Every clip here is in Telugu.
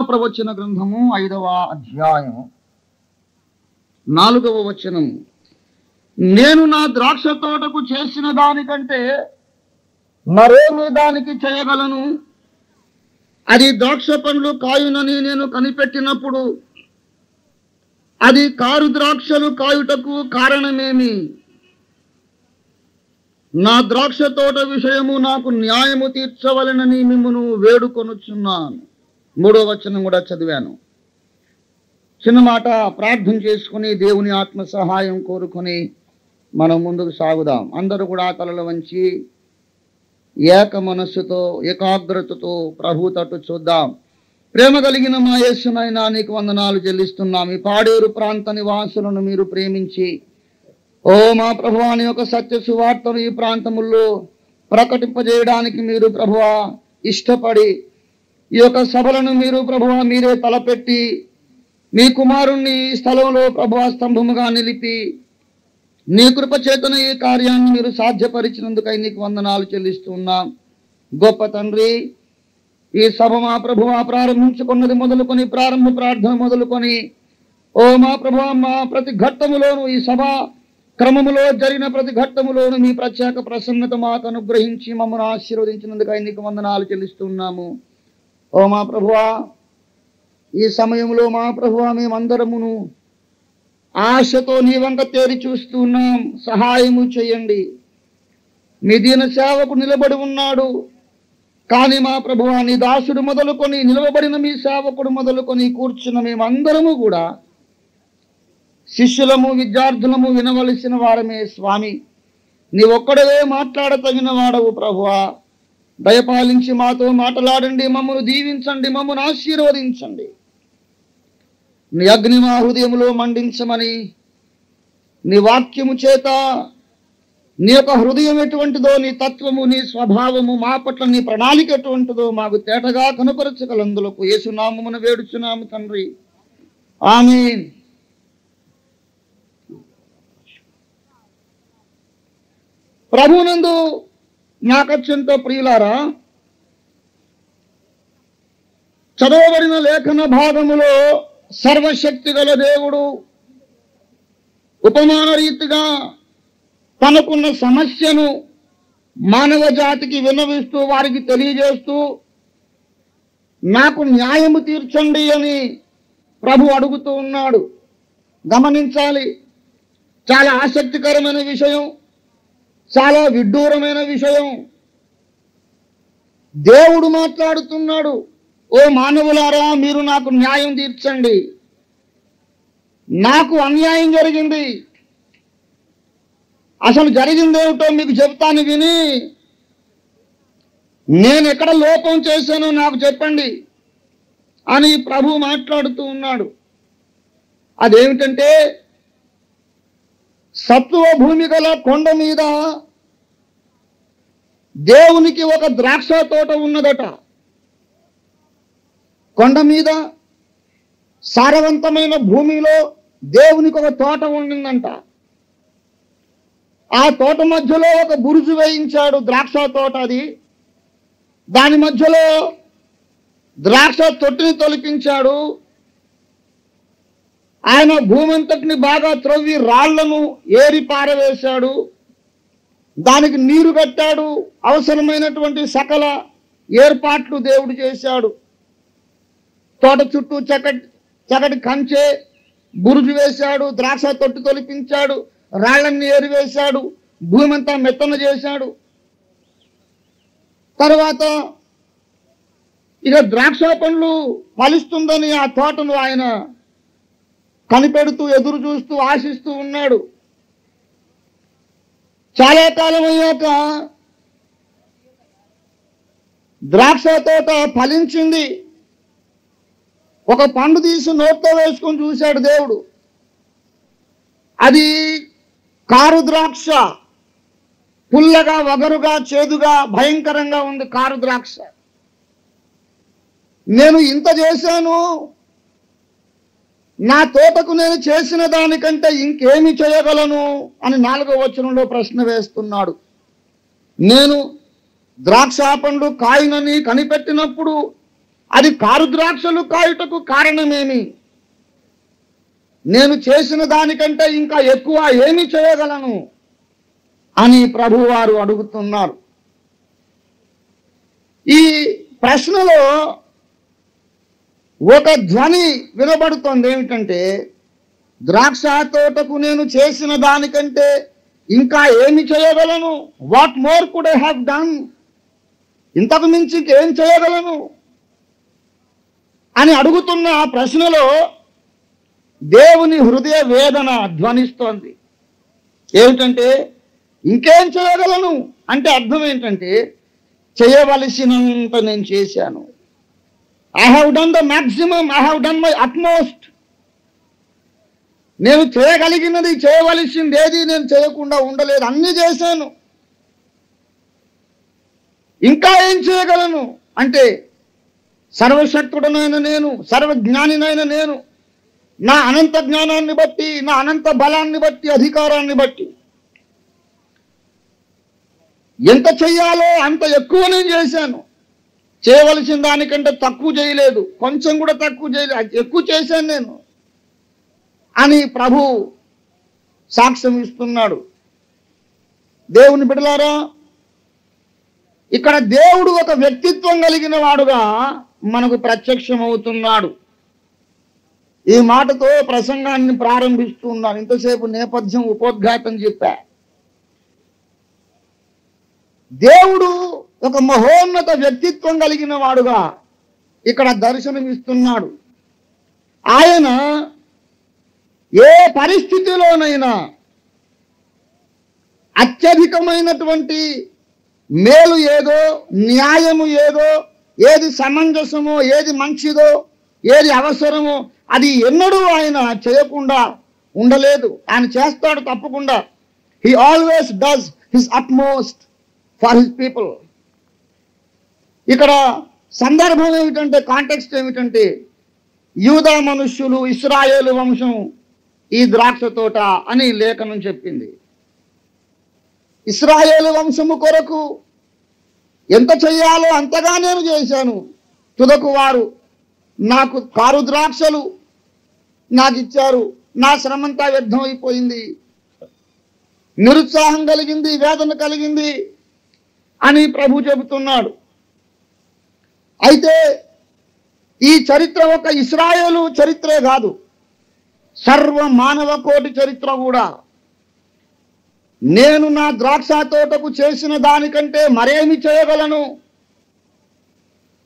ప్రవచన గ్రంథము 5వ అధ్యాయము 4వ వచనం. నేను నా ద్రాక్ష తోటకు చేసిన దానికంటే మరేమి దానికి చేయగలను? అది ద్రాక్ష పండ్లు కాయునని నేను కనిపెట్టినప్పుడు అది కారు ద్రాక్షలు కాయుటకు కారణమేమి? నా ద్రాక్ష తోట విషయము నాకు న్యాయము తీర్చవలెనని మిమ్మును వేడుకొనుచున్నాను. 3వ వచనం కూడా చదివాను. చిన్న మాట ప్రార్థన చేసుకుని దేవుని ఆత్మ సహాయం కోరుకొని మనం ముందుకు సాగుదాం. అందరూ కూడా తలలు వంచి ఏక మనస్సుతో ఏకాగ్రతతో ప్రభు తట్టు చూద్దాం. ప్రేమ కలిగిన మా యేసునైనా నీకు వందనాలు చెల్లిస్తున్నాం. ఈ పాడేరు ప్రాంత నివాసులను మీరు ప్రేమించి ఓ మా ప్రభువా నీ యొక్క సత్య సువార్తను ఈ ప్రాంతముల్లో ప్రకటింపజేయడానికి మీరు ప్రభువా ఇష్టపడి ఈ యొక్క సభలను మీరు ప్రభువా మీరే తలపెట్టి మీ కుమారుణ్ణి ఈ స్థలంలో ప్రభువా స్తంభముగా నిలిపి నీ కృప చేతన ఈ కార్యాన్ని మీరు సాధ్యపరిచినందుకై నీకు వందనాలు చెల్లిస్తున్నాం. గొప్ప తండ్రి, ఈ సభ మా ప్రభువా ప్రారంభించుకున్నది మొదలుకొని ప్రారంభ ప్రార్థన మొదలుకొని ఓ మా ప్రభువా మా ప్రతి ఘట్టములోను ఈ సభ క్రమములో జరిగిన ప్రతి ఘట్టములోను మీ ప్రత్యేక ప్రసన్నత మాకు అనుగ్రహించి మమ్మల్ని ఆశీర్వదించినందుకై నీకు వందనాలు చెల్లిస్తున్నాము. ఓ మా ప్రభువా, ఈ సమయంలో మా ప్రభువా మేమందరమును ఆశతో నీ వంక తేరి చూస్తున్నాం. సహాయము చేయండి. మీ దీన సేవకు నిలబడి ఉన్నాడు కానీ మా ప్రభువా నీ దాసుడు మొదలుకొని నిలవబడిన మీ సేవకుడు మొదలుకొని కూర్చున్న మేమందరము కూడా శిష్యులము విద్యార్థులము వినవలసిన వారమే. స్వామి, నీ ఒక్కడవే మాట్లాడతగిన వాడవు ప్రభువా. దయపాలించి మాతో మాట్లాడండి, మమ్మను దీవించండి, మమ్మను ఆశీర్వదించండి. నీ అగ్ని మా హృదయములో మండించమని నీ వాక్యము చేత నీ యొక్క హృదయం ఎటువంటిదో నీ తత్వము నీ స్వభావము మా పట్ల నీ ప్రణాళిక ఎటువంటిదో మాకు తేటగా కనపరచగలందులకు యేసునామమున వేడుచున్నాము తండ్రి. ఆమేన్. ప్రభునందు నాకత్యంత ప్రియులారా, చదవబడిన లేఖన భాగములో సర్వశక్తి గల దేవుడు ఉపమాన రీతిగా తనకున్న సమస్యను మానవ జాతికి విన్నవిస్తూ వారికి తెలియజేస్తూ నాకు న్యాయము తీర్చండి అని ప్రభు అడుగుతూ ఉన్నాడు. గమనించాలి, చాలా ఆసక్తికరమైన విషయం, చాలా విడ్డూరమైన విషయం. దేవుడు మాట్లాడుతున్నాడు, ఓ మానవులారా మీరు నాకు న్యాయం తీర్చండి. నాకు అన్యాయం జరిగింది, అసలు జరిగిందేమిటో మీకు చెప్తాను విని నేను ఎక్కడ లోపం చేశానో నాకు చెప్పండి అని ప్రభు మాట్లాడుతూ ఉన్నాడు. అదేమిటంటే సత్వ భూమి గల కొండ మీద దేవునికి ఒక ద్రాక్ష తోట ఉన్నదట. కొండ మీద సారవంతమైన భూమిలో దేవునికి ఒక తోట ఉండిందంట. ఆ తోట మధ్యలో ఒక బురుజు వేయించాడు, ద్రాక్ష తోట అది. దాని మధ్యలో ద్రాక్ష తొట్టిని తొలిపించాడు. ఆయన భూమంతటిని బాగా త్రవ్వి రాళ్లను ఏరి పారవేశాడు. దానికి నీరు కట్టాడు. అవసరమైనటువంటి సకల ఏర్పాట్లు దేవుడు చేశాడు. తోట చుట్టూ చక్కటి కంచె బురుజు వేశాడు, ద్రాక్ష తొట్టి తొలిపించాడు, రాళ్లన్నీ ఏరివేశాడు, భూమి అంతా మెత్తన చేశాడు. తర్వాత ఇక ద్రాక్ష పండ్లు ఫలిస్తుందని ఆ తోటను ఆయన కనిపెడుతూ ఎదురు చూస్తూ ఆశిస్తూ ఉన్నాడు. చాలా కాలం అయ్యాక ద్రాక్ష తోట ఫలించింది. ఒక పండు తీసి నోట్లో వేసుకొని చూశాడు దేవుడు. అది కారు ద్రాక్ష. పుల్లగా, వగరుగా, చేదుగా, భయంకరంగా ఉంది కారు ద్రాక్ష. నేను ఇంత చేశాను, నా తోటకు నేను చేసిన దానికంటే ఇంకేమి చేయగలను అని 4వ వచనంలో ప్రశ్న వేస్తున్నాడు. నేను ద్రాక్ష పండు కాయనని కనిపెట్టినప్పుడు అది కారు ద్రాక్షలు కాయుటకు కారణమేమి? నేను చేసిన దానికంటే ఇంకా ఎక్కువ ఏమి చేయగలను అని ప్రభువారు అడుగుతున్నారు. ఈ ప్రశ్నలో ఒక ధ్వని వినబడుతోంది. ఏమిటంటే, ద్రాక్ష తోటకు నేను చేసిన దానికంటే ఇంకా ఏమి చేయగలను? What more could I have done? ఇంతకు మించి ఏం చేయగలను అని అడుగుతున్న ఆ ప్రశ్నలో దేవుని హృదయ వేదన ధ్వనిస్తోంది. ఏమిటంటే, ఇంకేం చేయగలను అంటే అర్థం ఏంటంటే, చేయవలసినంత నేను చేశాను. I have done the maximum, I have done my utmost. నేను చేయగలిగినది, చేయవలసింది ఏది నేను చేయకుండా ఉండలేదు, అన్నీ చేశాను. ఇంకా ఏం చేయగలను అంటే, సర్వశక్తుడనైన నేను, సర్వజ్ఞానినైన నేను, నా అనంత జ్ఞానాన్ని బట్టి, నా అనంత బలాన్ని బట్టి, అధికారాన్ని బట్టి ఎంత చెయ్యాలో అంత ఎక్కువ నేను చేశాను. చేయవలసిన దానికంటే తక్కువ చేయలేదు, కొంచెం కూడా తక్కువ చేయలేదు, ఎక్కువ చేశాను నేను అని ప్రభు సాక్ష్యం ఇస్తున్నాడు. దేవుని బిడ్డలారా, ఇక్కడ దేవుడు ఒక వ్యక్తిత్వం కలిగిన వాడుగా మనకు ప్రత్యక్షమవుతున్నాడు. ఈ మాటతో ప్రసంగాన్ని ప్రారంభిస్తున్నాను. ఇంతసేపు నేపథ్యం ఉపోద్ఘాతం చెప్పా. దేవుడు ఒక మహోన్నత వ్యక్తిత్వం కలిగిన వాడుగా ఇక్కడ దర్శనమిస్తున్నాడు. ఆయన ఏ పరిస్థితిలోనైనా అత్యధికమైనటువంటి మేలు ఏదో, న్యాయము ఏదో, ఏది సమంజసమో, ఏది మంచిదో, ఏది అవసరమో అది ఎన్నడూ ఆయన చేయకుండా ఉండలేదు. ఆయన చేస్తాడు తప్పకుండా. He always does his utmost for his people. ఇక్కడ సందర్భం ఏమిటంటే, కాంటెక్స్ట్ ఏమిటంటే, యూదా మనుష్యులు, ఇశ్రాయేలు వంశం ఈ ద్రాక్ష తోట అని లేఖనం చెప్పింది. ఇశ్రాయేలు వంశము కొరకు ఎంత చెయ్యాలో అంతగా నేను చేశాను. తుదకు వారు నాకు కారు ద్రాక్షలు నాకు ఇచ్చారు. నా శ్రమంతా వ్యర్థం అయిపోయింది, నిరుత్సాహం కలిగింది, వేదన కలిగింది అని ప్రభు చెబుతున్నాడు. అయితే ఈ చరిత్ర ఒక ఇశ్రాయేలు చరిత్రే కాదు, సర్వ మానవ కోటి చరిత్ర కూడా. నేను నా ద్రాక్ష తోటకు చేసిన దానికంటే మరేమి చేయగలను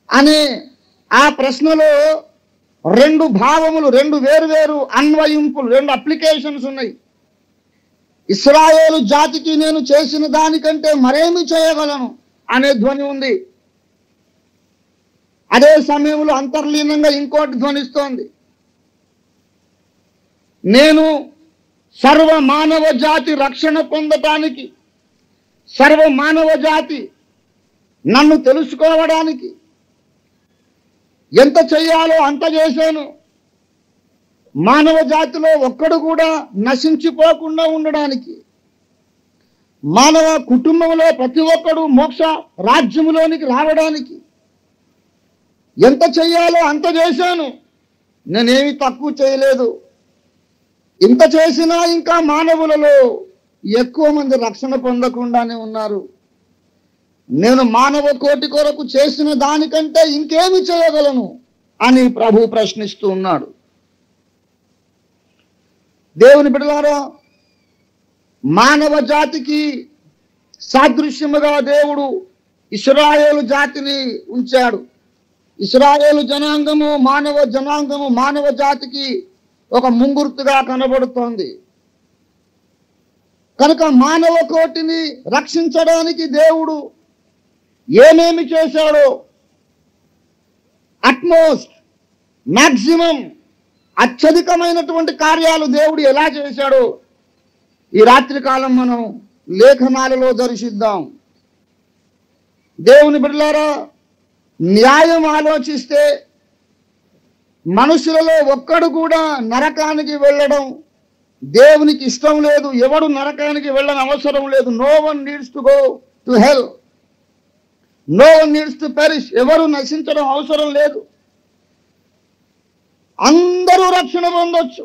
అనే ఆ ప్రశ్నలో రెండు భావములు, రెండు వేరువేరు అన్వయింపులు, రెండు అప్లికేషన్స్ ఉన్నాయి. ఇశ్రాయేలు జాతికి నేను చేసిన దానికంటే మరేమి చేయగలను అనే ధ్వని ఉంది. అదే సమయంలో అంతర్లీనంగా ఇంకోటి ధ్వనిస్తోంది. నేను సర్వ మానవ జాతి రక్షణ పొందటానికి, సర్వ మానవ జాతి నన్ను తెలుసుకోవడానికి ఎంత చెయ్యాలో అంత చేశాను. మానవ జాతిలో ఒక్కడు కూడా నశించిపోకుండా ఉండడానికి, మానవ కుటుంబంలో ప్రతి ఒక్కడు మోక్ష రాజ్యములోనికి రావడానికి ఎంత చెయ్యాలో అంత చేశాను. నేనేమి తక్కువ చేయలేదు. ఇంత చేసినా ఇంకా మానవులలో ఎక్కువ మంది రక్షణ పొందకుండానే ఉన్నారు. నేను మానవ కోటి కొరకు చేసిన దానికంటే ఇంకేమి చేయగలను అని ప్రభు ప్రశ్నిస్తూ ఉన్నాడు. దేవుని బిడ్డలారా, మానవ జాతికి సాదృశ్యముగా దేవుడు ఇశ్రాయేలు జాతిని ఉంచాడు. ఇశ్రాయేలు జనాంగము, మానవ జనాంగము, మానవ జాతికి ఒక ముంగుర్తుగా కనబడుతోంది. కనుక మానవ కోటిని రక్షించడానికి దేవుడు ఏమేమి చేశాడో, అట్మోస్ట్, మ్యాక్సిమం, అత్యధికమైనటువంటి కార్యాలు దేవుడు ఎలా చేశాడో ఈ రాత్రికాలం మనం లేఖనాలలో దర్శిద్దాం. దేవుని బిడ్డలారా, న్యాయం ఆలోచిస్తే మనుషులలో ఒక్కడు కూడా నరకానికి వెళ్ళడం దేవునికి ఇష్టం లేదు. ఎవడు నరకానికి వెళ్ళని అవసరం లేదు. No one needs to go to hell, no one needs to perish. ఎవరు నశించడం అవసరం లేదు. అందరూ రక్షణ పొందొచ్చు.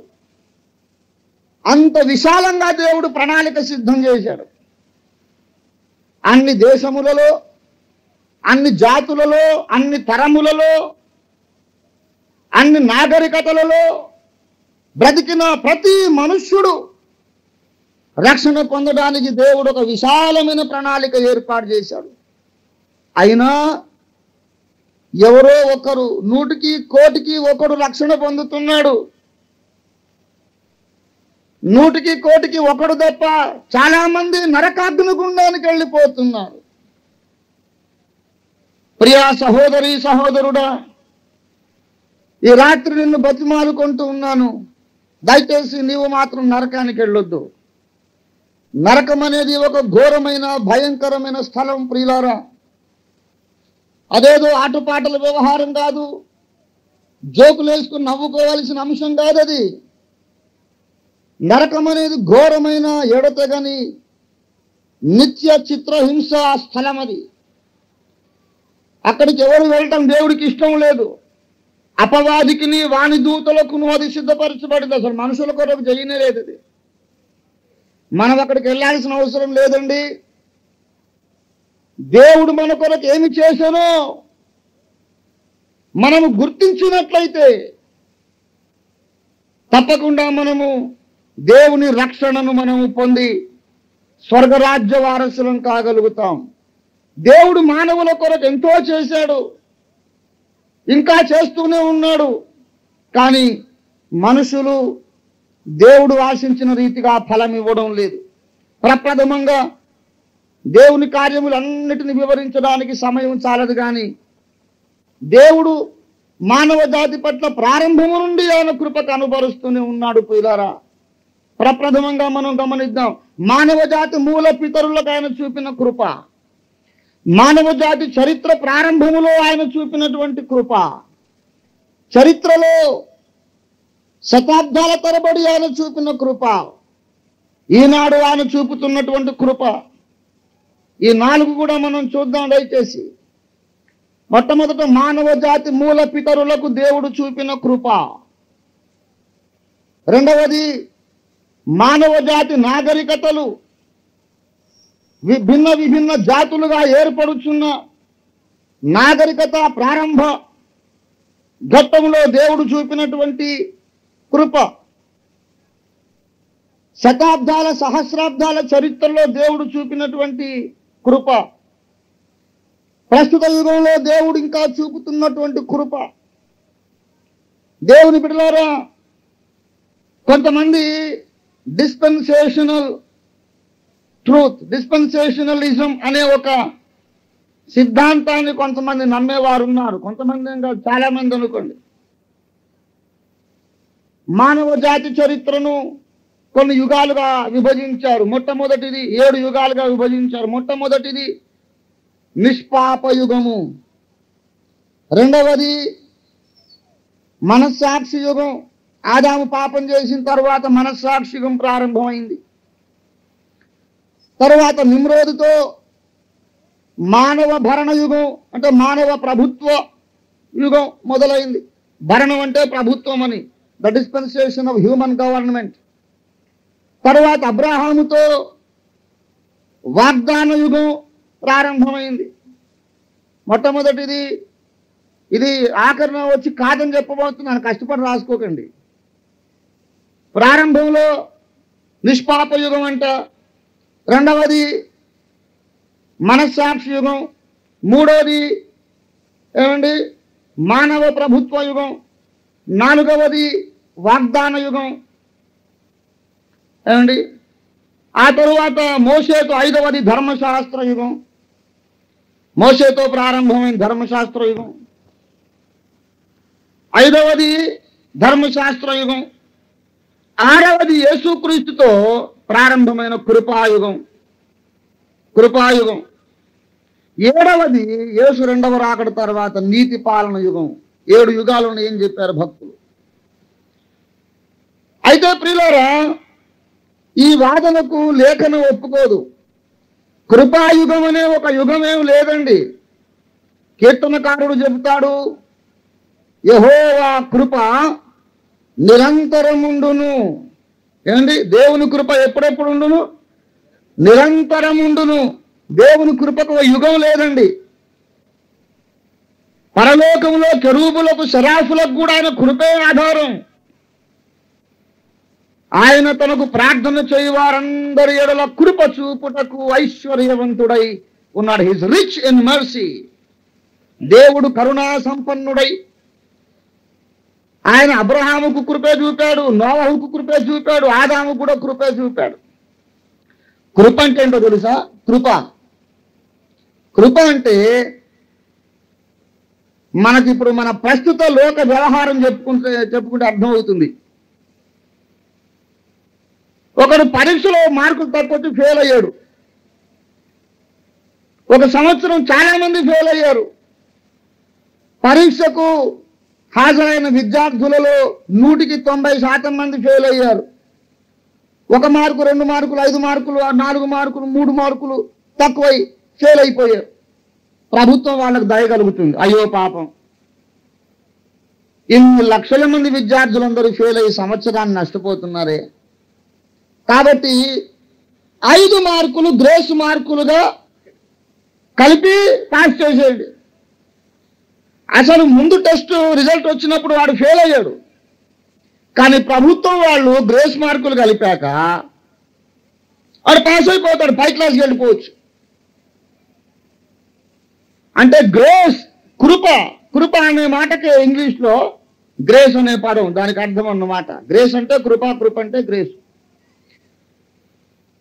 అంత విశాలంగా దేవుడు ప్రణాళిక సిద్ధం చేశాడు. అన్ని దేశములలో, అన్ని జాతులలో, అన్ని తరములలో, అన్ని నాగరికతలలో బ్రతికిన ప్రతి మనుష్యుడు రక్షణ పొందడానికి దేవుడు ఒక విశాలమైన ప్రణాళిక ఏర్పాటు చేశాడు. అయినా ఎవరో ఒకరు, 100కి 1,000కి ఒకడు రక్షణ పొందుతున్నాడు. 100కి 1,000కి ఒకడు తప్ప చాలా మంది నరకాగ్ని గుండానికి వెళ్ళిపోతున్నారు. ప్రియా సహోదరి సహోదరుడా, ఈ రాత్రి నిన్ను బతిమాలుకుంటూ ఉన్నాను, దయచేసి నీవు మాత్రం నరకానికి వెళ్ళొద్దు. నరకం అనేది ఒక ఘోరమైన భయంకరమైన స్థలం ప్రియులారా. అదేదో ఆటపాటల వ్యవహారం కాదు, జోకులు వేసుకుని నవ్వుకోవాల్సిన అంశం కాదు అది. నరకం అనేది ఘోరమైన ఎడతెగని నిత్య చిత్రహింస స్థలం అది. అక్కడికి ఎవరు వెళ్ళటం దేవుడికి ఇష్టం లేదు. అపవాదికిని వాని దూతలకును అది సిద్ధపరచబడింది. అసలు మనుషుల కొరకు చేయనే లేదు అది. మనం అక్కడికి వెళ్ళాల్సిన అవసరం లేదండి. దేవుడు మన కొరకు ఏమి చేశానో మనము గుర్తించినట్లయితే తప్పకుండా మనము దేవుని రక్షణను మనము పొంది స్వర్గరాజ్య వారసులం కాగలుగుతాం. దేవుడు మానవుల కొరకు ఎంతో చేశాడు, ఇంకా చేస్తూనే ఉన్నాడు. కానీ మనుషులు దేవుడు ఆశించిన రీతిగా ఫలం ఇవ్వడం లేదు. ప్రప్రథమంగా దేవుని కార్యములన్నిటిని వివరించడానికి సమయం చాలదు. కానీ దేవుడు మానవ జాతి పట్ల ప్రారంభము నుండి ఆయన కృప కనుబరుస్తూనే ఉన్నాడు ప్రియులారా. ప్రప్రథమంగా మనం గమనిద్దాం, మానవ జాతి మూల పితరులకు ఆయన చూపిన కృప, మానవ జాతి చరిత్ర ప్రారంభములో ఆయన చూపినటువంటి కృప, చరిత్రలో శతాబ్దాల తరబడి ఆయన చూపిన కృప, ఈనాడు ఆయన చూపుతున్నటువంటి కృప, ఈ 4 కూడా మనం చూద్దాం దయచేసి. మొట్టమొదట మానవ జాతి మూల పితరులకు దేవుడు చూపిన కృప. రెండవది మానవ జాతి నాగరికతలు విభిన్న జాతులుగా ఏర్పడుచున్న నాగరికత ప్రారంభ ఘట్టంలో దేవుడు చూపినటువంటి కృప. శతాబ్దాల సహస్రాబ్దాల చరిత్రలో దేవుడు చూపినటువంటి కృప. ప్రస్తుత యుగంలో దేవుడు ఇంకా చూపుతున్నటువంటి కృప. దేవుని బిడ్డలారా, కొంతమంది డిస్పెన్సేషనల్ ట్రూత్, డిస్పెన్సేషనలిజం అనే ఒక సిద్ధాంతాన్ని కొంతమంది నమ్మేవారు ఉన్నారు. కొంతమంది ఇంకా చాలా మంది అనుకోండి. మానవ జాతి చరిత్రను కొన్ని యుగాలుగా విభజించారు. మొట్టమొదటిది 7 యుగాలుగా విభజించారు. మొట్టమొదటిది నిష్పాప యుగము, రెండవది మనస్సాక్షి యుగం. ఆదాము పాపం చేసిన తర్వాత మనస్సాక్షి యుగం ప్రారంభమైంది. తర్వాత నిమ్రోదుతో మానవ భరణ యుగం, అంటే మానవ ప్రభుత్వ యుగం మొదలైంది. భరణం అంటే ప్రభుత్వం అని, the dispensation of human government. తర్వాత అబ్రహాముతో వాగ్దాన యుగం ప్రారంభమైంది. మొట్టమొదటిది, ఇది ఆఖరణ వచ్చి కాదని చెప్పబోతున్నాను, కష్టపడి రాసుకోకండి. ప్రారంభంలో నిష్పాప యుగం అంట, రెండవది మనస్సాక్షి యుగం, మూడవది ఏమండి మానవ ప్రభుత్వ యుగం, నాలుగవది వాగ్దాన యుగం ఏమండి. ఆ తరువాత మోషేతో 5వది ధర్మశాస్త్ర యుగం. మోషేతో ప్రారంభమైన ధర్మశాస్త్ర యుగం. 5వది ధర్మశాస్త్ర యుగం. 6వది యేసుక్రీస్తుతో ప్రారంభమైన కృపాయుగం. 7వది యేసు 2వ రాకడ తర్వాత నీతి పాలన యుగం. 7 యుగాలను ఏం చెప్పారు భక్తులు. అయితే ప్రియులారా, ఈ వాదనకు లేఖనం ఒప్పుకోదు. కృపాయుగం అనే ఒక యుగమేం లేదండి. కీర్తనకారుడు చెబుతాడు, యెహోవా కృప నిరంతరముండును. ఏమండి? దేవుని కృప ఎప్పుడెప్పుడు ఉండును? నిరంతరముండును. దేవుని కృపకు ఒక యుగం లేదండి. పరలోకంలో కెరూబులకు శరాఫులకు కూడా ఆయన కృపే ఆధారం. ఆయన తనకు ప్రార్థన చేయువారందరి ఎడల కృప చూపుటకు ఐశ్వర్యవంతుడై ఉన్నాడు. His rich in mercy. దేవుడు కరుణా సంపన్నుడై ఆయన అబ్రహాముకు కృపే చూపాడు, నోవహుకు కృపే చూపాడు, ఆదాముకు కూడా కృపే చూపాడు. కృప అంటే ఏంటో తెలుసా? కృప అంటే మనకిప్పుడు మన ప్రస్తుత లోక వ్యవహారం చెప్పుకుంటే అర్థమవుతుంది. ఒకడు పరీక్షలో మార్కులు తక్కువ ఫెయిల్ అయ్యాడు. ఒక సంవత్సరం చాలా మంది ఫెయిల్ అయ్యారు. పరీక్షకు హాజరైన విద్యార్థులలో 100% మంది ఫెయిల్ అయ్యారు. 1 మార్కు, 2 మార్కులు, 5 మార్కులు, 4 మార్కులు, 3 మార్కులు తక్కువై ఫెయిల్ అయిపోయారు. ప్రభుత్వం వాళ్ళకు దయ కలుగుతుంది. అయ్యో పాపం, ఇన్ని లక్షల మంది విద్యార్థులందరూ ఫెయిల్ అయ్యి సంవత్సరాన్ని నష్టపోతున్నారే. కాబట్టి 5 మార్కులు గ్రేస్ మార్కులుగా కలిపి పాస్ చేసేయండి. అసలు ముందు టెస్ట్ రిజల్ట్ వచ్చినప్పుడు వాడు ఫెయిల్ అయ్యాడు. కానీ ప్రభుత్వం వాళ్ళు గ్రేస్ మార్కులు కలిపాక వాడు పాస్ అయిపోతాడు, పై క్లాస్కి వెళ్ళిపోవచ్చు. అంటే గ్రేస్, కృప అనే మాటకి ఇంగ్లీష్లో గ్రేస్ అనే పదం, దానికి అర్థం అన్నమాట. గ్రేస్ అంటే కృప అంటే గ్రేస్.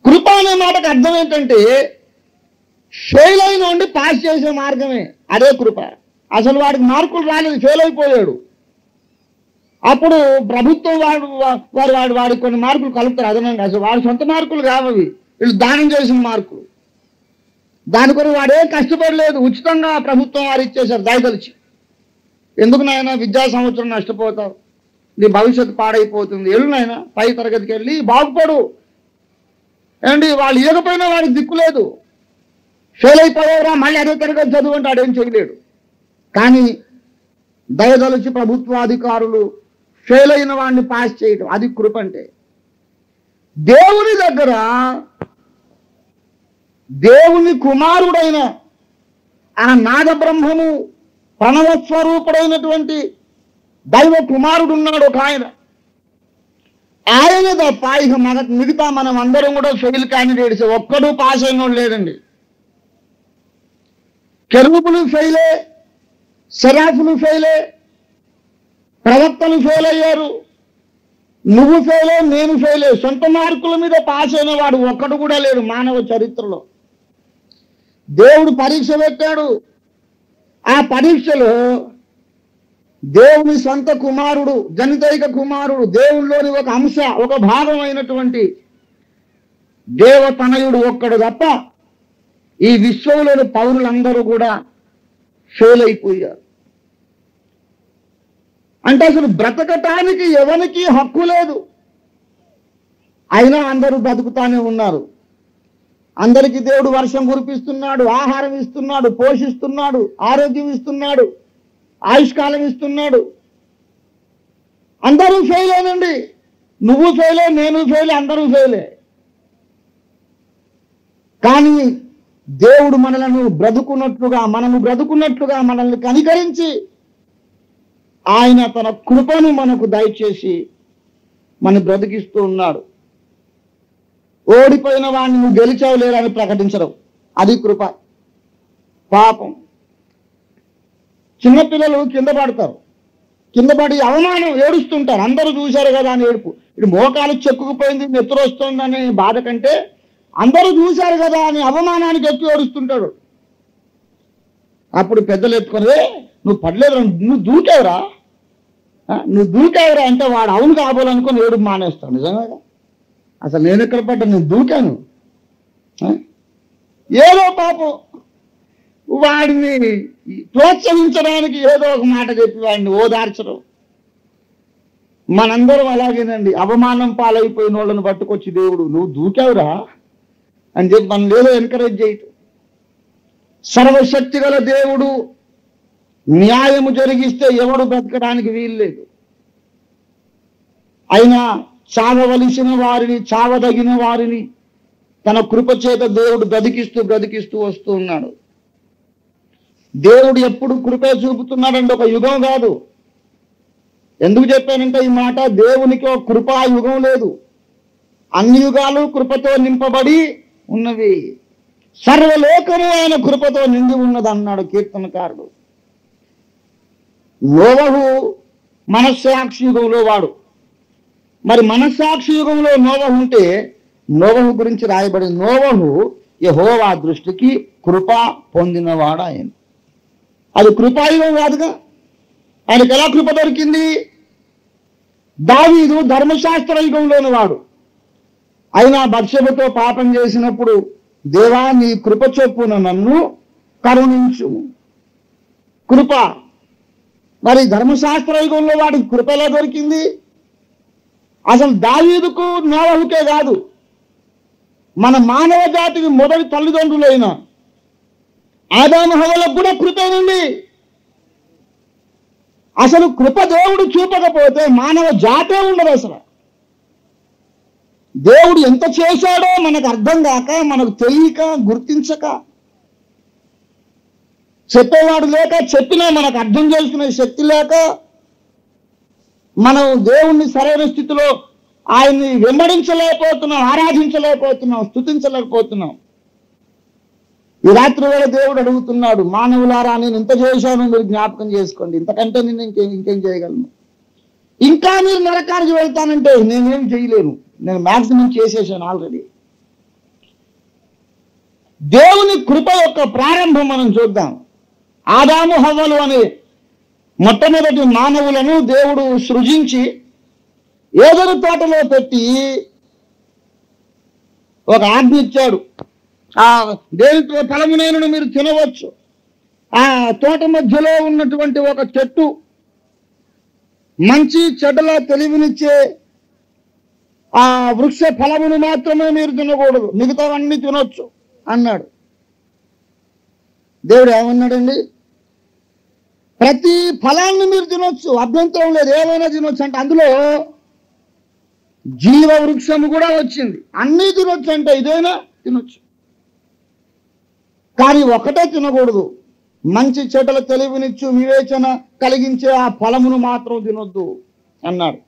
కృప అనే మాటకి అర్థం ఏంటంటే ఫెయిల్ అయిన ఉండి పాస్ చేసే మార్గమే, అదే కృప. అసలు వాడికి మార్కులు రాలేదు, ఫెయిల్ అయిపోయాడు. అప్పుడు ప్రభుత్వం వాడికి కొన్ని మార్కులు కలుపుతారు అదనంగా. అసలు వాడి సొంత మార్కులు కావవి, వీళ్ళు దానం చేసిన మార్కులు. దాని కొరకు వాడేం కష్టపడలేదు, ఉచితంగా ప్రభుత్వం వారు ఇచ్చేశారు దయదలిచి. ఎందుకు నాయన విద్యా సంవత్సరం నష్టపోతావు, నీ భవిష్యత్తు పాడైపోతుంది, వెళ్ళు నాయన పై తరగతికి వెళ్ళి బాగుపడు. ఏమండి? వాళ్ళు ఇవ్వకపోయినా వాడికి దిక్కు లేదు. ఫెయిల్ అయిపోయావురా, మళ్ళీ అదే తరగతి చదువు అంటే ఆడేం చేయలేడు. కానీ దయదలిచి ప్రభుత్వాధికారులు ఫెయిల్ అయిన వాడిని పాస్ చేయడం, అది కృప అంటే. దేవుని దగ్గర దేవుని కుమారుడైన ఆ నాగబ్రహ్మము ప్రణవస్వరూపుడైనటువంటి దైవ కుమారుడు ఉన్నాడు ఒక ఆయన. ఆయన తప్ప ఇక మిగతా మనం అందరం కూడా ఫెయిల్ క్యాండిడేట్స్, ఒక్కడూ పాస్ అయిన వాడు లేదండి. కెరూబులు ఫెయిలే, శరాఫులు ఫెయిలే, ప్రవక్తలు ఫెయిల్ అయ్యారు, నువ్వు ఫెయిలే, నేను ఫెయిలే. సొంత మార్కుల మీద పాస్ అయిన వాడు ఒక్కడు కూడా లేడు మానవ చరిత్రలో. దేవుడు పరీక్ష పెట్టాడు. ఆ పరీక్షలో దేవుని సొంత కుమారుడు, జనితైక కుమారుడు, దేవుళ్ళలోని ఒక అంశ, ఒక భాగం అయినటువంటి దేవతనయుడు ఒక్కడు తప్ప ఈ విశ్వంలోని పౌరులందరూ కూడా ఫెయిల్ అయిపోయారు. అంటే అసలు బ్రతకటానికి ఎవరికి హక్కు లేదు, అయినా అందరూ బ్రతుకుతానే ఉన్నారు. అందరికీ దేవుడు వర్షం కురిపిస్తున్నాడు, ఆహారం ఇస్తున్నాడు, పోషిస్తున్నాడు, ఆరోగ్యం ఇస్తున్నాడు, ఆయుష్కాలం ఇస్తున్నాడు. అందరూ ఫెయిల్ అయినండి. నువ్వు ఫెయిలే, నేను ఫెయిలే, అందరూ ఫెయిలే. కానీ దేవుడు మనము బ్రతుకున్నట్లుగా మనల్ని కనికరించి ఆయన తన కృపను మనకు దయచేసి మన బ్రతికిస్తూ ఉన్నాడు. ఓడిపోయిన వాడిని నువ్వు గెలిచావు లేదని ప్రకటించడం, అది కృప. పాపం చిన్నపిల్లలు కింద పడతారు, కింద పడి అవమానం ఏడుస్తుంటారు. అందరూ చూశారు కదా అని ఏడుపు. ఇటు మోకాలు చెక్కుకుపోయింది, నెత్తురు వస్తుందని బాధ కంటే అందరూ చూశారు కదా అని అవమానానికి ఎక్కి ఏడుస్తుంటాడు. అప్పుడు పెద్దలు ఎత్తుకొని, నువ్వు పడలేదు, నువ్వు దూకావురా అంటే వాడు అవును కాబోలనుకొని ఏడుపు మానేస్తాడు. నిజంగా అసలు నేను ఎక్కడ పడ్డా, నేను దూకాను. ఏదో పాపం వాడిని ప్రోత్సహించడానికి ఏదో ఒక మాట చెప్పి వాడిని ఓదార్చడం. మనందరం అలాగేనండి. అవమానం పాలైపోయిన వాళ్ళని పట్టుకొచ్చి దేవుడు నువ్వు దూకావురా అని చెప్పి మనం ఏదో ఎంకరేజ్ చేయటం. సర్వశక్తి గల దేవుడు న్యాయము జరిగిస్తే ఎవడు బ్రతకడానికి వీల్లేదు. అయినా చావవలసిన వారిని, చావదగిన వారిని తన కృపచేత దేవుడు బ్రతికిస్తూ వస్తూ ఉన్నాడు. దేవుడు ఎప్పుడు కృపే చూపుతున్నాడంటే ఒక యుగం కాదు. ఎందుకు చెప్పానంటే ఈ మాట, దేవునికి ఒక కృపా యుగం లేదు. అన్ని యుగాలు కృపతో నింపబడి ఉన్నవి. సర్వలోకము ఆయన కృపతో నిండి ఉన్నది అన్నాడు కీర్తనకారుడు. నోవహు మనస్సాక్షి యుగంలో వాడు. మరి మనస్సాక్షి యుగంలో నోవహు ఉంటే నోవహు గురించి రాయబడి, నోవహు యెహోవా దృష్టికి కృప పొందినవాడు ఆయన. అది కృపాయుగం కాదుగా. ఆయనకు ఎలా కృప దొరికింది? దావీదు ధర్మశాస్త్ర యుగంలోని వాడు. అయినా బత్షెబతో పాపం చేసినప్పుడు, దేవా నీ కృప చొప్పున నన్ను కరుణించు. కృప. మరి ధర్మశాస్త్ర యుగంలో వాడికి కృప ఎలా దొరికింది? అసలు దావీదుకు నోవహుకే కాదు, మన మానవ జాతికి మొదటి తల్లిదండ్రులైన ఆదాము హవ్వలకు కూడా కృప ఉంది. అసలు కృప దేవుడు చూపకపోతే మానవ జాతే ఉండదు. అసలు దేవుడు ఎంత చేశాడో మనకు అర్థం కాక, మనకు తెలియక, గుర్తించక, చెప్పేవాడు లేక, చెప్పినా మనకు అర్థం చేసుకునే శక్తి లేక, మనం దేవుణ్ణి సరైన స్థితిలో ఆయన్ని వెంబడించలేకపోతున్నాం, ఆరాధించలేకపోతున్నాం, స్తుతించలేకపోతున్నాం. ఈ రాత్రి వేళ దేవుడు అడుగుతున్నాడు, మానవులారా నేను ఇంత చేశాను, మీరు జ్ఞాపకం చేసుకోండి. ఇంతకంటే నేను ఇంకేం చేయగలను? ఇంకా మీరు నరకానికి వెళ్తానంటే నేనేం చేయలేను, నేను మ్యాక్సిమం చేసేసాను ఆల్రెడీ. దేవుని కృప యొక్క ప్రారంభం మనం చూద్దాం. ఆదాము హవ్వలు అనే మొట్టమొదటి మానవులను దేవుడు సృజించి ఏదైనా తోటలో పెట్టి ఒక ఆజ్ఞ ఇచ్చాడు. ఆ దేనితో ఫలమునైనను మీరు తినవచ్చు. ఆ తోట మధ్యలో ఉన్నటువంటి ఒక చెట్టు మంచి చెడ్డల తెలివినిచ్చే ఆ వృక్ష ఫలమును మాత్రమే మీరు తినకూడదు, మిగతావన్నీ తినొచ్చు అన్నాడు. దేవుడు ఏమన్నాడండి? ప్రతి ఫలాన్ని మీరు తినొచ్చు, అభ్యంతరం లేదు, ఏమైనా తినొచ్చు అంటే అందులో జీవ వృక్షము కూడా వచ్చింది. అన్నీ తినొచ్చు అంటే ఇదైనా తినొచ్చు, కానీ ఒకటే తినకూడదు, మంచి చెడ్డల తెలివినిచ్చు వివేచన కలిగించే ఆ ఫలమును మాత్రం తినొద్దు అన్నాడు.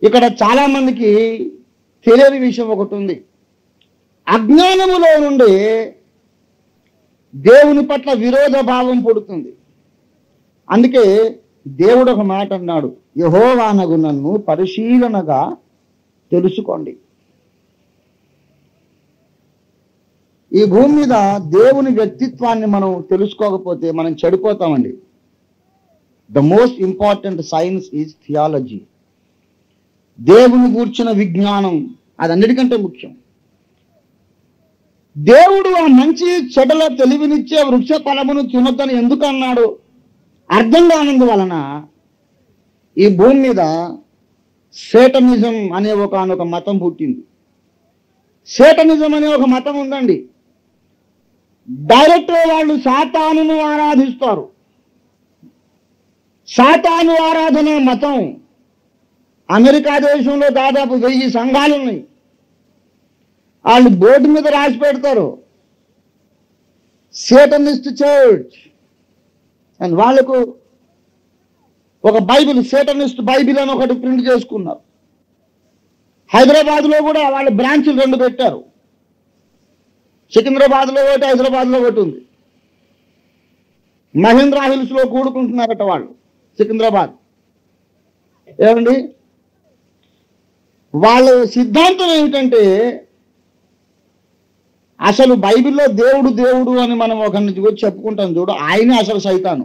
ఇక్కడ చాలా మందికి తెలియని విషయం ఒకటి ఉంది. అజ్ఞానములో నుండి దేవుని పట్ల విరోధ భావం పుడుతుంది. అందుకే దేవుడు ఒక మాట అన్నాడు, యెహోవానగు నన్ను పరిశీలనగా తెలుసుకోండి. ఈ భూమి మీద దేవుని వ్యక్తిత్వాన్ని మనం తెలుసుకోకపోతే మనం చెడిపోతామండి. The most important science is theology. దేవుని గూర్చిన విజ్ఞానం అది అన్నిటికంటే ముఖ్యం. దేవుడు ఆ మంచి చెడ్డల తెలివినిచ్చే వృక్ష ఫలమును తినొద్దని ఎందుకు అన్నాడు? అర్థం కానందువలన ఈ భూమి మీద సేటనిజం అనే ఒక మతం పుట్టింది. సేటనిజం అనే ఒక మతం ఉందండి. డైరెక్ట్ వాళ్ళు సాతానును ఆరాధిస్తారు. సాతాను ఆరాధన మతం. అమెరికా దేశంలో దాదాపు 1000 సంఘాలు ఉన్నాయి. వాళ్ళు బోర్డు మీద రాసి పెడతారు సేటనిస్ట్ చర్చ్ అని. వాళ్ళకు ఒక బైబిల్, సేటనిస్ట్ బైబిల్ అని ఒకటి ప్రింట్ చేసుకున్నారు. హైదరాబాద్లో కూడా వాళ్ళ బ్రాంచ్లు 2 పెట్టారు. సికింద్రాబాద్లో ఒకటి, హైదరాబాద్లో ఒకటి ఉంది. మహేంద్ర హిల్స్లో కూడుకుంటున్నారట వాళ్ళు, సికింద్రాబాద్. ఏమండి, వాళ్ళ సిద్ధాంతం ఏమిటంటే, అసలు బైబిల్లో దేవుడు దేవుడు అని మనం ఒకరిని గురించి చెప్పుకుంటాం చూడు, ఆయనే అసలు సైతాను.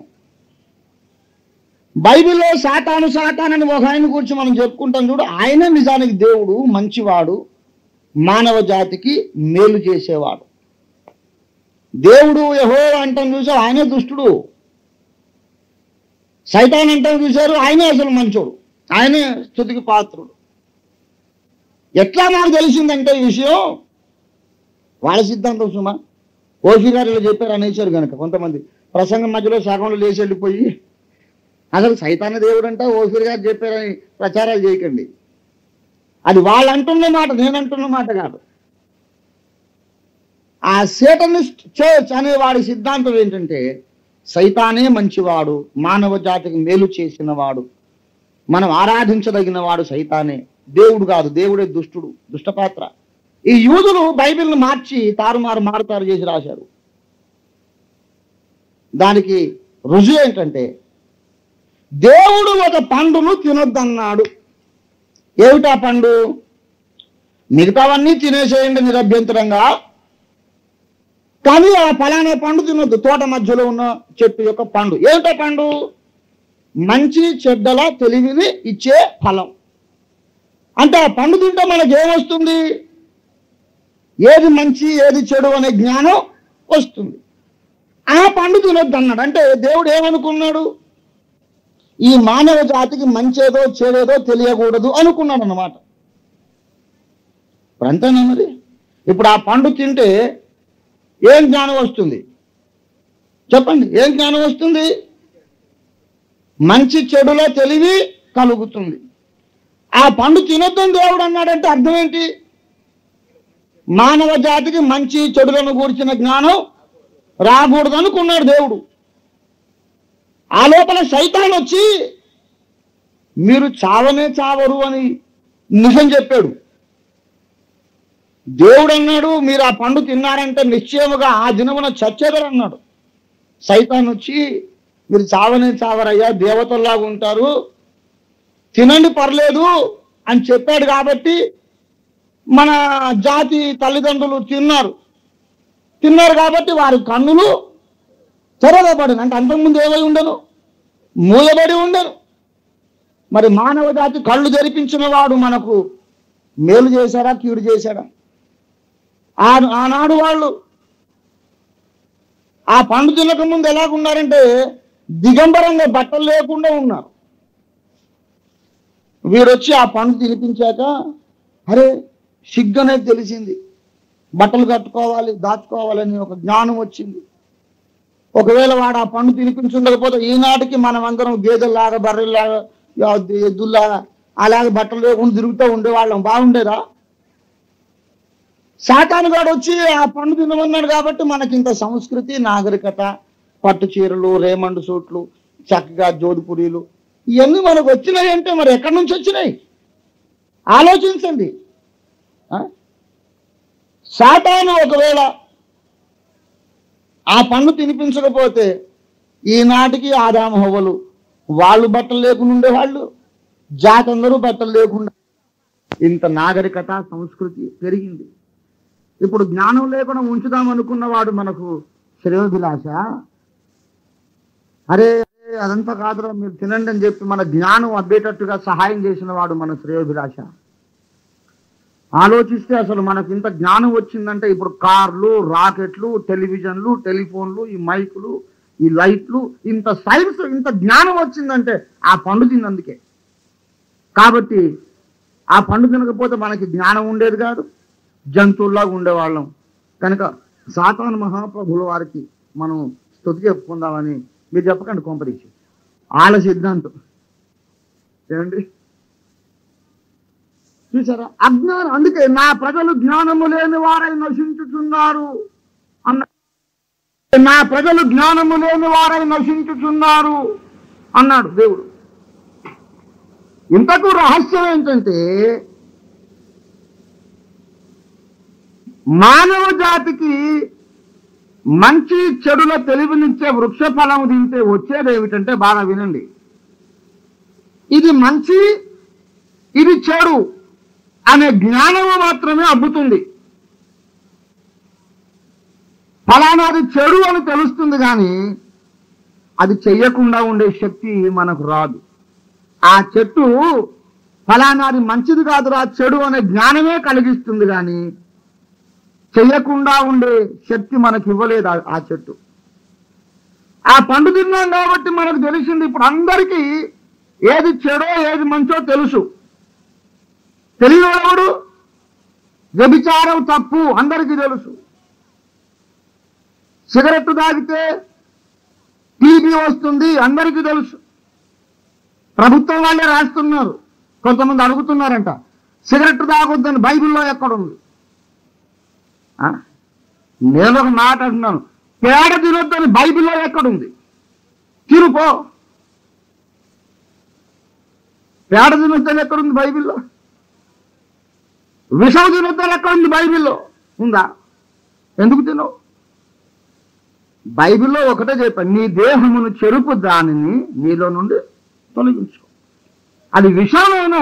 బైబిల్లో సాతాను సాతాను అని ఒక ఆయన గురించి మనం చెప్పుకుంటాం చూడు, ఆయనే నిజానికి దేవుడు, మంచివాడు, మానవ జాతికి మేలు చేసేవాడు. దేవుడు యెహోవా అంటాం చూసారు, ఆయనే దుష్టుడు. సైతాన్ అంటాం చూశారు, ఆయనే అసలు మంచోడు, ఆయనే స్తుతికి పాత్రుడు. ఎట్లా నాకు తెలిసిందంటే ఈ విషయం వాళ్ళ సిద్ధాంతం సుమా. ఓషి గారు ఇలా చెప్పారు అనేసారు కనుక కొంతమంది ప్రసంగం మధ్యలో సగంలో లేచి వెళ్ళిపోయి అసలు సైతాన్ని దేవుడు అంటే ఓఫీర్ గారు చెప్పారని ప్రచారాలు చేయకండి. అది వాళ్ళు అంటున్న మాట, నేను అంటున్న మాట కాదు. ఆ సేటనిస్ట్ చర్చ్ అనే వాడి సిద్ధాంతం ఏంటంటే సైతానే మంచివాడు, మానవ జాతికి మేలు చేసిన వాడు, మనం ఆరాధించదగిన వాడు సైతానే, దేవుడు కాదు, దేవుడే దుష్టుడు, దుష్టపాత్ర. ఈ యూదులు బైబిల్ని మార్చి మారుతారు చేసి రాశారు. దానికి రుజువు ఏంటంటే దేవుడు ఒక పండును తినొద్దన్నాడు. ఏమిటా పండు? మిగతావన్నీ తినేసేయండి నిరభ్యంతరంగా, కానీ ఆ ఫలానా పండు తినొద్దు, తోట మధ్యలో ఉన్న చెట్టు యొక్క పండు. ఏమిటా పండు? మంచి చెడ్డల తెలివిని ఇచ్చే ఫలం. అంటే ఆ పండు తింటే మనకి ఏమొస్తుంది? ఏది మంచి ఏది చెడు అనే జ్ఞానం వస్తుంది. ఆ పండు తినొద్దు అన్నాడు. అంటే దేవుడు ఏమనుకున్నాడు? ఈ మానవ జాతికి మంచేదో చెడేదో తెలియకూడదు అనుకున్నాడు అన్నమాట. ఇప్పుడు అంతేనా మరి? ఇప్పుడు ఆ పండు తింటే ఏం జ్ఞానం వస్తుంది చెప్పండి? ఏం జ్ఞానం వస్తుంది? మంచి చెడులో తెలివి కలుగుతుంది. ఆ పండు తినొద్దని దేవుడు అన్నాడంటే అర్థం ఏంటి? మానవ జాతికి మంచి చెడులను గూర్చిన జ్ఞానం రాకూడదు అనుకున్నాడు దేవుడు. ఆ లోపల సైతాన్ వచ్చి మీరు చావనే చావరు అని నిజం చెప్పాడు. దేవుడు అన్నాడు మీరు ఆ పండు తిన్నారంటే నిశ్చయముగా ఆ దినమున చచ్చేదరు అన్నాడు. సైతాన్ వచ్చి మీరు చావనే చావరయ్యా, దేవతల్లాగా ఉంటారు, తినండి పర్లేదు అని చెప్పాడు. కాబట్టి మన జాతి తల్లిదండ్రులు తిన్నారు కాబట్టి వారి కన్నులు తెరవబడిన, అంటే అంతకుముందు ఏమై ఉండను, మూయబడి ఉండను. మరి మానవ జాతి కళ్ళు తెరిపించిన వాడు మనకు మేలు చేశాడా కీడు చేశాడా? ఆనాడు వాళ్ళు ఆ పండు తినక ముందు ఎలాగున్నారంటే దిగంబరంగా బట్టలు లేకుండా ఉన్నారు. వీరొచ్చి ఆ పండు తినిపించాక అరే సిగ్గు అనేది తెలిసింది, బట్టలు కట్టుకోవాలి దాచుకోవాలని ఒక జ్ఞానం వచ్చింది. ఒకవేళ వాడు ఆ పండు తినిపించుండకపోతే ఈనాటికి మనం అందరం గేదెల్లాగా బర్రెల్లాగా ఎద్దుల్లాగా అలాగే బట్టలు లేకుండా తిరుగుతూ ఉండేవాళ్ళం. బాగుండేదా? సాతాను గాడు వచ్చి ఆ పండు తినమన్నాడు కాబట్టి మనకి ఇంత సంస్కృతి నాగరికత, పట్టు చీరలు, రేమండ్ సూట్లు, చక్కగా జోధుపురీలు ఇవన్నీ మనకు వచ్చినాయి. అంటే మరి ఎక్కడి నుంచి వచ్చినాయి ఆలోచించండి. సాతాను ఒకవేళ ఆ పండు తినిపించకపోతే ఈనాటికి ఆదాము హవ్వలు వాళ్ళు బట్టలు లేకుండా ఉండేవాళ్ళు, జాతి అందరూ బట్టలు లేకుండా. ఇంత నాగరికత సంస్కృతి పెరిగింది. ఇప్పుడు జ్ఞానం లేకుండా ఉంచుదామనుకున్నవాడు మనకు శ్రేయోభిలాష. అరే అదంతా కాదురా మీరు తినండి అని చెప్పి మన జ్ఞానం అబ్బేటట్టుగా సహాయం చేసిన వాడు మన శ్రేయోభిలాష. ఆలోచిస్తే అసలు మనకు ఇంత జ్ఞానం వచ్చిందంటే ఇప్పుడు కార్లు, రాకెట్లు, టెలివిజన్లు, టెలిఫోన్లు, ఈ మైకులు, ఈ లైట్లు, ఇంత సైన్స్, ఇంత జ్ఞానం వచ్చిందంటే ఆ పండు తిన్నందుకే. కాబట్టి ఆ పండు తినకపోతే మనకి జ్ఞానం ఉండేది కాదు, జంతువుల్లాగా ఉండేవాళ్ళం. కనుక సాతాను మహాప్రభుల వారికి మనం స్తుతి చెప్పుకుందామని. మీరు చెప్పకండి కొంపరీక్ష వాళ్ళ సిద్ధాంతం ఏమండి? చూసారా అజ్ఞానం? అందుకే నా ప్రజలు జ్ఞానము లేని వారై నశించుచున్నారు అన్న, నా ప్రజలు జ్ఞానము లేని వారై నశించుచున్నారు అన్నాడు దేవుడు. ఇంతకు రహస్యం ఏంటంటే మానవ జాతికి మంచి చెడుల తెలివినిచ్చే వృక్ష ఫలము తింటే వచ్చేది ఏమిటంటే, బాగా వినండి, ఇది మంచి ఇది చెడు అనే జ్ఞానము మాత్రమే అబ్బుతుంది. ఫలానాది చెడు అని తెలుస్తుంది కానీ అది చెయ్యకుండా ఉండే శక్తి మనకు రాదు. ఆ చెట్టు ఫలానాది మంచిది కాదురా చెడు అనే జ్ఞానమే కలిగిస్తుంది కానీ చెయ్యకుండా ఉండే శక్తి మనకు ఇవ్వలేదు ఆ చెట్టు. ఆ పండు తిన్నాం కాబట్టి మనకు తెలిసింది. ఇప్పుడు అందరికీ ఏది చెడో ఏది మంచో తెలుసు. తెలియవాడు వ్యభిచారం తప్పు అందరికీ తెలుసు. సిగరెట్ తాగితే టీబీ వస్తుంది అందరికీ తెలుసు. ప్రభుత్వం వాళ్ళే రాస్తున్నారు. కొంతమంది అడుగుతున్నారంట, సిగరెట్ తాగొద్దని బైబిల్లో ఎక్కడుంది? నేను ఒక మాట అంటున్నాను, పేడ తినొద్దని బైబిల్లో ఎక్కడుంది? తిరుపో. పేడ తినొద్దని ఎక్కడుంది బైబిల్లో? విషం తినొద్దని ఎక్కడుంది బైబిల్లో? ఉందా? ఎందుకు తినవు? బైబిల్లో ఒకటే చెప్పాను, నీ దేహమును చెరుపు దానిని నీలో నుండి తొలగించుకో. అది విషయమైనా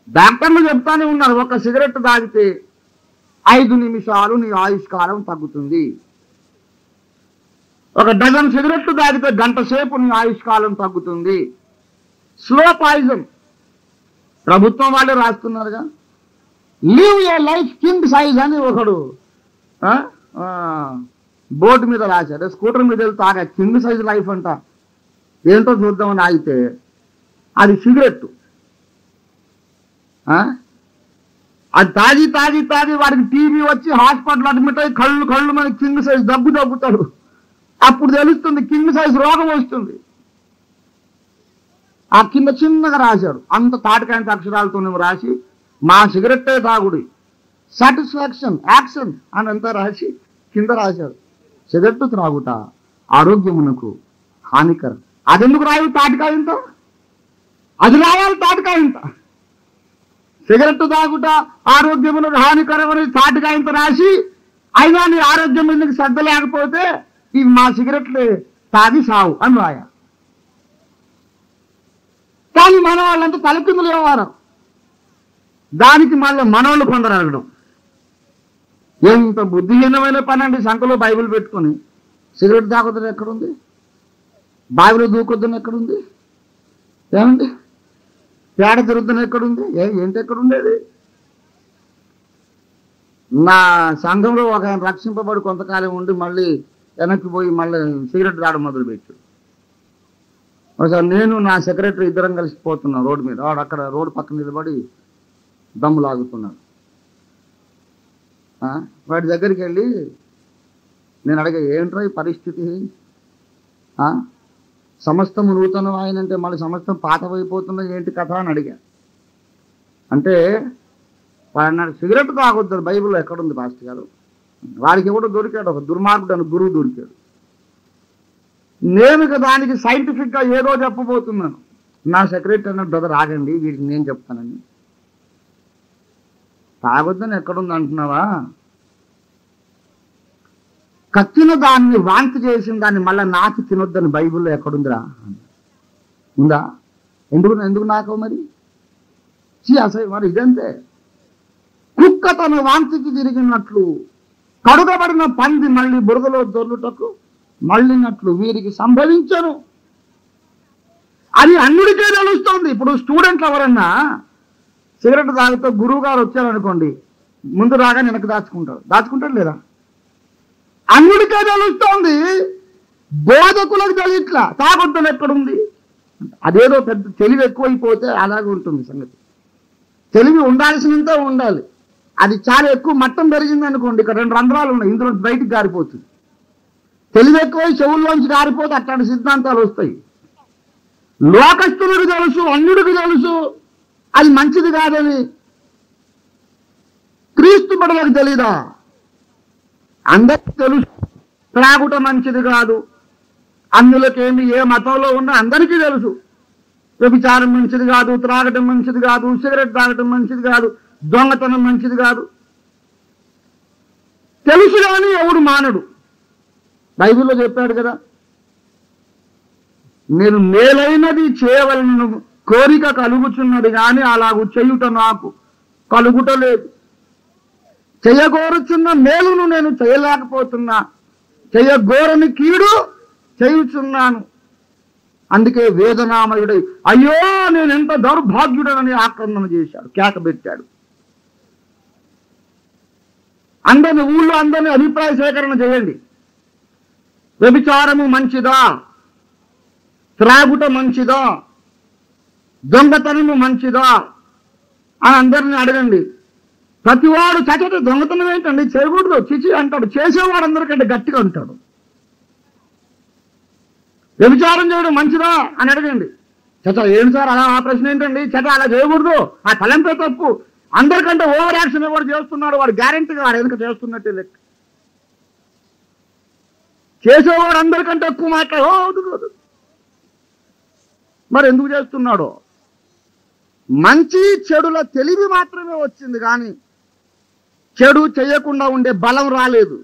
డాక్టర్లు చెప్తానే ఉన్నారు, ఒక సిగరెట్ తాగితే 5 నిమిషాలు నీ ఆయుష్కాలం తగ్గుతుంది. ఒక డజన్ సిగరెట్లు తాగితే గంట సేపు నీ ఆయుష్కాలం తగ్గుతుంది. Slow poison. ప్రభుత్వం వాళ్ళు రాస్తున్నారుగా. లివ్ ఏ లైఫ్ కింగ్ సైజ్ అని ఒకడు బోర్డు మీద రాశారు. స్కూటర్ మీద వెళ్తే తాగా కింగ్ సైజ్ లైఫ్ అంట. ఏంటో చూద్దామని ఆగితే అది సిగరెట్. అది తాగి తాగి తాగి వాడికి టీవీ వచ్చి హాస్పిటల్ అడ్మిట్ అయ్యి కళ్ళు మనకి కింగ్ సైజ్ దగ్గుతాడు. అప్పుడు తెలుస్తుంది కింగ్ సైజ్ రోగం వస్తుంది. ఆ కింద చిన్నగా రాశారు, అంత తాటికాయంత అక్షరాలతో రాసి, మా సిగరెట్టే తాగుడి, సాటిస్ఫాక్షన్, యాక్షన్ అని అంతా రాసి కింద రాశారు, సిగరెట్ త్రాగుట ఆరోగ్యమునకు హానికరం. అదెందుకు రాయాలి తాటికాయంతో? అది రాయాలి తాటికాయంత. సిగరెట్ తాగుట ఆరోగ్యమునకు హానికరం అని తాటికాయంత రాసి, అయినా నీ ఆరోగ్యం మీద శ్రద్ధ లేకపోతే ఇవి మా సిగరెట్లే తాగి సావు అని రాయాలి. కానీ మన వాళ్ళంతా తలకిందులు వ్యవహారం. దానికి మళ్ళీ మనోళ్ళు కొందరు అడగడం. ఎంత బుద్ధిహీనమైన పని అండి. సంఖలో బైబిల్ పెట్టుకొని సిగరెట్ తాగొద్దని ఎక్కడుంది? బావిలో దూకొద్దని ఎక్కడుంది? ఏమండి? పేడ తిరుగుద్దని ఎక్కడుంది? ఏంటి ఎక్కడుండేది? నా సంఘంలో ఒక ఆయన రక్షింపబడి కొంతకాలం ఉండి మళ్ళీ వెనక్కి పోయి మళ్ళీ సిగరెట్ తాగడం మొదలుపెట్టాడు. ఒకసారి నేను నా సెక్రటరీ ఇద్దరం కలిసి పోతున్నాం రోడ్డు మీద. వాడు అక్కడ రోడ్డు పక్కన నిలబడి దమ్ము లాగుతున్నాడు. వాడి దగ్గరికి వెళ్ళి నేను అడిగా, ఏంట్రా ఈ పరిస్థితి? సమస్తం నూతనం ఆయనంటే మళ్ళీ సమస్తం పాతవైపోతున్నా ఏంటి కథ అని అడిగా. అంటే వాడు అన్నాడు, సిగరెట్ తాగొద్దు బైబిల్లో ఎక్కడుంది పాస్టర్ గారు? వాడికి ఎవడో దొరికాడు, ఒక దుర్మార్గుడు అని గురువు దొరికాడు. నేను దానికి సైంటిఫిక్గా ఏదో చెప్పబోతున్నాను. నా సెక్రటరీ అన్న, బ్రదర్ ఆగండి, వీడికి నేను చెప్తానని. తాగొద్దని ఎక్కడుంది అంటున్నావా? కత్తిన దాన్ని వాంతి చేసిన దాన్ని మళ్ళీ నాకి తినొద్దని బైబిల్లో ఎక్కడుందిరా? ఉందా? ఎందుకు నాకో మరి అసలు మరి ఇదంతే. కుక్క తన వాంతికి తిరిగినట్లు కడుగబడిన పంది మళ్ళీ బురదలో దొర్లుటకు మళ్ళినట్లు వీరికి సంభవించను. అది అన్నిటికే తెలుస్తోంది. ఇప్పుడు స్టూడెంట్లు ఎవరన్నా సిగరెట్ తాగితే గురువు గారు వచ్చారనుకోండి, ముందు రాగా వెనక్కి దాచుకుంటాడు లేదా? అన్నిటికే తెలుస్తోంది, బోధకులకు తెలియట్లా. తాగొద్దని ఎక్కడుంది? అదేదో పెద్ద తెలివి ఎక్కువైపోతే అలాగే ఉంటుంది సంగతి. తెలివి ఉండాల్సినంత ఉండాలి. అది చాలా ఎక్కువ మట్టం పెరిగింది అనుకోండి, ఇక్కడ 2 రంధ్రాలు ఉన్నాయి, ఇందులో బయటికి గారిపోతుంది. తెలివి ఎక్కువై చెవుల్లోంచి గారిపోతే అట్లాంటి సిద్ధాంతాలు వస్తాయి. లోకస్తులకు తెలుసు, అన్యుడికి తెలుసు అది మంచిది కాదని. క్రీస్తు బిడ్డలకు తెలీదా? అందరికీ తెలుసు త్రాగుట మంచిది కాదు. అన్యులకేమి ఏ మతంలో ఉన్నా అందరికీ తెలుసు. వ్యభిచారం మంచిది కాదు, త్రాగటం మంచిది కాదు, సిగరెట్ తాగటం మంచిది కాదు, దొంగతనం మంచిది కాదు. తెలుసు కానీ ఎవడు మానడు. బైబిల్లో చెప్పాడు కదా, నేను మేలైనది చేయవలన కోరిక కలుగుచున్నది కానీ అలాగూ చేయుట నాకు కలుగుటలేదు. చేయగోరుచున్న మేలును నేను చేయలేకపోతున్నా, చేయగోరని కీడు చేయుచున్నాను. అందుకే వేదనామయుడై అయ్యో నేను ఎంత దౌర్భాగ్యుడనని ఆక్రమణ చేశాడు, కేక పెట్టాడు. ఊళ్ళో అందరినీ అభిప్రాయ సేకరణ చేయండి. వ్యభిచారము మంచిదా, త్రాగుట మంచిదా, దొంగతనము మంచిదా అని అందరినీ అడగండి. ప్రతివాడు చచ్చట దొంగతనం ఏంటండి, చేయకూడదు, చిచి అంటాడు. చేసేవాడు అందరికంటే గట్టిగా ఉంటాడు. వ్యభిచారం చేయడం మంచిదా అని అడగండి. చచ్చా ఏంటి సార్ అలా, ఆ ప్రశ్న ఏంటండి, చచ్చా అలా చేయకూడదు, ఆ తలంపే తప్పు, అందరికంటే ఓవర్ యాక్షన్ ఎవరు చేస్తున్నాడు వాడు గ్యారెంటీగా వాడు ఎందుకు చేస్తున్నట్టే లెక్క. చేసేవాడు అందరికంటే ఎక్కువ మాట్లాడు మరి ఎందుకు చేస్తున్నాడో. మంచి చెడుల తెలివి మాత్రమే వచ్చింది కానీ చెడు చేయకుండా ఉండే బలం రాలేదు.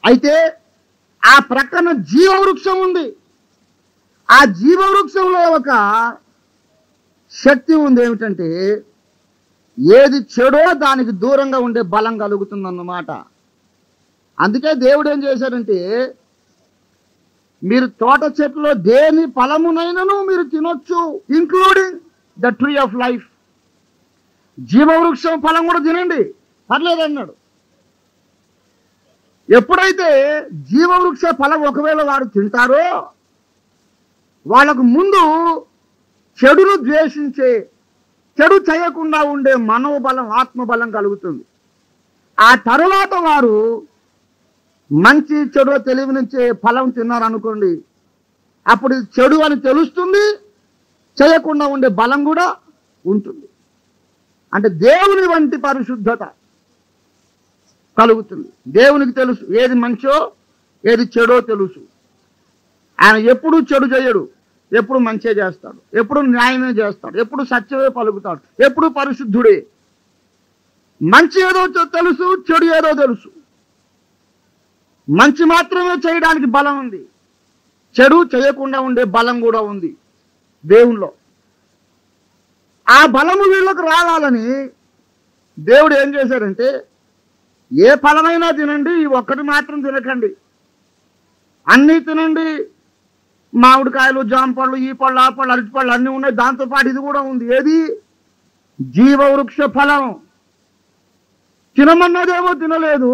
అయితే ఆ ప్రక్కన జీవవృక్షం ఉంది. ఆ జీవవృక్షంలో ఒక శక్తి ఉంది. ఏమిటంటే ఏది చెడో దానికి దూరంగా ఉండే బలం కలుగుతుందన్నమాట. అందుకే దేవుడు ఏం చేశాడంటే మీరు తోట చెట్టులో దేని ఫలమునైనను మీరు తినొచ్చు, including the tree of life. జీవవృక్షం ఫలం కూడా తినండి పర్లేదన్నాడు. ఎప్పుడైతే జీవవృక్ష ఫలం ఒకవేళ వారు తింటారో వాళ్ళకు ముందు చెడును ద్వేషించే, చెడు చేయకుండా ఉండే మనోబలం, ఆత్మబలం కలుగుతుంది. ఆ తరువాత వారు మంచి చెడు తెలివి నుంచే ఫలం తిన్నారనుకోండి, అప్పుడు చెడు అని తెలుస్తుంది, చేయకుండా ఉండే బలం కూడా ఉంటుంది. అంటే దేవుని వంటి పరిశుద్ధత కలుగుతుంది. దేవునికి తెలుసు ఏది మంచో ఏది చెడో తెలుసు. ఆయన ఎప్పుడు చెడు చేయడు, ఎప్పుడు మంచే చేస్తాడు, ఎప్పుడు న్యాయమే చేస్తాడు, ఎప్పుడు సత్యమే పలుకుతాడు, ఎప్పుడు పరిశుద్ధుడే. మంచి ఏదో తెలుసు, చెడు ఏదో తెలుసు. మంచి మాత్రమే చేయడానికి బలం ఉంది, చెడు చేయకుండా ఉండే బలం కూడా ఉంది దేవునిలో. ఆ బలము వీళ్ళకు రావాలని దేవుడు ఏం చేశాడంటే ఏ ఫలమైనా తినండి, ఈ ఒక్కటి మాత్రం తినకండి, అన్నీ తినండి. మామిడికాయలు, జామ పళ్ళు, ఈ పళ్ళు, ఆ పళ్ళు, అరటి పళ్ళు అన్నీ ఉన్నాయి, దాంతోపాటు ఇది కూడా ఉంది. ఏది? జీవవృక్ష ఫలం. తినమన్నదేమో తినలేదు,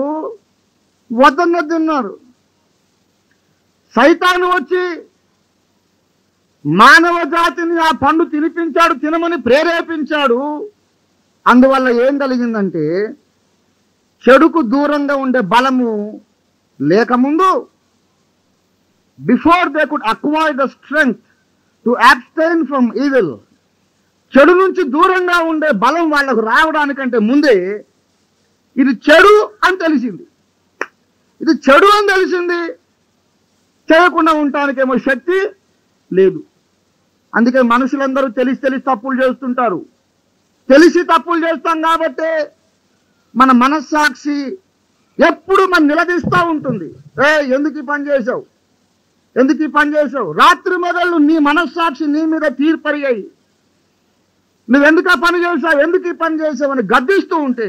వద్దన్నది తిన్నారు. సైతాను వచ్చి మానవ జాతిని ఆ పండు తినిపించాడు, తినమని ప్రేరేపించాడు. అందువల్ల ఏం కలిగిందంటే చెడుకు దూరంగా ఉండే బలము లేకముందు, before they could acquire the strength to abstain from evil, చెడు నుంచి దూరంగా ఉండే బలం వాళ్ళకు రావడానికంటే ముందే ఇది చెడు అని తెలిసింది. ఇది చెడు అని తెలిసింది, చేయకుండా ఉండటానికేమో శక్తి లేదు. అందుకే మనుషులందరూ తెలిసి తప్పులు చేస్తుంటారు. తెలిసి తప్పులు చేస్తాం కాబట్టి మన మనస్సాక్షి ఎప్పుడు మన నిలదీస్తూ ఉంటుంది. ఎందుకు ఈ పని చేసావు, ఎందుకు ఈ పని చేసావు? రాత్రి మొదలు నీ మనస్సాక్షి నీ మీద తీర్పరిగాయి. నువ్వెందుకు ఆ పని చేసావు, ఎందుకు ఈ పని చేసావు అని గద్దిస్తూ ఉంటే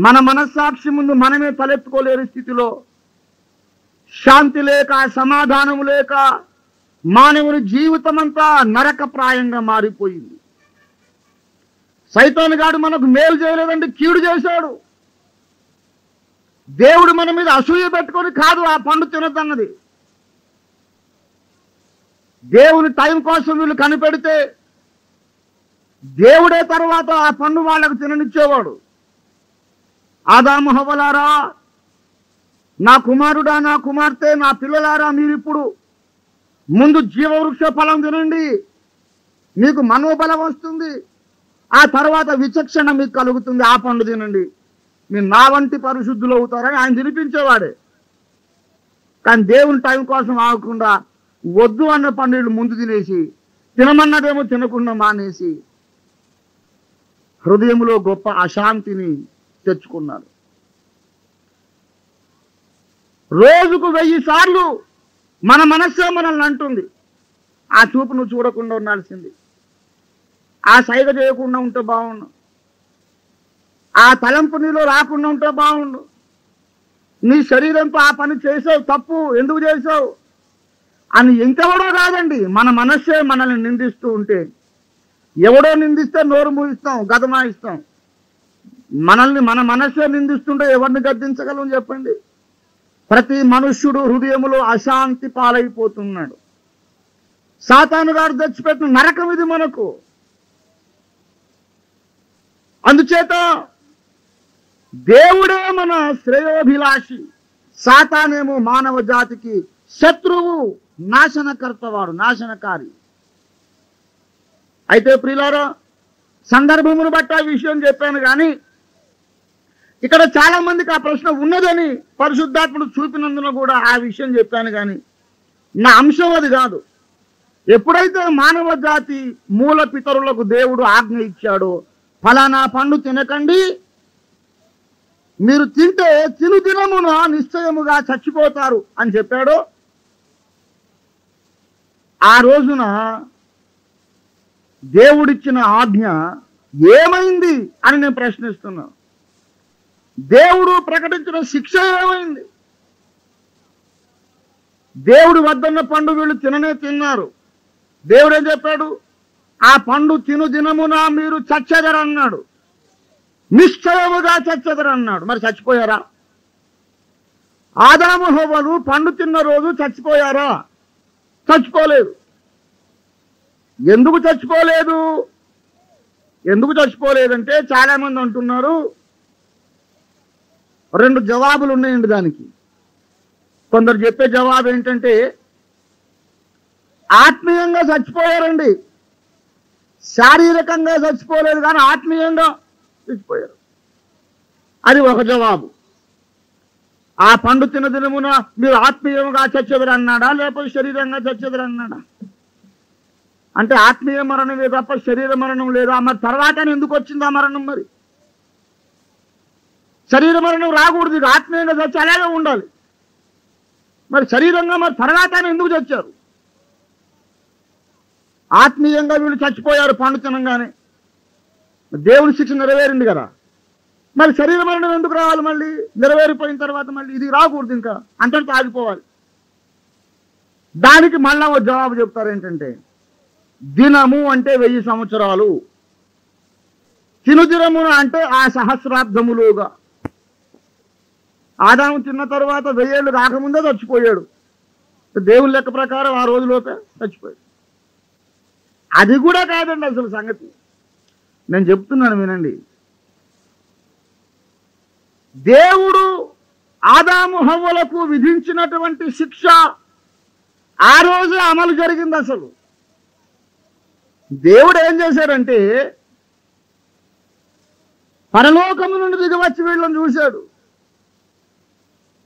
మన మనస్సాక్షి ముందు మనమే తలెత్తుకోలేని స్థితిలో, శాంతి లేక, సమాధానం లేక మానవుని జీవితం అంతా నరకప్రాయంగా మారిపోయింది. సైతాను గాడు మనకు మేలు చేయలేదండి, కీడు చేశాడు. దేవుడు మన మీద అసూయ పెట్టుకొని కాదు ఆ పండు తినదన్నది. దేవుని టైం కోసం వీళ్ళు కనిపెడితే దేవుడే తర్వాత ఆ పండు వాళ్ళకు తిననిచ్చేవాడు. ఆదాము హవ్వలారా, నా కుమారుడా, నా కుమార్తె, నా పిల్లలారా, మీరిప్పుడు ముందు జీవవృక్ష ఫలం తినండి, మీకు మనోబలం వస్తుంది, ఆ తర్వాత విచక్షణ మీకు కలుగుతుంది. ఆ పండు తినండి, మీరు నా వంటి పరిశుద్ధులు అవుతారని ఆయన తినిపించేవాడే. కానీ దేవుని టైం కోసం ఆగకుండా వద్దు అన్న పండుగలు ముందు తినేసి, తినమన్నదేమో తినకుండా మానేసి హృదయంలో గొప్ప అశాంతిని తెచ్చుకున్నారు. రోజుకు 1000 సార్లు మన మనస్సే మనల్ని అంటుంది, ఆ చూపు నువ్వు చూడకుండా ఉండాల్సింది, ఆ సైగ చేయకుండా ఉంటే బాగుండు, ఆ తలంపు నీలో రాకుండా ఉంటే బాగుండు, నీ శరీరంతో ఆ పని చేసావు, తప్పు, ఎందుకు చేసావు అని ఇంకెవడో కాదండి, మన మనస్సే మనల్ని నిందిస్తూ ఉంటే, ఎవడో నిందిస్తే నోరు మూయిస్తాం, గదమాయిస్తాం. మనల్ని మన మనస్సే నిందిస్తుంటే ఎవరిని గద్దించగలం చెప్పండి? ప్రతి మనుష్యుడు హృదయములో అశాంతి పాలైపోతున్నాడు. సాతాను గారు తెచ్చిపెట్టిన నరకం ఇది మనకు. అందుచేత దేవుడే మన శ్రేయోభిలాషి, సాతానేమో మానవ జాతికి శత్రువు నాశనకర్త వాడు, నాశనకారి. అయితే ప్రియులారా, సందర్భమును బట్టి ఆ విషయం చెప్పాను, కానీ ఇక్కడ చాలా మందికి ఆ ప్రశ్న ఉన్నదని పరిశుద్ధాత్ముడు చూపినందున కూడా ఆ విషయం చెప్పాను, కానీ నా అంశం అది కాదు. ఎప్పుడైతే మానవ జాతి మూల పితరులకు దేవుడు ఆజ్ఞ ఇచ్చాడో, ఫలానా పండు తినకండి, మీరు తింటే తినుదినమున నిశ్చయముగా చచ్చిపోతారు అని చెప్పాడో, ఆ రోజున దేవుడిచ్చిన ఆజ్ఞ ఏమైంది అని నేను ప్రశ్నిస్తున్నా. దేవుడు ప్రకటించిన శిక్ష ఏమైంది? దేవుడి వద్దన్న పండు వీళ్ళు తిన్నారు. దేవుడు ఏం చెప్పాడు? ఆ పండు తిను దినమున మీరు చచ్చెదరన్నాడు, నిశ్చయముగా చచ్చెదరన్నాడు. మరి చచ్చిపోయారా? ఆదాము హవ్వలు పండు తిన్న రోజు చచ్చిపోయారా? చచ్చిపోలేదు. ఎందుకు చచ్చిపోలేదు? ఎందుకు చచ్చిపోలేదంటే చాలా మంది అంటున్నారు, రెండు జవాబులు ఉన్నాయండి దానికి. కొందరు చెప్పే జవాబు ఏంటంటే, ఆత్మీయంగా చచ్చిపోయారండి, శారీరకంగా చచ్చిపోలేదు కానీ ఆత్మీయంగా చచ్చిపోయారు. అది ఒక జవాబు. ఆ పండు తిన్న దినమున మీరు ఆత్మీయంగా చచ్చెదరు అన్నాడా, లేకపోతే శరీరంగా చచ్చెదరు అన్నాడా? అంటే ఆత్మీయ మరణమే తప్ప శరీర మరణం లేదా? మరి తర్వాత ఎందుకు వచ్చింది ఆ మరణం? మరి శరీర మరణం రాకూడదు, ఇక ఆత్మీయంగా చచ్చి అలాగే ఉండాలి. మరి శరీరంగా మరి తర్వాత ఎందుకు చచ్చారు? ఆత్మీయంగా వీళ్ళు చచ్చిపోయారు పండు తినంగానే, దేవుని శిక్ష నెరవేరింది కదా. మరి శరీర మరణం ఎందుకు రావాలి? మళ్ళీ నెరవేరిపోయిన తర్వాత మళ్ళీ ఇది రాకూడదు, ఇంకా అంతటితో ఆగిపోవాలి. దానికి మళ్ళా ఒక జవాబు చెప్తారు ఏంటంటే, దినము అంటే 1000 సంవత్సరాలు, తినుదినమున అంటే ఆ సహస్రాబ్దములుగా. ఆదాము తిన్న తర్వాత 1000 ఏళ్ళు రాకముందే చచ్చిపోయాడు. దేవుని లెక్క ప్రకారం ఆ రోజులోపే చచ్చిపోయాడు. అది కూడా కాదండి అసలు సంగతి. నేను చెప్తున్నాను వినండి. దేవుడు ఆదాము హవ్వలకు విధించినటువంటి శిక్ష ఆ రోజే అమలు జరిగింది. అసలు దేవుడు ఏం చేశాడంటే, పరలోకము నుండి దిగివచ్చి వీళ్ళని చూశాడు.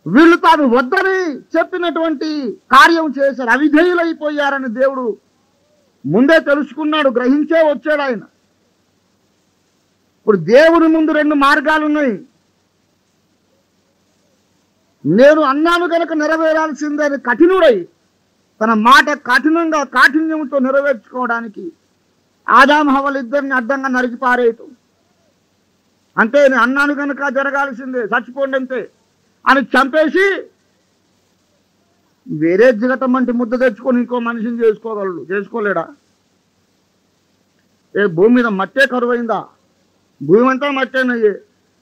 వీళ్ళు తాను వద్దని చెప్పినటువంటి కార్యం చేశారు, అవిధేయులైపోయారని దేవుడు ముందే తెలుసుకున్నాడు, గ్రహించే వచ్చాడు ఆయన. ఇప్పుడు దేవుని ముందు 2 మార్గాలు ఉన్నాయి. నేను అన్నాను కనుక నెరవేరాల్సిందే అని కఠినుడై తన మాట కాఠిన్యంతో నెరవేర్చుకోవడానికి ఆదాము హవ్వలు ఇద్దరిని అడ్డంగా నరికి పారేయటం. అంటే నేను అన్నాను కనుక జరగాల్సిందే, చచ్చిపోండి అంతే అని చంపేసి వేరే జిగటం వంటి ముద్ద తెచ్చుకొని ఇంకో మనిషిని చేసుకోలేడా? భూమి మీద మట్టే కరువైందా? భూమి అంతా మట్టేనయ్యే.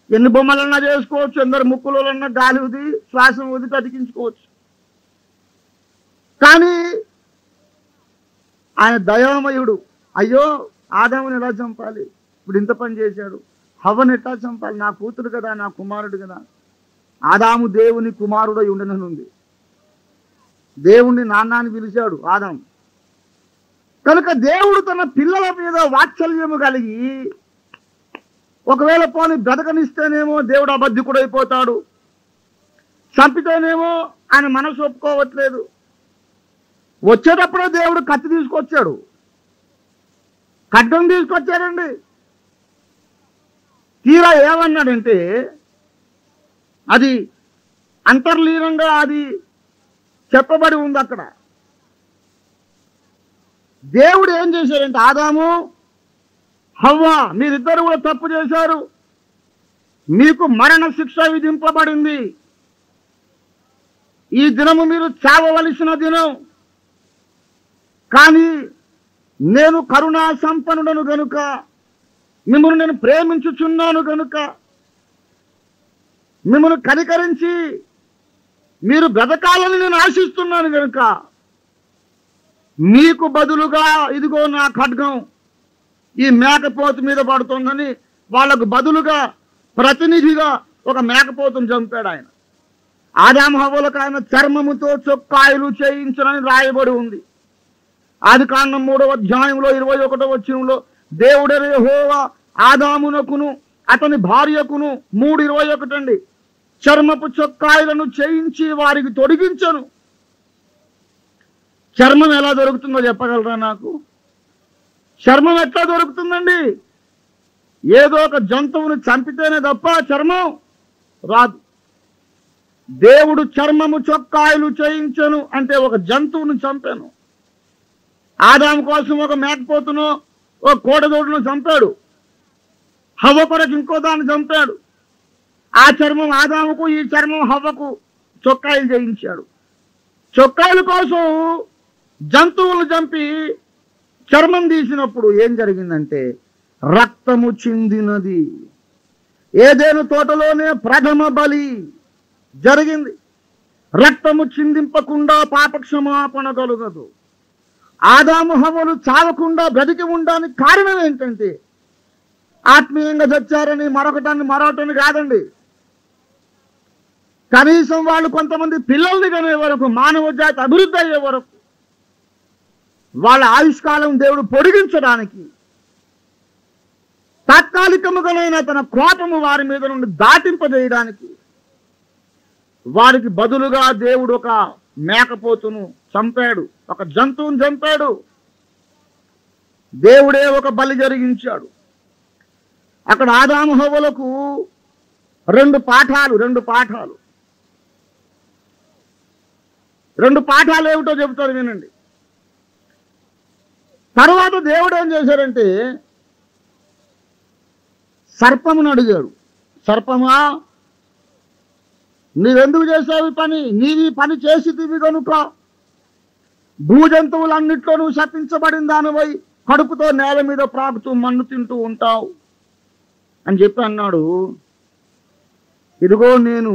ఎన్ని బొమ్మలన్నా చేసుకోవచ్చు, ఎందరు ముక్కులన్నా గాలి ఊది శ్వాస ఊది బతికించుకోవచ్చు. కానీ ఆయన దయామయుడు. అయ్యో ఆదాముని ఎలా చంపాలి, ఇప్పుడు ఇంత పని చేశాడు, హవ్వను ఎట్లా చంపాలి, నా కూతురు కదా, నా కుమారుడు కదా. ఆదాము దేవుని కుమారుడై ఉండననుంది. దేవుణ్ణి నాన్న అని పిలిచాడు ఆదాము. కనుక దేవుడు తన పిల్లల మీద వాత్సల్యము కలిగి, ఒకవేళ పోని బ్రతకనిస్తేనేమో దేవుడు అబద్ధికుడైపోతాడు, చంపితేనేమో ఆయన మనసు ఒప్పుకోవట్లేదు. వచ్చేటప్పుడే దేవుడు కత్తి తీసుకొచ్చాడు, ఖడ్గం తీసుకొచ్చాడండి. తీరా ఏమన్నాడంటే, అది అంతర్లీనంగా అది చెప్పబడి ఉంది అక్కడ. దేవుడు ఏం చేశాడంటే, ఆదాము హవ్వ మీరిద్దరు కూడా తప్పు చేశారు, మీకు మరణ శిక్ష విధింపబడింది, ఈ దినము మీరు చావవలసిన దినం. కానీ నేను కరుణా సంపన్నుడను గనుక, మిమ్మల్ని నేను ప్రేమించుచున్నాను గనుక, మిమ్మల్ని కనికరించి మీరు బ్రతకాలని నేను ఆశిస్తున్నాను గనుక, మీకు బదులుగా ఇదిగో నా ఖడ్గం ఈ మేకపోతు మీద పడుతుందని వాళ్ళకు బదులుగా ప్రతినిధిగా ఒక మేకపోతును చంపాడు ఆయన. ఆదాము హవ్వలకు ఆయన చర్మముతో చొక్కాయలు చేయించనని రాయబడి ఉంది. ఆదికాండం 3వ అధ్యాయంలో 21వ వచనంలో దేవుడైన యెహోవా ఆదామునకును అతని భార్యకును 3:21 అండి, చర్మపు చొక్కాయలను చేయించి వారికి తొడిగించను. చర్మం ఎలా దొరుకుతుందో చెప్పగలరా నాకు? చర్మం ఎట్లా దొరుకుతుందండి? ఏదో ఒక జంతువును చంపితేనే తప్ప చర్మం రాదు. దేవుడు చర్మము చొక్కాయలు చేయించను అంటే ఒక జంతువును చంపాను. ఆదాము కోసం ఒక మేకపోతును ఒక కోడదోడును చంపాడు. హవ్వ కొరకు ఇంకో దాన్ని చంపాడు. ఆ చర్మం ఆదాముకు, ఈ చర్మం హవ్వకు చొక్కాయలు చేయించాడు. చొక్కాయల కోసం జంతువులను చంపి చర్మం తీసినప్పుడు ఏం జరిగిందంటే రక్తము చిందినది. ఏదేను తోటలోనే ప్రథమ బలి జరిగింది. రక్తము చిందింపకుండా పాపక్షమాపణ కలుగదు. ఆదాము హవ్వలు చావకుండా బ్రతికి ఉండడానికి కారణం ఏంటంటే ఆత్మీయంగా చచ్చారని మరొకటని కాదండి. కనీసం వాళ్ళు కొంతమంది పిల్లల్ని కనే వరకు, మానవ జాతి అభివృద్ధి అయ్యే వరకు, వాళ్ళ ఆయుష్కాలం దేవుడు పొడిగించడానికి, తాత్కాలికముగానైనా తన కోపము వారి మీద నుండి దాటింపజేయడానికి వారికి బదులుగా దేవుడు ఒక మేకపోతును చంపాడు, ఒక జంతువును చంపాడు. దేవుడే ఒక బలి జరిగించాడు. అక్కడ ఆదాము హవ్వలకు రెండు పాఠాలు ఏమిటో చెబుతారు, వినండి. తర్వాత దేవుడు ఏం చేశారంటే సర్పమును అడిగాడు, సర్పమా నీవెందుకు చేసావు పని? నీవి పని చేసితివి కనుక భూజంతువులన్నిట్లో నువ్వు శపించబడిన దానివై కడుపుతో నేల మీద ప్రాకుతూ మన్ను తింటూ ఉంటావు అని చెప్పి అన్నాడు. ఇదిగో నేను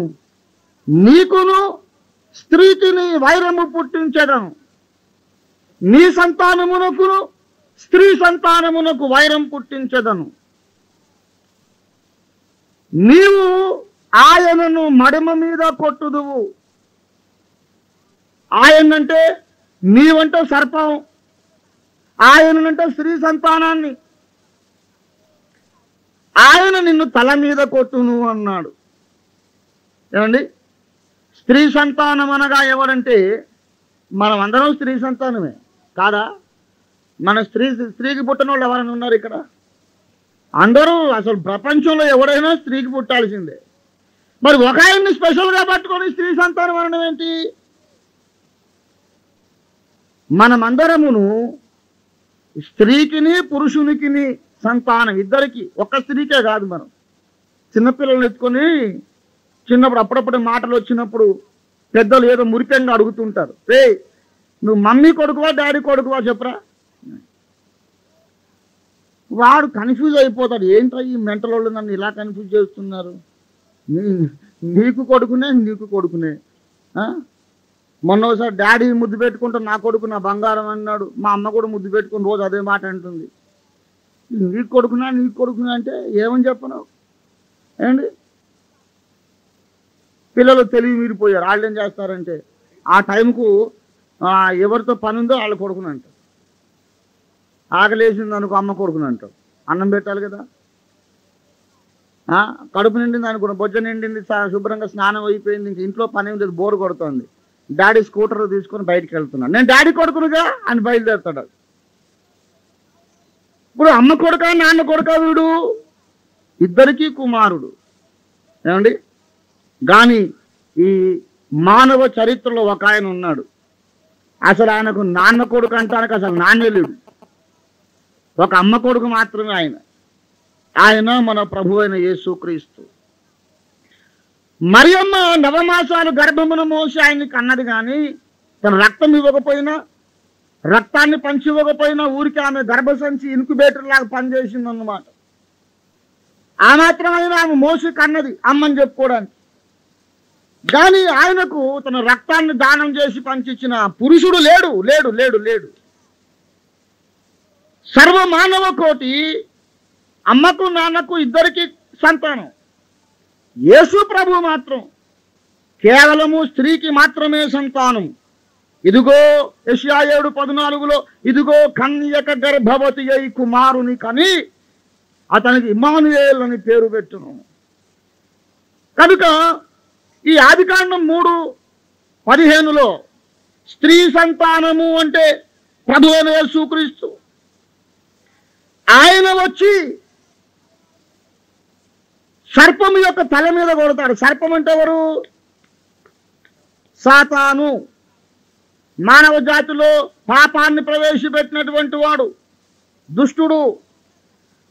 నీకును స్త్రీకిని వైరము పుట్టించదను, నీ సంతానమునకును స్త్రీ సంతానమునకు వైరం పుట్టించదను. నీవు ఆయనను మడమ మీద కొట్టుదువు. ఆయనంటే నీవంటే సర్పం, ఆయనంటే స్త్రీ సంతానాన్ని. ఆయన నిన్ను తల మీద కొట్టును అన్నాడు. ఏమండి, స్త్రీ సంతానం అనగా ఎవరంటే మనం అందరం స్త్రీ సంతానమే కాదా? మన స్త్రీకి పుట్టిన వాళ్ళు ఎవరైనా ఉన్నారు ఇక్కడ? అందరూ, అసలు ప్రపంచంలో ఎవరైనా స్త్రీకి పుట్టాల్సిందే. మరి ఒక ఆయన్ని స్పెషల్గా పట్టుకొని స్త్రీ సంతానం అనడం ఏంటి? మనమందరమును స్త్రీకిని పురుషునికిని సంతానం, ఇద్దరికి, ఒక్క స్త్రీకే కాదు. మనం చిన్నపిల్లల్ని ఎత్తుకొని చిన్నప్పుడు అప్పుడప్పుడు మాటలు వచ్చినప్పుడు పెద్దలు ఏదో మురికంగా అడుగుతుంటారు, రే నువ్వు మమ్మీ కొడుకువా డాడీ కొడుకువా చెప్పరా? వాడు కన్ఫ్యూజ్ అయిపోతాడు, ఏంటో ఈ మెంటల్ వాళ్ళు నన్ను ఇలా కన్ఫ్యూజ్ చేస్తున్నారు, నీకు కొడుకునే. మొన్నోసారి డాడీ ముద్దు పెట్టుకుంటే నా కొడుకు నా బంగారం అన్నాడు. మా అమ్మ కూడా ముద్దు పెట్టుకుని రోజు అదే మాట అంటుంది. నీకు కొడుకునా అంటే ఏమని చెప్పను? ఏమండి, పిల్లలు తెలివి మీరిపోయారు. వాళ్ళు ఏం చేస్తారంటే ఆ టైంకు ఎవరితో పని ఉందో వాళ్ళ కొడుకుని అంటారు. ఆకలేసింది అనుకో అమ్మ కొడుకుని అంటారు. అన్నం పెట్టాలి కదా. కడుపు నిండింది అనుకున్న, బొజ్జ నిండింది, శుభ్రంగా స్నానం అయిపోయింది, ఇంక ఇంట్లో పని లేదు, బోరు కొడుతుంది. డాడీ స్కూటర్ తీసుకొని బయటికి వెళ్తున్నాడు, నేను డాడీ కొడుకునుగా అని బయలుదేరుతాడు. ఇప్పుడు అమ్మ కొడుక నాన్న కొడుక వీడు? ఇద్దరికీ కుమారుడు. ఏమండి, కానీ ఈ మానవ చరిత్రలో ఒక ఆయన ఉన్నాడు, అసలు ఆయనకు నాన్న కొడుకు అంటానికి అసలు నాన్నే లేడు, ఒక అమ్మ కొడుకు మాత్రమే ఆయన మన ప్రభు అయిన యేసుక్రీస్తు. మరియమ్మ నవమాసాలు గర్భమును మోసి ఆయన్ని కన్నది, కానీ తన రక్తం ఇవ్వకపోయినా, రక్తాన్ని పంచి ఇవ్వకపోయినా ఊరికి ఆమె గర్భసంచి ఇన్క్యుబేటర్ లాగా పనిచేసింది అన్నమాట. ఆ మాత్రమైనా ఆమె మోసి కన్నది అమ్మని చెప్పుకోవడానికి. కానీ ఆయనకు తన రక్తాన్ని దానం చేసి పంచిచ్చిన పురుషుడు లేడు లేడు లేడు లేడు సర్వ మానవ కోటి అమ్మకు నాన్నకు ఇద్దరికి సంతానం. యేసు ప్రభు మాత్రం కేవలము స్త్రీకి మాత్రమే సంతానం. ఇదిగో యెషయా 7:14 ఇదిగో కన్యక గర్భవతి అయి కుమారుని కని అతనికి ఇమ్మానుయేల్ అని పేరు పెట్టును. కనుక ఈ ఆదికాండం 3:15 స్త్రీ సంతానము అంటే ప్రభువైన యేసుక్రీస్తు. ఆయన వచ్చి సర్పము యొక్క తల మీద కొడతాడు. సర్పం అంటే ఎవరు? సాతాను. మానవ జాతిలో పాపాన్ని ప్రవేశపెట్టినటువంటి వాడు, దుష్టుడు.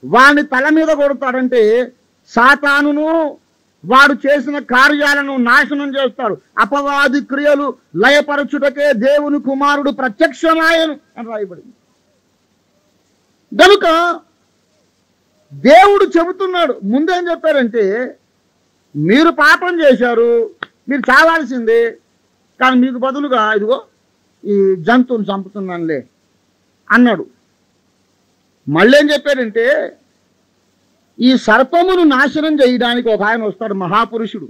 వాని తల మీద కొడతాడంటే సాతానును వాడు చేసిన కార్యాలను నాశనం చేస్తాడు. అపవాది క్రియలు లయపరచుటకే దేవుని కుమారుడు ప్రత్యక్షమాయను అని రాయబడింది. కనుక దేవుడు చెబుతున్నాడు. ముందేం చెప్పారంటే మీరు పాపం చేశారు, మీరు చావాల్సిందే, కానీ మీకు బదులుగా ఇదిగో ఈ జంతువుని చంపుతున్నానులే అన్నాడు. మళ్ళీ ఏం చెప్పాడంటే ఈ సర్పమును నాశనం చేయడానికి ఒక ఆయన వస్తాడు, మహాపురుషుడు.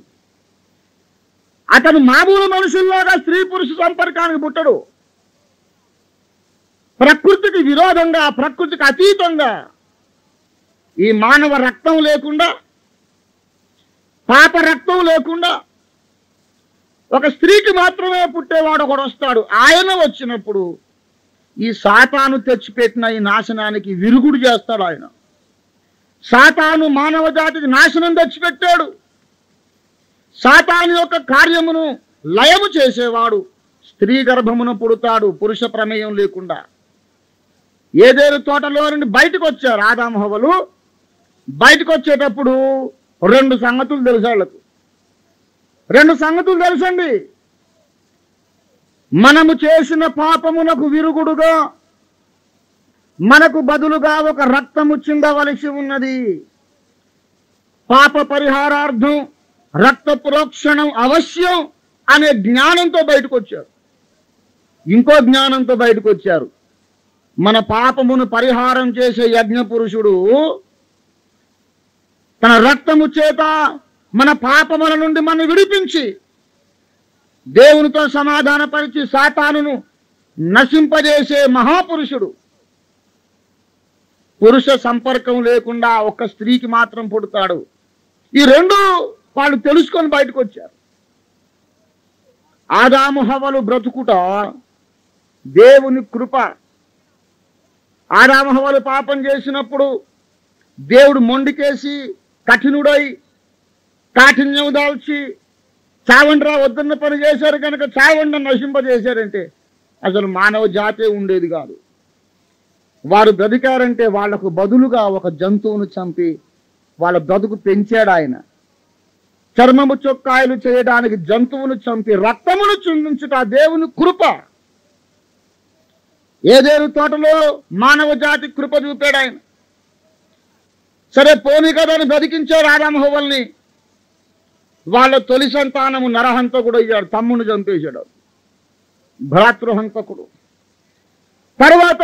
అతను మామూలు మనుషుల్లాగా స్త్రీ పురుష సంపర్కానికి పుట్టడు. ప్రకృతికి విరోధంగా, ప్రకృతికి అతీతంగా, ఈ మానవ రక్తం లేకుండా, పాప రక్తం లేకుండా ఒక స్త్రీకి మాత్రమే పుట్టేవాడు ఒకడు వస్తాడు. ఆయన వచ్చినప్పుడు ఈ సాతాను తెచ్చిపెట్టిన ఈ నాశనానికి విరుగుడు చేస్తాడు ఆయన. సాతాను మానవ జాతికి నాశనం తెచ్చిపెట్టాడు. సాతాను యొక్క కార్యమును లయము చేసేవాడు స్త్రీ గర్భమును పుడతాడు, పురుష ప్రమేయం లేకుండా. ఏదేను తోటలో నుండి బయటకు వచ్చారు ఆదాము హవ్వలు. బయటకు వచ్చేటప్పుడు 2 సంగతులు తెలుసు వాళ్ళకు. 2 సంగతులు తెలుసండి. మనము చేసిన పాపమునకు విరుగుడుగా మనకు బదులుగా ఒక రక్తము చిందవలసి ఉన్నది. పాప పరిహారార్థం రక్త ప్రోక్షణం అవశ్యం అనే జ్ఞానంతో బయటకు వచ్చారు. ఇంకో జ్ఞానంతో బయటకు వచ్చారు. మన పాపమును పరిహారం చేసే యజ్ఞ పురుషుడు తన రక్తము చేత మన పాపముల నుండి మనం విడిపించి దేవునితో సమాధానపరిచి సాతానును నశింపజేసే మహాపురుషుడు. పురుష సంపర్కం లేకుండా ఒక స్త్రీకి మాత్రం పుడతాడు. ఈ 2 వాళ్ళు తెలుసుకొని బయటకు వచ్చారు. ఆదాము హవ్వలు బ్రతుకుట దేవుని కృప. ఆదాము హవ్వలు పాపం చేసినప్పుడు దేవుడు మొండికేసి కఠినుడై కాఠిన్యం దాల్చి చావండ్రా వద్దన్న పని చేశారు కనుక చావండ నశింపజేశారంటే అసలు మానవ జాతే ఉండేది కాదు. వారు బ్రతికారంటే వాళ్లకు బదులుగా ఒక జంతువును చంపి వాళ్ళ బ్రతుకు పెంచాడు ఆయన. చర్మము చొక్కాయలు చేయడానికి జంతువును చంపి రక్తమును చిందించుట దేవుని కృప. ఏదేను తోటలో మానవ జాతి కృప చూపాడు ఆయన. సరే పోనీ కదా అని బ్రతికించాడు ఆదాము హవ్వల్ని. వాళ్ళ తొలి సంతానము నరహంతకుడు అయ్యాడు, తమ్ముని చంపేశాడు, భ్రాతృహంతకుడు. తర్వాత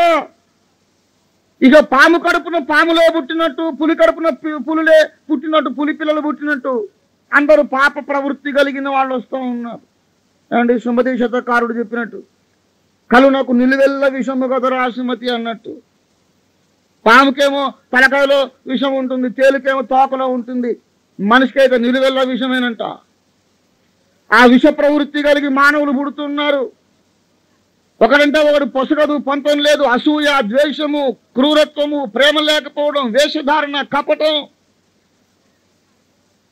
ఇక పాము కడుపున పాములే పుట్టినట్టు, పులి కడుపున పులులే పుట్టినట్టు, పులి పిల్లలు పుట్టినట్టు అందరూ పాప ప్రవృత్తి కలిగిన వాళ్ళు వస్తూ ఉన్నారు. అండి సుమతి శతకారుడు చెప్పినట్టు కలునకు నిలువెల్ల విషము కదరా సుమతి అన్నట్టు. పాముకేమో తలకాయలో విషం ఉంటుంది, తేలికేమో తోకలో ఉంటుంది, మనిషికైతే నిలువెల్ల విషమేనంట. ఆ విష ప్రవృత్తి కలిగి మానవులు పుడుతున్నారు. ఒకడంటే ఒకడు పొసగదు, పంతం లేదు, అసూయ, ద్వేషము, క్రూరత్వము, ప్రేమ లేకపోవడం, వేషధారణ, కపటం,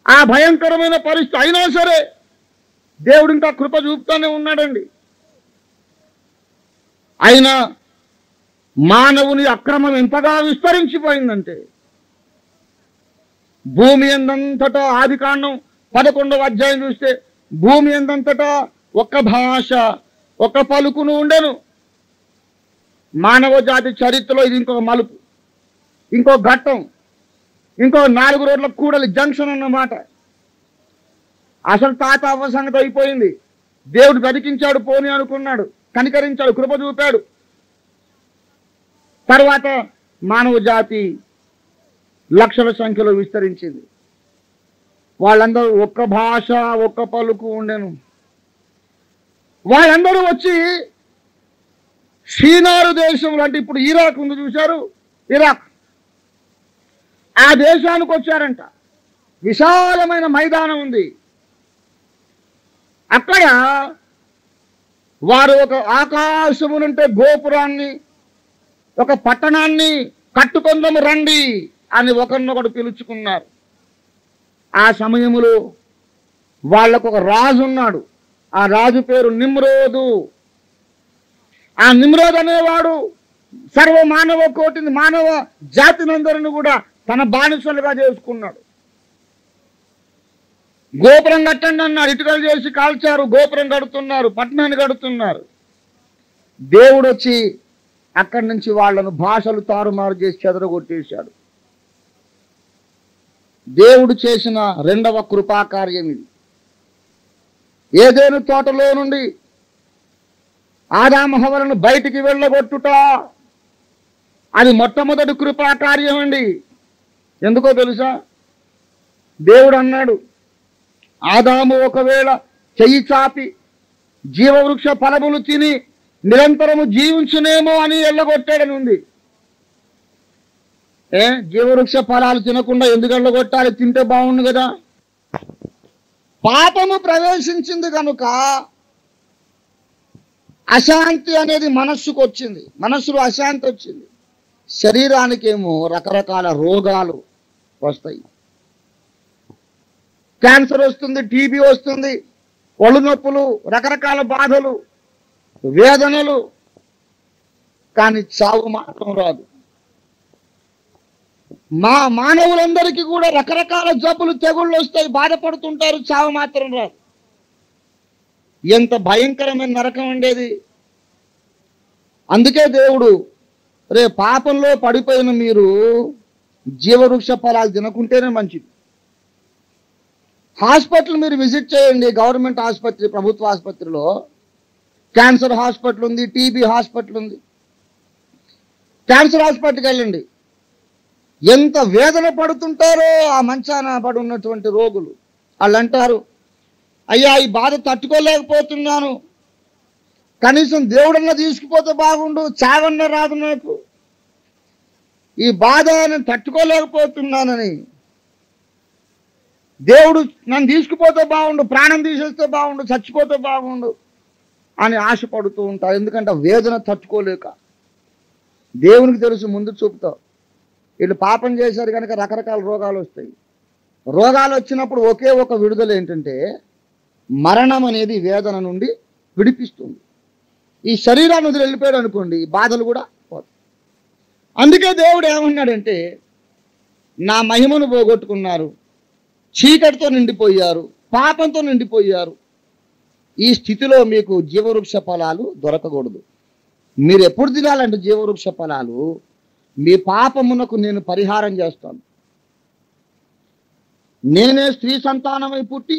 ఆ భయంకరమైన పరిస్థితి అయినా సరే దేవుడు ఇంకా కృప చూపుతానే ఉన్నాడండి. అయినా మానవుని అక్రమం ఎంతగా విస్తరించిపోయిందంటే భూమి ఎందంతటా ఆదికాండం 11వ అధ్యాయం చూస్తే భూమి ఎందంతటా ఒక్క భాష, ఒక్క పలుకును ఉండెను. మానవ జాతి చరిత్రలో ఇది ఇంకొక మలుపు, ఇంకో ఘట్టం, ఇంకో 4 రోడ్ల కూడలి జంక్షన్ అన్నమాట. అసలు తాత అవ్వ సంగతి అయిపోయింది. దేవుడు బ్రతికించాడు, పోని అనుకున్నాడు, కనికరించాడు, కృప చూపాడు. తర్వాత మానవ జాతి లక్షల సంఖ్యలో విస్తరించింది. వాళ్ళందరూ ఒక్క భాష ఒక్క పలుకు ఉండెను. వాళ్ళందరూ వచ్చి షీనారు దేశంలో, అంటే ఇప్పుడు ఇరాక్ ఉంది చూశారు, ఇరాక్, ఆ దేశానికి వచ్చారంట. విశాలమైన మైదానం ఉంది. అక్కడ వారు ఒక ఆకాశమునంటే గోపురాన్ని, ఒక పట్టణాన్ని కట్టుకొందము రండి అని ఒకరినొకడు పిలుచుకున్నారు. ఆ సమయములో వాళ్ళకు ఒక రాజు ఉన్నాడు. ఆ రాజు పేరు నిమ్రోదు. ఆ నిమ్రోద్ అనేవాడు సర్వ మానవ కోటిని, మానవ జాతినందరిని కూడా తన బానిసలుగా చేసుకున్నాడు. గోపురం కట్టండి అన్నారు, ఇటుకలు చేసి కాల్చారు, గోపురం కడుతున్నారు, పట్టణాన్ని కడుతున్నారు. దేవుడు వచ్చి అక్కడి నుంచి వాళ్ళను భాషలు తారుమారు చేసి చెదరగొట్టేశాడు. దేవుడు చేసిన రెండవ కృపాకార్యం ఇది. ఏదేను తోటలో నుండి ఆదాము హవ్వలను బయటికి వెళ్ళగొట్టుట, అది మొట్టమొదటి కృపాకార్యం అండి. ఎందుకో తెలుసా? దేవుడు అన్నాడు, ఆదాము ఒకవేళ చెయ్యి చాపి జీవవృక్ష ఫలములు తిని నిరంతరము జీవించునేమో అని వెళ్ళగొట్టాడని ఉంది. జీవవృక్ష ఫలాలు తినకుండా ఎందుకు వెళ్ళగొట్టాలి? తింటే బాగుండు కదా. పాపము ప్రవేశించింది కనుక అశాంతి అనేది మనస్సుకు వచ్చింది, మనస్సులో అశాంతి వచ్చింది. శరీరానికేమో రకరకాల రోగాలు వస్తాయి. క్యాన్సర్ వస్తుంది, టీబీ వస్తుంది, ఒళ్ళు నొప్పులు, రకరకాల బాధలు, వేదనలు, కానీ చావు మాత్రం రాదు. మానవులందరికీ కూడా రకరకాల జబ్బులు, తెగుళ్ళు వస్తాయి, బాధపడుతుంటారు, చావు మాత్రం రాదు. ఎంత భయంకరమైన నరకం ఉండేది. అందుకే దేవుడు, రే పాపంలో పడిపోయిన మీరు జీవవృక్ష ఫలాలు తినకుంటేనే మంచిది. హాస్పిటల్ మీరు విజిట్ చేయండి, గవర్నమెంట్ ఆసుపత్రి, ప్రభుత్వ ఆసుపత్రిలో క్యాన్సర్ హాస్పిటల్ ఉంది, టీబీ హాస్పిటల్ ఉంది. క్యాన్సర్ హాస్పిటల్కి వెళ్ళండి, ఎంత వేదన పడుతుంటారో ఆ మంచాన పడి ఉన్నటువంటి రోగులు. వాళ్ళు అంటారు, అయ్యా ఈ బాధ తట్టుకోలేకపోతున్నాను, కనీసం దేవుడన్నా తీసుకుపోతే బాగుండు, చావన్న రాదు నాకు, ఈ బాధ నేను తట్టుకోలేకపోతున్నానని, దేవుడు నన్ను తీసుకుపోతే బాగుండు, ప్రాణం తీసేస్తే బాగుండు, చచ్చిపోతే బాగుండు అని ఆశపడుతూ ఉంటారు. ఎందుకంటే వేదన తట్టుకోలేక. దేవునికి తెలుసు ముందు చూపుతావు, వీళ్ళు పాపం చేశారు కనుక రకరకాల రోగాలు వస్తాయి. రోగాలు వచ్చినప్పుడు ఒకే ఒక విడుదల ఏంటంటే మరణం అనేది వేదన నుండి విడిపిస్తుంది. ఈ శరీరాన్ని వదిలి వెళ్ళిపోయాడు అనుకోండి, బాధలు కూడా పోతాయి. అందుకే దేవుడు ఏమన్నాడంటే, నా మహిమను పోగొట్టుకున్నారు, చీకటితో నిండిపోయారు, పాపంతో నిండిపోయారు, ఈ స్థితిలో మీకు జీవవృక్ష ఫలాలు దొరకకూడదు. మీరు ఎప్పుడు తినాలంటే జీవవృక్ష ఫలాలు, మీ పాపమునకు నేను పరిహారం చేస్తాను. నేనే స్త్రీ సంతానమై పుట్టి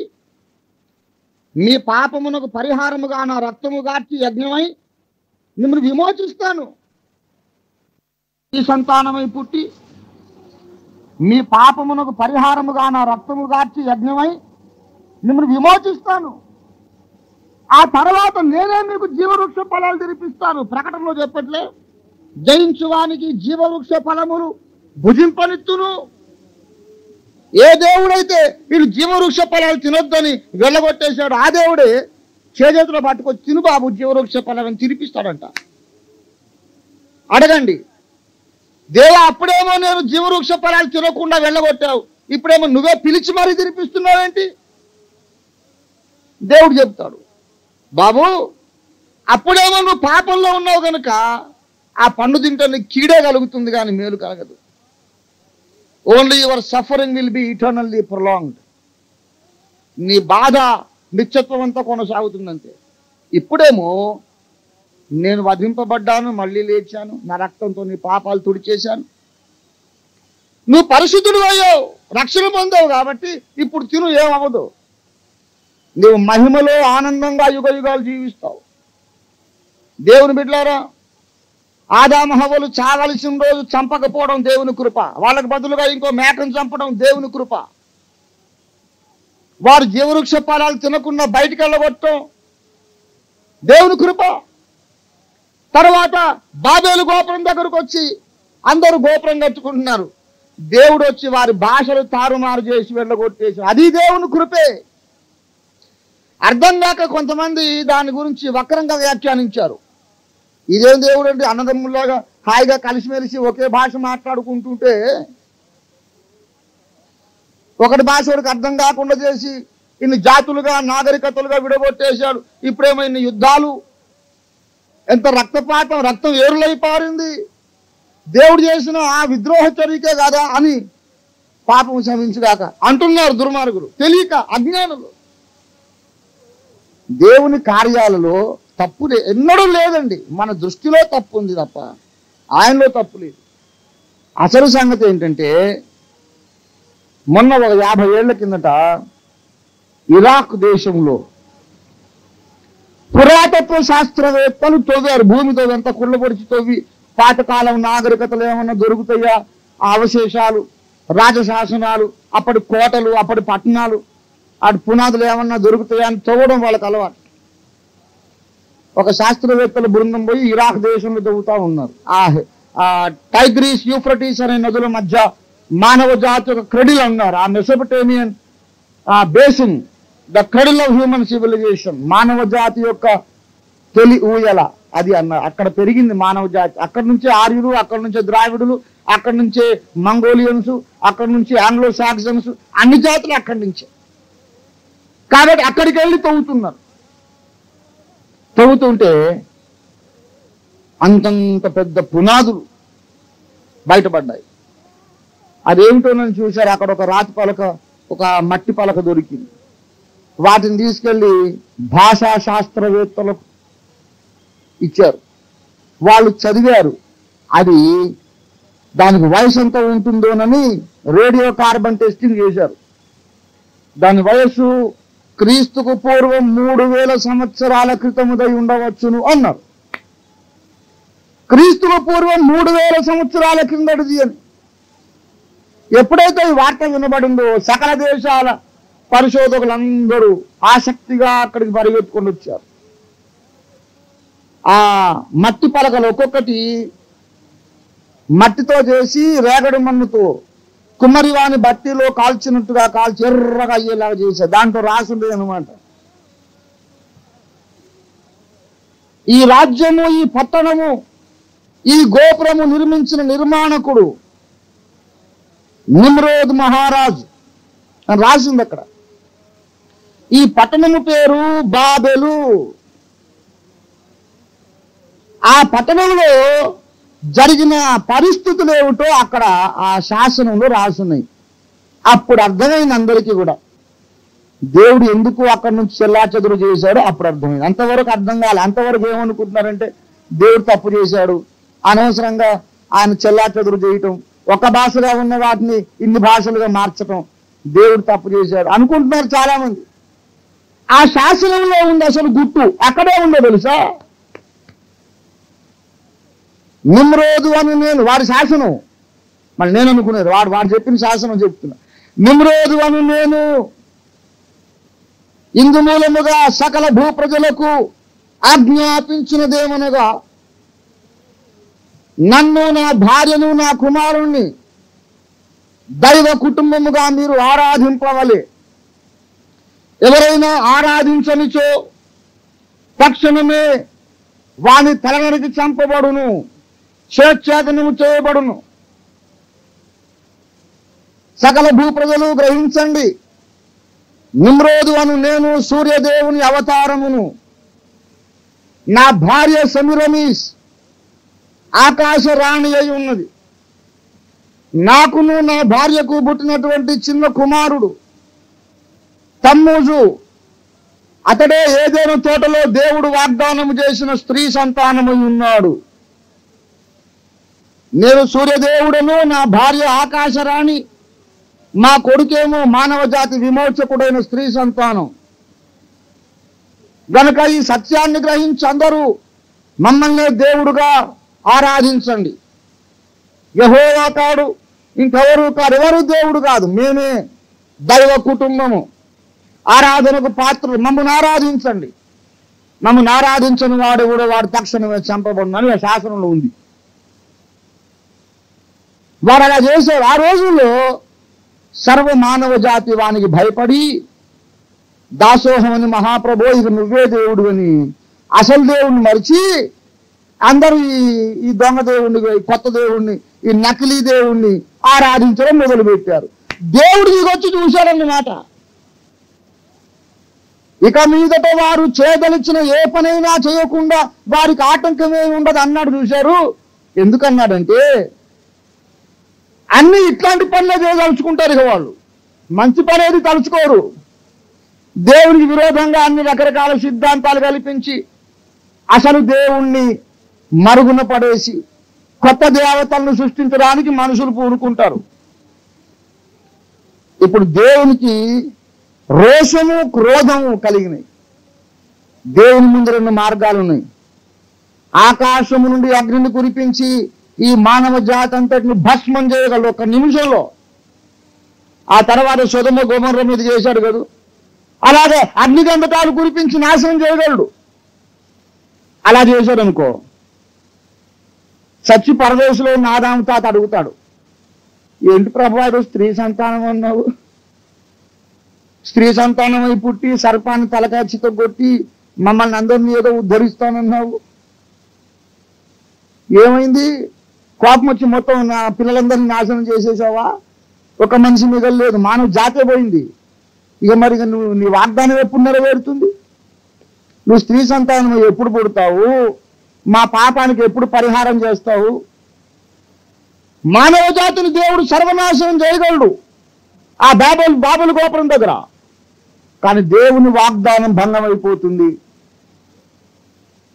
మీ పాపమునకు పరిహారముగా నా రక్తము గార్చి యజ్ఞమై మిమ్మల్ని విమోచిస్తాను. స్త్రీ సంతానమై పుట్టి మీ పాపమునకు పరిహారముగా నా రక్తము గార్చి యజ్ఞమై మిమ్మల్ని విమోచిస్తాను. ఆ తర్వాత నేనే మీకు జీవవృక్ష ఫలాలు తెరిపిస్తాను. ప్రకటనలో చెప్పట్లే, జయించువానికి జీవవృక్ష ఫలములు భుజింపనిత్తును. ఏ దేవుడైతే వీళ్ళు జీవవృక్ష ఫలాలు తినొద్దని వెళ్ళగొట్టేశాడు, ఆ దేవుడే చేతులు పట్టుకొచ్చి తిను బాబు జీవవృక్ష ఫలాలను తినిపిస్తాడంట. అడగండి, దేవా అప్పుడేమో నేను జీవవృక్ష ఫలాలు తినకుండా వెళ్ళగొట్టావు, ఇప్పుడేమో నువ్వే పిలిచి మరీ తినిపిస్తున్నావేంటి? దేవుడు చెప్తాడు, బాబు అప్పుడేమో నువ్వు పాపంలో ఉన్నావు కనుక ఆ పండు తింటే నీకు కీడే కలుగుతుంది కానీ మేలు కలగదు. Only your suffering will be eternally prolonged. నీ బాధ నిత్యత్వం అంతా కొనసాగుతుందంతే. ఇప్పుడేమో నేను వధింపబడ్డాను, మళ్ళీ లేచాను, నా రక్తంతో నీ పాపాలు తుడిచేశాను, నువ్వు పరిశుద్ధుడు అయ్యావు, రక్షణ పొందావు కాబట్టి ఇప్పుడు తిను, ఏమవ్వదు. నువ్వు మహిమలో ఆనందంగా యుగ యుగాలు జీవిస్తావు. దేవుని బిడ్డలారా, ఆదాము హవ్వలు చావలసిన రోజు చంపకపోవడం దేవుని కృప, వాళ్ళకు బదులుగా ఇంకో మేకను చంపడం దేవుని కృప. వారు జీవవృక్ష ఫలాలు తినకుండా బయటికి వెళ్ళగొట్టం దేవుని కృప. తర్వాత బాబేలు గోపురం దగ్గరకు వచ్చి అందరూ గోపురం కట్టుకుంటున్నారు. దేవుడు వచ్చి వారి భాషలు తారుమారు చేసి వెళ్ళగొట్టేసి, అది దేవుని కృపే. అర్థం కాక కొంతమంది దాని గురించి వక్రంగా వ్యాఖ్యానించారు. ఇదేం దేవుడు అంటే అన్నదమ్ములాగా హాయిగా కలిసిమెలిసి ఒకే భాష మాట్లాడుకుంటుంటే ఒకటి భాష ఒకటికి అర్థం కాకుండా చేసి ఇన్ని జాతులుగా నాగరికతలుగా విడగొట్టేశాడు. ఇప్పుడేమో ఇన్ని యుద్ధాలు, ఎంత రక్తపాతం, రక్తం ఏరులై పారింది. దేవుడు చేసిన ఆ విద్రోహ చర్యకే కదా అని పాపం క్షమించగాక అంటున్నారు దుర్మార్గులు, తెలియక అజ్ఞానులు. దేవుని కార్యాలలో తప్పు ఎన్నడూ లేదండి. మన దృష్టిలో తప్పు ఉంది తప్ప ఆయనలో తప్పు లేదు. అసలు సంగతి ఏంటంటే, మొన్న ఒక 50 ఏళ్ల కిందట ఇరాక్ దేశంలో పురాతత్వ శాస్త్రవేత్తలు తవ్వారు. భూమితో ఎంత కుళ్ళబొడిచి తవ్వి పాతకాలం నాగరికతలు ఏమన్నా దొరుకుతాయా, ఆ అవశేషాలు, రాజశాసనాలు, అప్పటి కోటలు, అప్పటి పట్టణాలు, అటు పునాదులు ఏమన్నా దొరుకుతాయా అని తవ్వడం వాళ్ళకి అలవాటు. ఒక శాస్త్రవేత్తల బృందం పోయి ఇరాక్ దేశంలో తవ్వుతా ఉన్నారు. ఆ టైగ్రీస్, యూఫ్రటీస్ అనే నదుల మధ్య మానవ జాతి యొక్క క్రెడిల్ అన్నారు. ఆ Mesopotamian basin, the cradle of human civilization, మానవ జాతి యొక్క తొలి ఊయల అది అన్నారు. అక్కడ పెరిగింది మానవ జాతి. అక్కడి నుంచే ఆర్యులు, అక్కడి నుంచే ద్రావిడులు, అక్కడి నుంచే మంగోలియన్స్, అక్కడి నుంచి ఆంగ్లో సాక్సన్స్, అన్ని జాతులు అక్కడి నుంచే. కాబట్టి అక్కడికి వెళ్ళి తవ్వుతున్నారు. తవ్వుతుంటే అంతంత పెద్ద పునాదులు బయటపడ్డాయి. అదేమిటోనని చూశారు. అక్కడ ఒక రాతి పలక, ఒక మట్టి పలక దొరికింది. వాటిని తీసుకెళ్లి భాషా శాస్త్రవేత్తలకు ఇచ్చారు. వాళ్ళు చదివారు. అది దానికి వయసు ఎంత ఉంటుందోనని రేడియో కార్బన్ టెస్టింగ్ చేశారు. దాని వయస్సు క్రీస్తుకు పూర్వం 3000 సంవత్సరాల క్రితముదై ఉండవచ్చును అన్నారు. క్రీస్తుకు పూర్వం 3000 సంవత్సరాల కిందటిది అని. ఎప్పుడైతే ఈ వార్త వినబడిందో సకల దేశాల పరిశోధకులందరూ ఆసక్తిగా అక్కడికి పరిగెత్తుకొని వచ్చారు. ఆ మట్టి పలకలు ఒక్కొక్కటి మట్టితో చేసి రేగడి మన్నుతో కుమ్మరివాని బట్టిలో కాల్చినట్టుగా కాల్చి ఎర్రగా అయ్యేలాగా చేశారు. దాంట్లో రాసుండే అనమాట, ఈ రాజ్యము, ఈ పట్టణము, ఈ గోపురము నిర్మించిన నిర్మాణకుడు నిమ్రోద్ మహారాజు అని రాసింది అక్కడ. ఈ పట్టణము పేరు బాబెలు. ఆ పట్టణంలో జరిగిన పరిస్థితులు ఏమిటో అక్కడ ఆ శాసనంలో రాసున్నాయి. అప్పుడు అర్థమైంది అందరికీ కూడా దేవుడు ఎందుకు అక్కడి నుంచి చెల్లాచెదురు చేశాడో అప్పుడు అర్థమైంది. అంతవరకు అర్థం కాలే. అంతవరకు ఏమనుకుంటున్నారంటే దేవుడు తప్పు చేశాడు, అనవసరంగా ఆయన చెల్లాచెదురు చేయటం, ఒక భాషగా ఉన్న వాటిని ఇన్ని భాషలుగా మార్చటం, దేవుడు తప్పు చేశాడు అనుకుంటున్నారు చాలా మంది. ఆ శాసనంలో ఉంది అసలు గుట్టు అక్కడే ఉందో తెలుసా. నిమ్రోదు అని నేను వాడి శాసనం, మళ్ళీ నేను అనుకునేది వాడు చెప్పిన శాసనం చెప్తున్నా. నిమ్రోదు అని నేను ఇందు మూలముగా సకల భూప్రజలకు ఆజ్ఞాపించినదేమనగా, నన్ను, నా భార్యను, నా కుమారుణ్ణి దైవ కుటుంబముగా మీరు ఆరాధింపవలే. ఎవరైనా ఆరాధించనిచో తక్షణమే వాని తలనరికి చంపబడును, స్వేచ్ఛాదనము చేయబడును. సకల భూప్రజలు గ్రహించండి, నిమ్రోదు అను నేను సూర్యదేవుని అవతారమును, నా భార్య సెమిరమీస్ ఆకాశ రాణి అయి ఉన్నది. నాకును నా భార్యకు పుట్టినటువంటి చిన్న కుమారుడు తమ్మూజు, అతడే ఏదైనా తోటలో దేవుడు వాగ్దానము చేసిన స్త్రీ సంతానమై ఉన్నాడు. నేను సూర్యదేవుడను, నా భార్య ఆకాశరాణి, మా కొడుకేమో మానవ జాతి విమోచకుడైన స్త్రీ సంతానం. గనుక ఈ సత్యాన్ని గ్రహించి అందరూ మమ్మల్ని దేవుడుగా ఆరాధించండి. యెహోవా కాడు, ఇంకెవరు కాదు, ఎవరు దేవుడు కాదు, మేమే దైవ కుటుంబము. ఆరాధనకు పాత్రలు, మమ్మల్ని ఆరాధించండి, మమ్మల్ని ఆరాధించని వాడు కూడా వాడు తక్షణమే చంపబడునని ఆ శాసనంలో ఉంది. వారు అలా చేశారు. ఆ రోజుల్లో సర్వ మానవ జాతి వానికి భయపడి దాసోహమని మహాప్రభో ఇక నువ్వే దేవుడు అని అసలు దేవుణ్ణి మరిచి అందరూ ఈ దొంగ దేవుణ్ణి, కొత్త దేవుణ్ణి, ఈ నకిలీ దేవుణ్ణి ఆరాధించడం మొదలుపెట్టారు. దేవుడు దిగొచ్చి చూశాడన్నమాట. ఇక మీదట వారు చేయదలిచిన ఏ పనైనా చేయకుండా వారికి ఆటంకమే ఉండదు అన్నాడు. చూశారు. ఎందుకన్నాడంటే అన్ని ఇట్లాంటి పనులే చేయదలుచుకుంటారు. ఇక వాళ్ళు మంచి పని ఏది తలుచుకోరు. దేవునికి విరోధంగా అన్ని రకరకాల సిద్ధాంతాలు కల్పించి అసలు దేవుణ్ణి మరుగున పడేసి కొత్త దేవతలను సృష్టించడానికి మనుషులు పూనుకుంటారు. ఇప్పుడు దేవునికి రోషము క్రోధము కలిగినాయి. దేవుని ముందు రెండు మార్గాలు ఉన్నాయి. ఆకాశము నుండి అగ్నిని కురిపించి ఈ మానవ జాతి అంతటిని భస్మం చేయగలడు ఒక నిమిషంలో. ఆ తర్వాత సొదొమ గొమొర్రా మీద చేశాడు కదా, అలాగే అగ్నిగంధకాలు కురిపించి నాశనం చేయగలడు. అలా చేశాడు అనుకో, సచ్చి పరదేశంలో ఉన్న ఆదాము తాత అడుగుతాడు, ఏంటి ప్రభు స్త్రీ సంతానం అన్నావు, స్త్రీ సంతానమై పుట్టి సర్పాన్ని తలకాచితో కొట్టి మమ్మల్ని అందరినీ ఏదో ఉద్ధరిస్తానన్నావు, ఏమైంది? కోపం వచ్చి మొత్తం నా పిల్లలందరినీ నాశనం చేసేసావా? ఒక మనిషి మిగలలేదు, మానవ జాతే పోయింది. ఇక మరి నువ్వు నీ వాగ్దానం ఎప్పుడు నెరవేరుతుంది? నువ్వు స్త్రీ సంతానం ఎప్పుడు పుడతావు? మా పాపానికి ఎప్పుడు పరిహారం చేస్తావు? మానవ జాతిని దేవుడు సర్వనాశనం చేయగలడు ఆ బాబుల గోపురం దగ్గర. కానీ దేవుని వాగ్దానం భంగమైపోతుంది.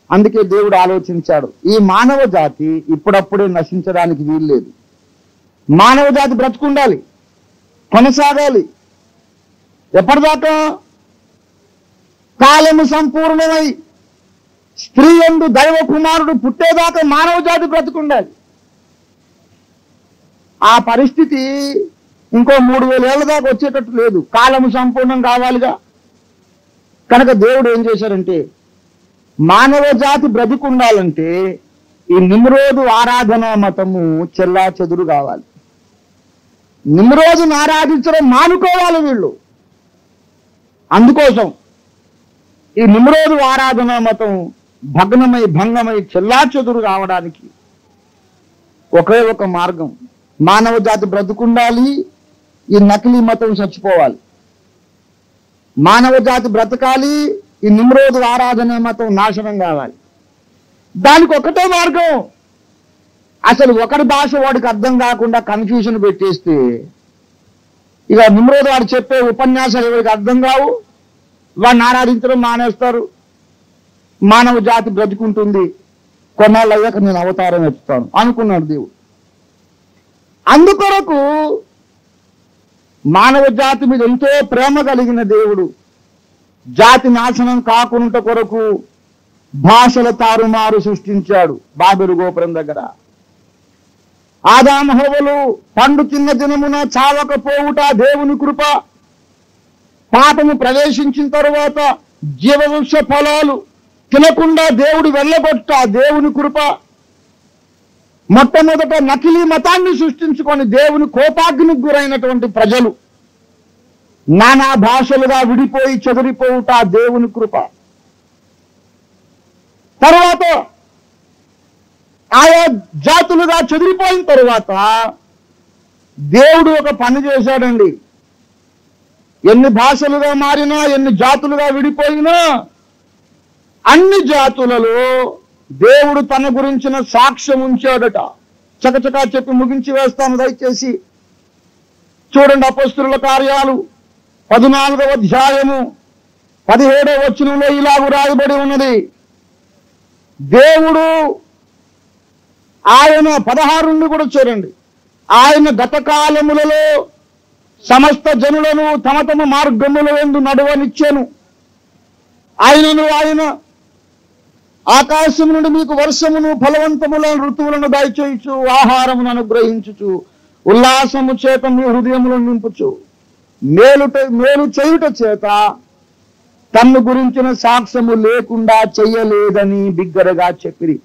అందుకే దేవుడు ఆలోచించాడు, ఈ మానవ జాతి ఇప్పుడప్పుడే నశించడానికి వీల్లేదు. మానవ జాతి బ్రతుకుండాలి, కొనసాగాలి. ఎప్పటిదాకా? కాలము సంపూర్ణమై స్త్రీ యందు దైవ కుమారుడు పుట్టేదాకా మానవ జాతి బ్రతుకుండాలి. ఆ పరిస్థితి ఇంకో 3000 ఏళ్ల దాకా వచ్చేటట్టు లేదు. కాలము సంపూర్ణం కావాలిగా. కనుక దేవుడు ఏం చేశారంటే, మానవ జాతి బ్రతికుండాలంటే ఈ నిమ్రోదు ఆరాధనా మతము చెల్లా చెదురు కావాలి. నిమ్రోదును ఆరాధించడం మానుకోవాలి వీళ్ళు. అందుకోసం ఈ నిమ్రోదు ఆరాధనా మతం భంగమై చెల్లా చెదురు కావడానికి ఒకే ఒక మార్గం, మానవ జాతి బ్రతుకుండాలి, ఈ నకిలీ మతం చచ్చిపోవాలి. మానవ జాతి బ్రతకాలి, ఈ నిమ్రోదు ఆరాధన మతం నాశనం కావాలి. దానికి ఒకటే మార్గం. అసలు ఒకరి భాష వాడికి అర్థం కాకుండా కన్ఫ్యూజన్ పెట్టేస్తే ఇక నిమ్రోదు వాడు చెప్పే ఉపన్యాసాలు ఎవరికి అర్థం కావు, వాడిని ఆరాధించడం మానేస్తారు. మానవ జాతి బ్రతుకుంటుంది, కొన్నాళ్ళు అయ్యాక నేను అవతారం ఎత్తుతాను అనుకున్నాడు దేవుడు. అందుకొరకు మానవ జాతి మీద ఎంతో ప్రేమ కలిగిన దేవుడు జాతి నాశనం కాకుండా కొరకు భాషల తారుమారు సృష్టించాడు బాబెలు గోపురం దగ్గర. ఆదాము హవ్వలు పండు తిన్న దినమున చావకపోవుట దేవుని కృప. పాపము ప్రవేశించిన తరువాత జీవవృక్ష ఫలాలు తినకుండా దేవుడు వెళ్ళగొట్ట దేవుని కృప. మొట్టమొదట నకిలీ మతాన్ని సృష్టించుకొని దేవుని కోపాగ్నికి గురైనటువంటి ప్రజలు నానా భాషలుగా విడిపోయి చెదిరిపోవుట దేవుని కృప. తర్వాత ఆయా జాతులుగా చెదిరిపోయిన తరువాత దేవుడు ఒక పని చేశాడండి. ఎన్ని భాషలుగా మారినా, ఎన్ని జాతులుగా విడిపోయినా, అన్ని జాతులలో దేవుడు తన గురించిన సాక్ష్యం ఉంచాడట. చకచకా చెప్పి ముగించి వేస్తాను దయచేసి చూడండి. అపొస్తలుల కార్యాలు 14వ అధ్యాయము 17వ వచనంలో ఇలాగ రాయబడి ఉన్నది. దేవుడు ఆయన 16 నుండి కూడా చూడండి. ఆయన గత కాలములలో సమస్త జనులను తమ తమ మార్గముల యందు నడవనిచ్చెను. ఆయన ఆకాశం నుండి మీకు వర్షమును ఫలవంతములను ఋతువులను దయచేయచ్చు, ఆహారమును అనుగ్రహించుచు, ఉల్లాసము చేత మీ హృదయములను నింపుచు. మేలు చేయుట చేత తన్ను గురించిన సాక్ష్యము లేకుండా చెయ్యలేదని బిగ్గరగా చెప్పిరి.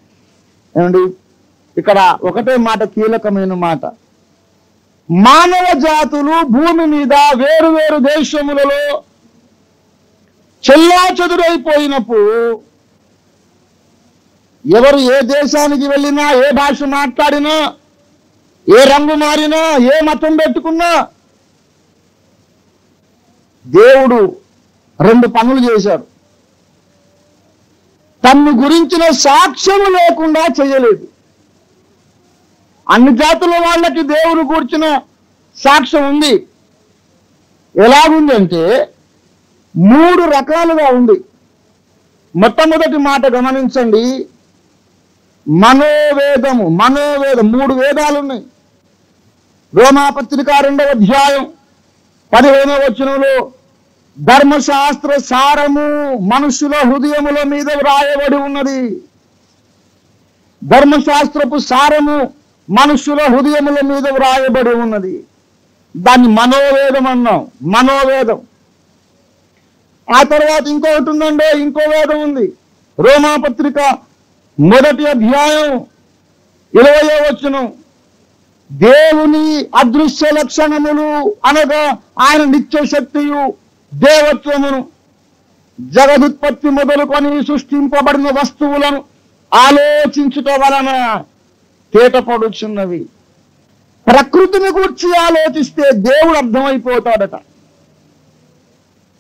ఏమండి, ఇక్కడ ఒకటే మాట, కీలకమైన మాట. మానవ జాతులు భూమి మీద వేరు వేరు దేశములలో చెల్లాచెదురైపోయినప్పుడు ఎవరు ఏ దేశానికి వెళ్ళినా, ఏ భాష మాట్లాడినా, ఏ రంగు మారినా, ఏ మతం పెట్టుకున్నా దేవుడు 2 పనులు చేశాడు. తన్ను గురించిన సాక్ష్యము లేకుండా చేయలేదు. అన్ని జాతుల వాళ్ళకి దేవుని గురించిన సాక్ష్యం ఉంది. ఎలాగుందంటే 3 రకాలుగా ఉంది. మొట్టమొదటి మాట గమనించండి, మనోవేదము. 3 వేదాలు ఉన్నాయి. రోమాపత్రిక 2వ అధ్యాయం 15వ వచనంలో ధర్మశాస్త్ర సారము మనుషుల హృదయముల మీద వ్రాయబడి ఉన్నది. ధర్మశాస్త్రపు సారము మనుషుల హృదయముల మీద వ్రాయబడి ఉన్నది. దాన్ని మనోవేదం అన్నాం. మనోవేదం. ఆ తర్వాత ఇంకొకటి ఉందండి, ఇంకో వేదం ఉంది. రోమాపత్రిక 1వ అధ్యాయం 20వ వచనం, దేవుని అదృశ్య లక్షణములు అనగా ఆయన నిత్య శక్తియు దేవత్వమును జగదుత్పత్తి మొదలుకొని సృష్టింపబడిన వస్తువులను ఆలోచించుట వలన తేటపడుచున్నవి. ప్రకృతిని గురించి ఆలోచిస్తే దేవుడు అర్థమైపోతాడట.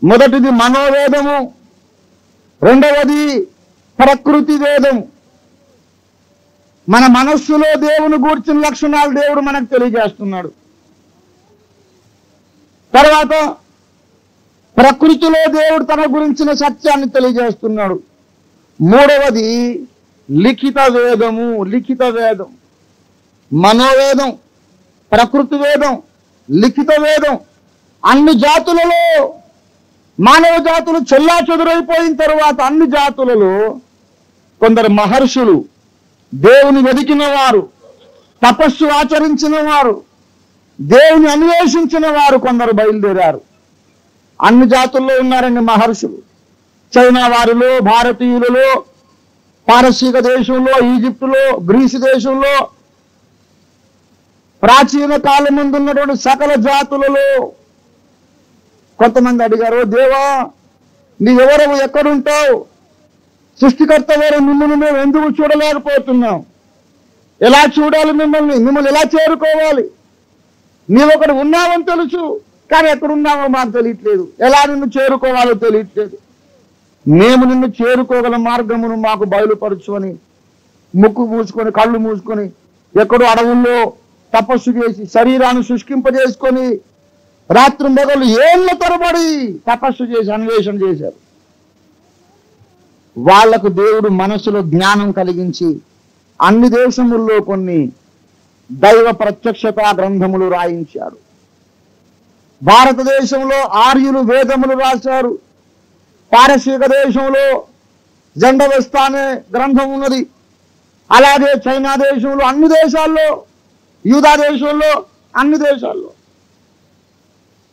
మొదటిది మనోవేదము, రెండవది ప్రకృతి వేదము. మన మనస్సులో దేవుని గూర్చిన లక్షణాలు దేవుడు మనకు తెలియజేస్తున్నాడు. తర్వాత ప్రకృతిలో దేవుడు తన గురించిన సత్యాన్ని తెలియజేస్తున్నాడు. మూడవది లిఖిత వేదము. లిఖిత వేదం, మనోవేదం, ప్రకృతి వేదం, లిఖిత వేదం. అన్ని జాతులలో మానవ జాతులు చెల్లాచెదురైపోయిన తరువాత అన్ని జాతులలో కొందరు మహర్షులు, దేవుని వెదికిన వారు, తపస్సు ఆచరించిన వారు, దేవుని అన్వేషించిన వారు కొందరు బయలుదేరారు. అన్ని జాతుల్లో ఉన్నారండి మహర్షులు. చైనా వారిలో, భారతీయులలో, పారసీక దేశంలో, ఈజిప్టులో, గ్రీసు దేశంలో, ప్రాచీన కాలం ముందు ఉన్నటువంటి సకల జాతులలో కొంతమంది అడిగారు, దేవా నీవెవరవు, ఎక్కడుంటావు, సృష్టికర్త వేరే మిమ్మల్ని మేము ఎందుకు చూడలేకపోతున్నాం, ఎలా చూడాలి, మిమ్మల్ని ఎలా చేరుకోవాలి, నీవొకడు ఉన్నావని తెలుసు కానీ ఎక్కడున్నావో మాకు తెలియట్లేదు, ఎలా నిన్ను చేరుకోవాలో తెలియట్లేదు, మేము నిన్ను చేరుకోగల మార్గమును మాకు బయలుపరచు అని ముక్కు మూసుకొని కళ్ళు మూసుకొని ఎక్కడో అడవుల్లో తపస్సు చేసి శరీరాన్ని శుష్కింపజేసుకొని రాత్రి మొదలు ఏళ్ల తరబడి తపస్సు చేసి అన్వేషణ చేశారు. వాళ్లకు దేవుడు మనసులో జ్ఞానం కలిగించి అన్ని దేశముల్లో కొన్ని దైవ ప్రత్యక్షతా గ్రంథములు రాయించాడు. భారతదేశంలో ఆర్యులు వేదములు రాశారు. పారసీక దేశంలో జండవస్తా అనే గ్రంథం ఉన్నది. అలాగే చైనా దేశంలో, అన్ని దేశాల్లో, యూదా దేశంలో,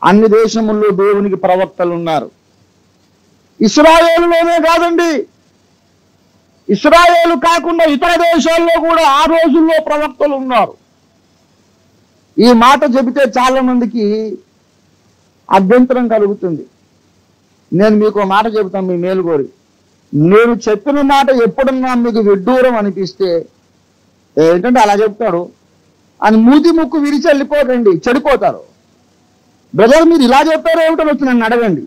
అన్ని దేశముల్లో దేవునికి ప్రవక్తలు ఉన్నారు. ఇశ్రాయేలులోనే కాదండి, ఇశ్రాయేలు కాకుండా ఇతర దేశాల్లో కూడా ఆ రోజుల్లో ప్రవక్తలు ఉన్నారు. ఈ మాట చెబితే చాలా మందికి అభ్యంతరం కలుగుతుంది. నేను మీకు మాట చెబుతాను మీ మేలు కోరి. నేను చెప్పిన మాట ఎప్పుడన్నా మీకు విడ్డూరం అనిపిస్తే, ఏంటంటే అలా చెప్తాడు అని మూతి ముక్కు విరిచి వెళ్ళిపోకండి, చెడిపోతారు. బ్రదర్ మీరు ఇలా చెప్తారో ఏమిటో వచ్చి నన్ను అడగండి,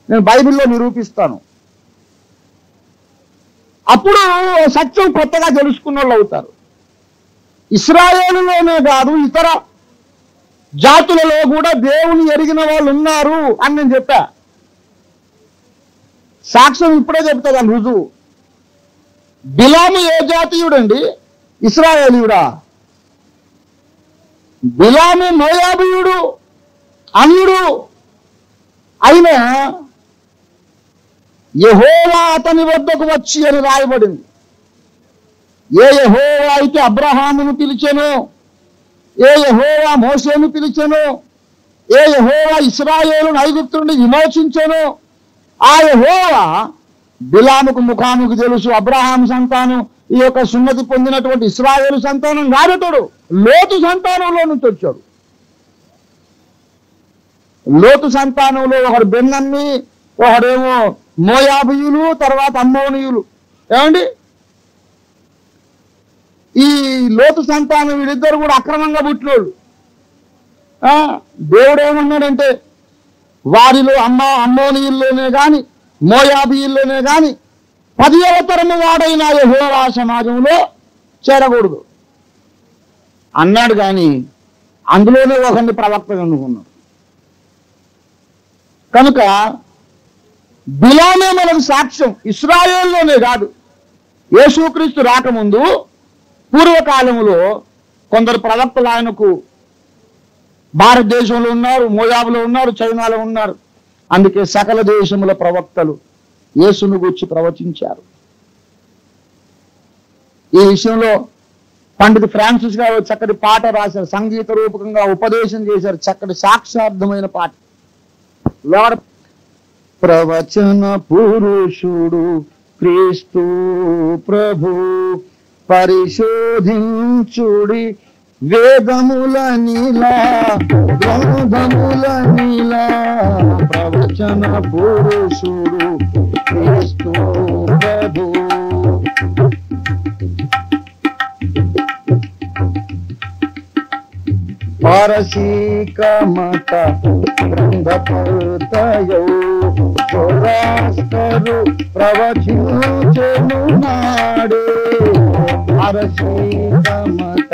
నేను బైబిల్లో నిరూపిస్తాను. అప్పుడు సత్యం కొత్తగా తెలుసుకున్న వాళ్ళు అవుతారు. ఇశ్రాయేలులోనే కాదు ఇతర జాతులలో కూడా దేవుని ఎరిగిన వాళ్ళు ఉన్నారు అని నేను చెప్పా. సాక్ష్యం ఇప్పుడే చెప్తా దాని రుజువు. బిలాము ఏ జాతీయుడండి? ఇశ్రాయేలీయుడా? బిలాము మోయాబీయుడు, అన్యుడు. అయినా యెహోవా అతని వద్దకు వచ్చి అని రాయబడింది. ఏ యెహోవా అయితే అబ్రహామును పిలిచెనో, ఏ యెహోవా మోషేను పిలిచెనో, ఏ యెహోవా ఇశ్రాయేలును ఐగుప్తు నుండి విమోచించెను, ఆ యెహోవా బిలాముకు ముఖాముఖి తెలుసు. అబ్రహాం సంతానం ఈ యొక్క సున్నతి పొందినటువంటి ఇశ్రాయేలు సంతానం కాదతడు, లోతు సంతానంలో నుంచి వచ్చాడు. లోతు సంతానంలో ఒకడు బెన్నమ్మి, ఒకడేమో మోయాబీయులు, తర్వాత అమ్మోనీయులు. ఏమండి, ఈ లోతు సంతానం వీళ్ళిద్దరు కూడా అక్రమంగా పుట్టినోళ్ళు. దేవుడు ఏమన్నాడంటే వారిలో అమ్మోనీయుల్లోనే కానీ మోయాబీయుల్లోనే కానీ 10వ తరము వాడైన యెహోవా సమాజంలో చేరకూడదు అన్నాడు. కానీ అందులోనే ఒకరిని ప్రవక్తగా అనుకున్నాడు. కనుక బిలామే మనకు సాక్ష్యం. ఇశ్రాయేల్లోనే కాదు, యేసుక్రీస్తు రాకముందు పూర్వకాలంలో కొందరు ప్రవక్తలు ఆయనకు భారతదేశంలో ఉన్నారు, మోయాబులో ఉన్నారు, చైనాలో ఉన్నారు. అందుకే సకల దేశముల ప్రవక్తలు యేసును గురించి ప్రవచించారు. ఈ విషయంలో పండిత ఫ్రాన్సిస్ గారు చక్కటి పాట రాశారు, సంగీత రూపకంగా ఉపదేశం చేశారు, చక్కటి సాక్షార్థమైన పాట. లార్డ్ ప్రవచన పురుషుడు క్రీస్తు ప్రభు, పరిశోధించుడి వేదముల నీలా గ్రంథముల నీలా, ప్రవచన పురుషుడు క్రీస్తు ప్రభు. పారసీక మత గ్రంథకర్తయో జొరాస్టరు ప్రవచించెను నాడే, పారసీక మత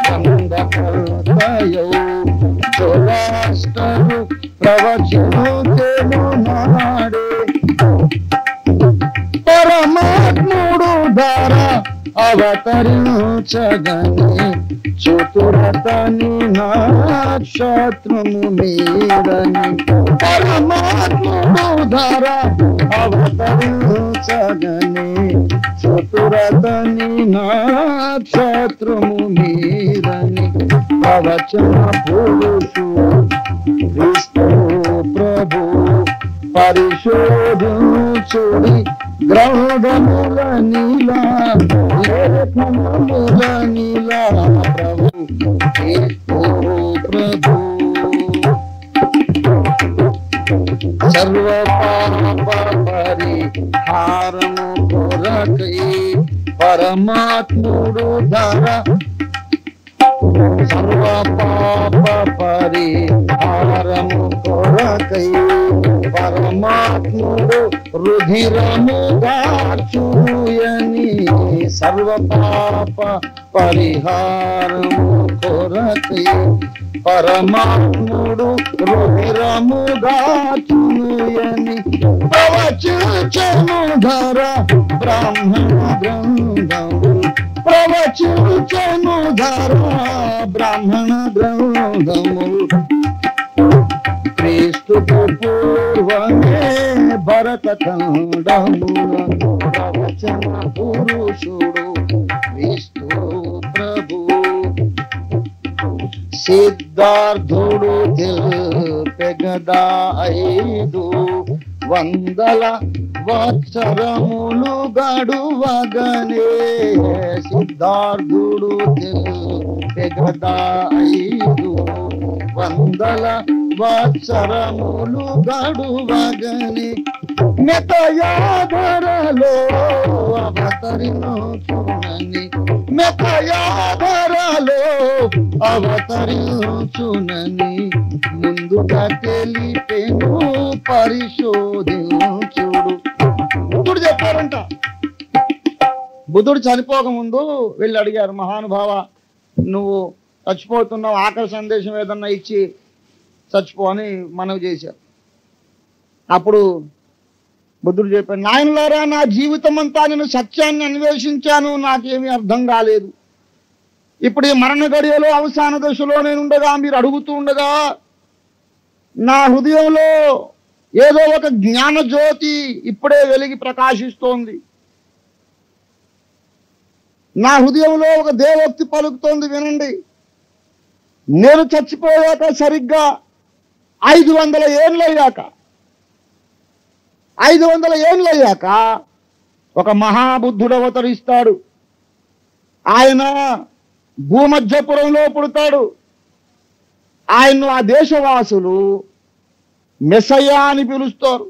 గ్రంథకర్తయో జొరాస్టరు ప్రవచించెను నాడే, పరమాత్ముడు ధర అవతరించగని చతురతని నక్షత్రము మీదని, పరమాత్ముడు ధర అవతరించగని చతురతని నక్షత్రము మీదని, ప్రవచన పురుషుడు క్రీస్తు ప్రభు, పరిశోధించుడి గ్రంథముల నీలా లేఖనముల నీలా, ప్రభు క్రీస్తు ప్రభు. సర్వ పాప పరిహారము కొరకై పరమాత్ముడు ధర, సర్వ పాప పరిహారము కొరకై పరమాత్ముడు రుధిరము గార్చుయని, సర్వ పాప పరిహారము కొరకై పరమాత్ముడు రుధిరము గార్చుయని, ప్రవచించెను ధర బ్రాహ్మణ గ్రంథము, ప్రవచించెను ధర బ్రాహ్మణ గ్రంథము, క్రీస్తుకు పూర్వమే భరత ఖండమున ప్రవచన పురుషుడు క్రీస్తు ప్రభు, సిద్ధార్థుడు తెగదా 500 సంవత్సరములు గడువగనే, సిద్ధార్థుడు తెగదా 500 సంవత్సరములు గడువగనే, మెతయాధరలో అవతరించునని, మెతయాధరలో అవతరించునని ముందుగా తెలిపెను పరిశోధించుడు. బుద్ధుడు చెప్పారంట. బుద్ధుడు చనిపోక ముందు వీళ్ళు అడిగారు, మహానుభావ నువ్వు చచ్చిపోతున్నావు, ఆఖరి సందేశం ఏదన్నా ఇచ్చి చచ్చిపో అని మనవి చేశారు. అప్పుడు బుద్ధుడు చెప్పాడు, నాయనలారా నా జీవితం అంతా నేను సత్యాన్ని అన్వేషించాను, నాకేమీ అర్థం కాలేదు. ఇప్పుడు ఈ మరణ గడియలో అవసాన దశలో నేను ఉండగా మీరు అడుగుతూ ఉండగా నా హృదయంలో ఏదో ఒక జ్ఞాన జ్యోతి ఇప్పుడే వెలిగి ప్రకాశిస్తోంది. నా హృదయంలో ఒక దేవోక్తి పలుకుతోంది, వినండి. నేను చచ్చిపోయాక సరిగ్గా 500 ఏళ్ళయ్యాక ఒక మహాబుద్ధుడు అవతరిస్తాడు. ఆయన భూమధ్యపురంలో పుడతాడు. ఆయన్ను ఆ దేశవాసులు మెస్సయ్య అని పిలుస్తారు.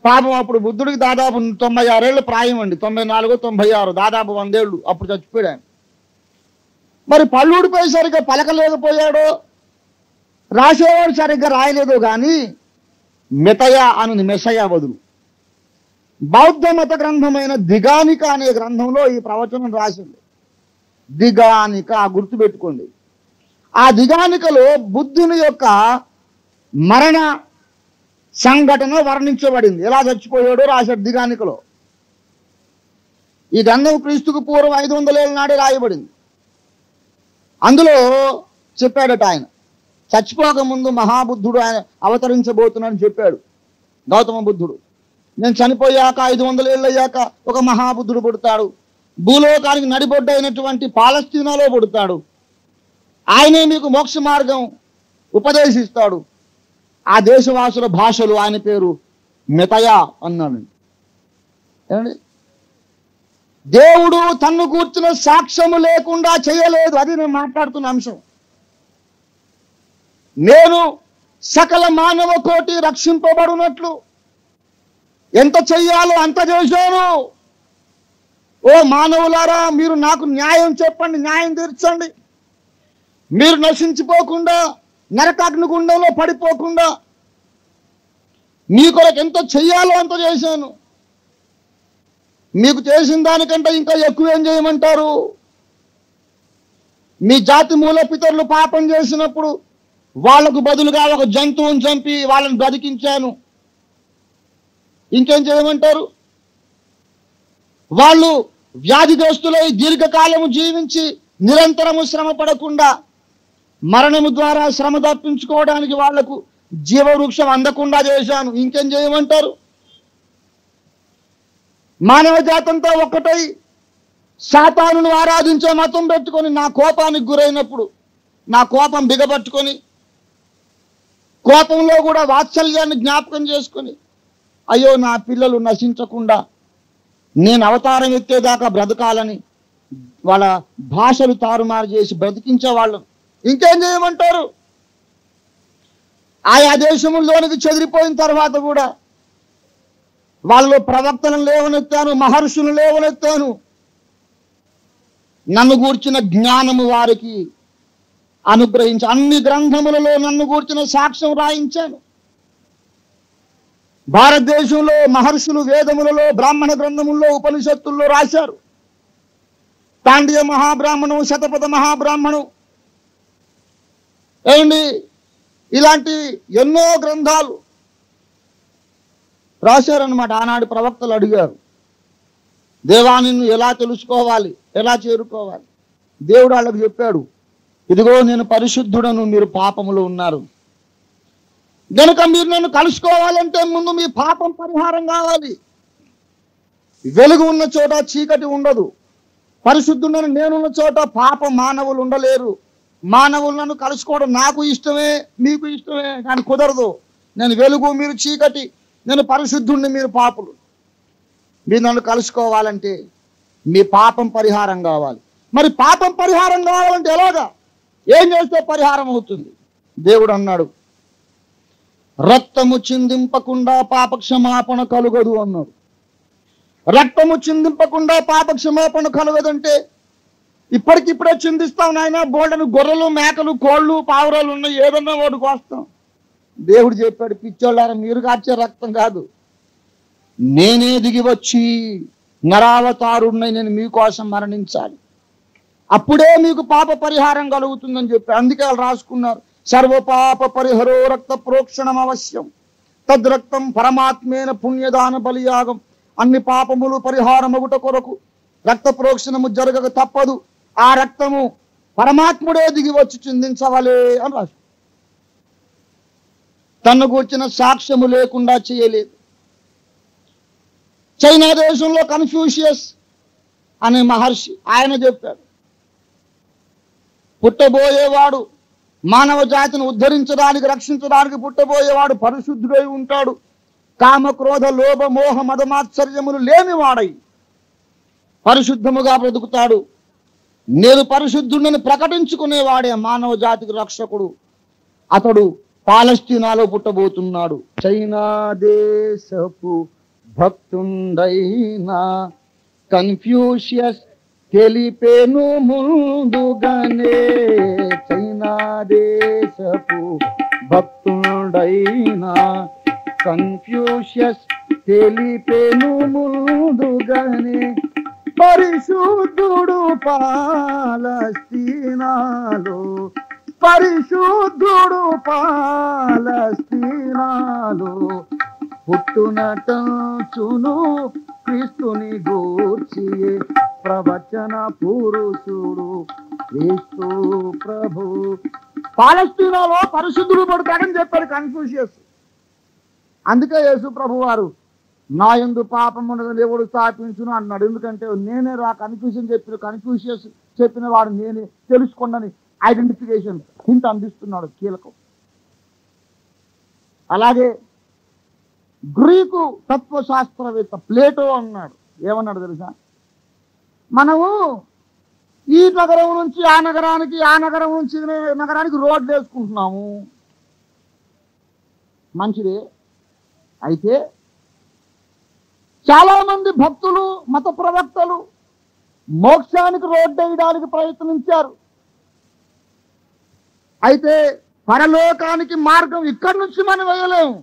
పాపం అప్పుడు బుద్ధుడికి దాదాపు 96 ఏళ్ళ ప్రాయం అండి. 94, 96, దాదాపు 100 ఏళ్ళు. అప్పుడు చచ్చిపోయాడు ఆయన. మరి పళ్ళూడిపోయి సరిగ్గా పలకలేకపోయాడో, రాసేవాడు సరిగ్గా రాయలేదో కానీ మెతయ అని మెస్సయ్య బదులు బౌద్ధ మత గ్రంథమైన దిగానిక అనే గ్రంథంలో ఈ ప్రవచనం రాసింది. దిగానిక గుర్తుపెట్టుకోండి. ఆ దిగానికలో బుద్ధుని యొక్క మరణ సంఘటన వర్ణించబడింది. ఎలా చచ్చిపోయాడో రాశాడు దిగానికలో. ఈ గ్రంథం క్రీస్తుకు పూర్వం 500 ఏళ్ళ నాడే రాయబడింది. అందులో చెప్పాడట ఆయన చచ్చిపోక ముందు మహాబుద్ధుడు ఆయన అవతరించబోతున్నాడని చెప్పాడు గౌతమ బుద్ధుడు. నేను చనిపోయాక 500 ఏళ్ళు అయ్యాక ఒక మహాబుద్ధుడు పుడతాడు. భూలోకానికి నడిబొడ్డు అయినటువంటి పాలస్తీనాలో పుడతాడు. ఆయనే మీకు మోక్ష మార్గం ఉపదేశిస్తాడు. ఆ దేశవాసుల భాషలు ఆయన పేరు మెతయ అన్నాడు. ఏమండి, దేవుడు తన్ను కూర్చున్న సాక్ష్యము లేకుండా చేయలేదు. అది నేను మాట్లాడుతున్న అంశం. నేను సకల మానవ కోటి రక్షింపబడినట్లు ఎంత చెయ్యాలో అంత చేశాను. ఓ మానవులారా, మీరు నాకు న్యాయం చెప్పండి, న్యాయం తీర్చండి. మీరు నశించిపోకుండా నరకాగ్నిగుండంలో పడిపోకుండా మీ కొరకు ఎంత చెయ్యాలో అంత చేశాను. మీకు చేసిన దానికంటే ఇంకా ఎక్కువ ఏం చేయమంటారు? మీ జాతి మూల పితరులు పాపం చేసినప్పుడు వాళ్లకు బదులుగా ఒక జంతువుని చంపి వాళ్ళని బ్రతికించాను. ఇంకేం చేయమంటారు? వాళ్ళు వ్యాధిగ్రస్తులై దీర్ఘకాలము జీవించి నిరంతరము శ్రమ పడకుండా మరణము ద్వారా శ్రమ తప్పించుకోవడానికి వాళ్లకు జీవవృక్షం అందకుండా చేశాను. ఇంకేం చేయమంటారు? మానవ జాతంతో ఒక్కటై సాతానును ఆరాధించే మతం పెట్టుకొని నా కోపానికి గురైనప్పుడు నా కోపం బిగబట్టుకొని కోపంలో కూడా వాత్సల్యాన్ని జ్ఞాపకం చేసుకొని అయ్యో నా పిల్లలు నశించకుండా నేను అవతారం ఎత్తేదాకా బ్రతకాలని వాళ్ళ భాషలు తారుమారు చేసి బ్రతికించే వాళ్ళను ఇంకేం చేయమంటారు? ఆయా దేశముల్లోనికి చెదిరిపోయిన తర్వాత కూడా వాళ్ళు ప్రవక్తలను లేవనెత్తాను, మహర్షులను లేవనెత్తాను. నన్ను గూర్చిన జ్ఞానము వారికి అనుగ్రహించి అన్ని గ్రంథములలో నన్ను గూర్చిన సాక్ష్యం రాయించాను. భారతదేశంలో మహర్షులు వేదములలో, బ్రాహ్మణ గ్రంథముల్లో, ఉపనిషత్తుల్లో రాశారు. తాండియ మహాబ్రాహ్మణం, శతపథ మహాబ్రాహ్మణం, ఏమండి, ఇలాంటి ఎన్నో గ్రంథాలు రాశారన్నమాట. ఆనాడు ప్రవక్తలు అడిగారు, దేవా నిన్ను ఎలా తెలుసుకోవాలి, ఎలా చేరుకోవాలి? దేవుడు వాళ్ళకు చెప్పాడు, ఇదిగో నేను పరిశుద్ధుడను, మీరు పాపములో ఉన్నారు గనుక మీరు నన్ను కలుసుకోవాలంటే ముందు మీ పాపం పరిహారం కావాలి. వెలుగు ఉన్న చోట చీకటి ఉండదు. పరిశుద్ధుడను నేనున్న చోట పాపం మానవులు ఉండలేరు. మానవులు నన్ను కలుసుకోవడం నాకు ఇష్టమే, మీకు ఇష్టమే, కానీ కుదరదు. నేను వెలుగు, మీరు చీకటి. నేను పరిశుద్ధుడిని, మీరు పాపులు. మీరు నన్ను కలుసుకోవాలంటే మీ పాపం పరిహారం కావాలి. మరి పాపం పరిహారం కావాలంటే ఎలాగా? ఏం చేస్తే పరిహారం అవుతుంది? దేవుడు అన్నాడు, రక్తము చిందింపకుండా పాప క్షమాపణ కలుగదు అన్నాడు. రక్తము చిందింపకుండా పాప క్షమాపణ కలుగదంటే ఇప్పటికిప్పుడే చిందిస్తాం నాయన, బోల్డను గొర్రెలు, మేకలు, కోళ్ళు, పావురాలు ఉన్నాయి, ఏదన్నా వాడు కోస్తాం. దేవుడు చెప్పాడు, పిచ్చోళ్ళారా, మీరు కార్చే రక్తం కాదు, నేనే దిగి వచ్చి నరావతారుడినై నేను మీకోసం మరణించాలి, అప్పుడే మీకు పాప పరిహారం కలుగుతుందని చెప్పి అందుకే వాళ్ళు రాసుకున్నారు, సర్వపాప పరిహరో రక్త ప్రోక్షణం అవశ్యం, తద్రక్తం పరమాత్మేన పుణ్యదాన బలియాగం. అన్ని పాపములు పరిహారమగుట కొరకు రక్త ప్రోక్షణము జరగక తప్పదు. ఆ రక్తము పరమాత్ముడే దిగి వచ్చి చిందించవలే అని రాసు. తన్ను కూర్చిన సాక్ష్యము లేకుండా చేయలేదు. చైనా దేశంలో కన్ఫ్యూషియస్ అనే మహర్షి ఆయన చెప్పాడు, పుట్టబోయేవాడు మానవ జాతిని ఉద్ధరించడానికి, రక్షించడానికి పుట్టబోయేవాడు పరిశుద్ధుడై ఉంటాడు. కామ, క్రోధ, లోభ, మోహ, మదమాత్సర్యములు లేనివాడై పరిశుద్ధముగా బ్రతుకుతాడు. నేను పరిశుద్ధుడని ప్రకటించుకునేవాడే మానవ జాతికి రక్షకుడు. అతడు పాలస్తీనాలో పుట్టబోతున్నాడు. చైనా దేశపు భక్తుండైనా కన్ఫ్యూషియస్ తెలిపేను ముందుగానే. చైనా దేశపు భక్తుండైనా కన్ఫ్యూషియస్ తెలిపేను ముందుగానే. పరిశుద్ధుడు పాలస్తీనాలో, పరిశుద్ధుడు పాలస్తీనాలో పుట్టునటచును క్రీస్తుని గూర్చి ప్రవచన పురుషుడు క్రీస్తు ప్రభు. పాలస్తీనాలో పరిశుద్ధుడు పడతాడని చెప్పాడు కన్ఫ్యూషియస్. అందుకే యేసు ప్రభు వారు నా యందు పాపం ఉన్నది దేవుడు స్థాపించును అన్నాడు. ఎందుకంటే నేనే కన్ఫ్యూషియస్ చెప్పిన వాడు నేనే, తెలుసుకోండి ఐడెంటిఫికేషన్ హింట్ అందిస్తున్నాడు కీలకం. అలాగే గ్రీకు తత్వశాస్త్రవేత్త ప్లేటో అన్నాడు. ఏమన్నాడు తెలుసా? మనము ఈ నగరం నుంచి ఆ నగరానికి, ఆ నగరం నుంచి నగరానికి రోడ్లు వేసుకుంటున్నాము, మంచిదే. అయితే చాలా మంది భక్తులు, మత ప్రవక్తలు మోక్షానికి రోడ్డు వేయడానికి ప్రయత్నించారు. అయితే పరలోకానికి మార్గం ఇక్కడి నుంచి మనం వేయలేము.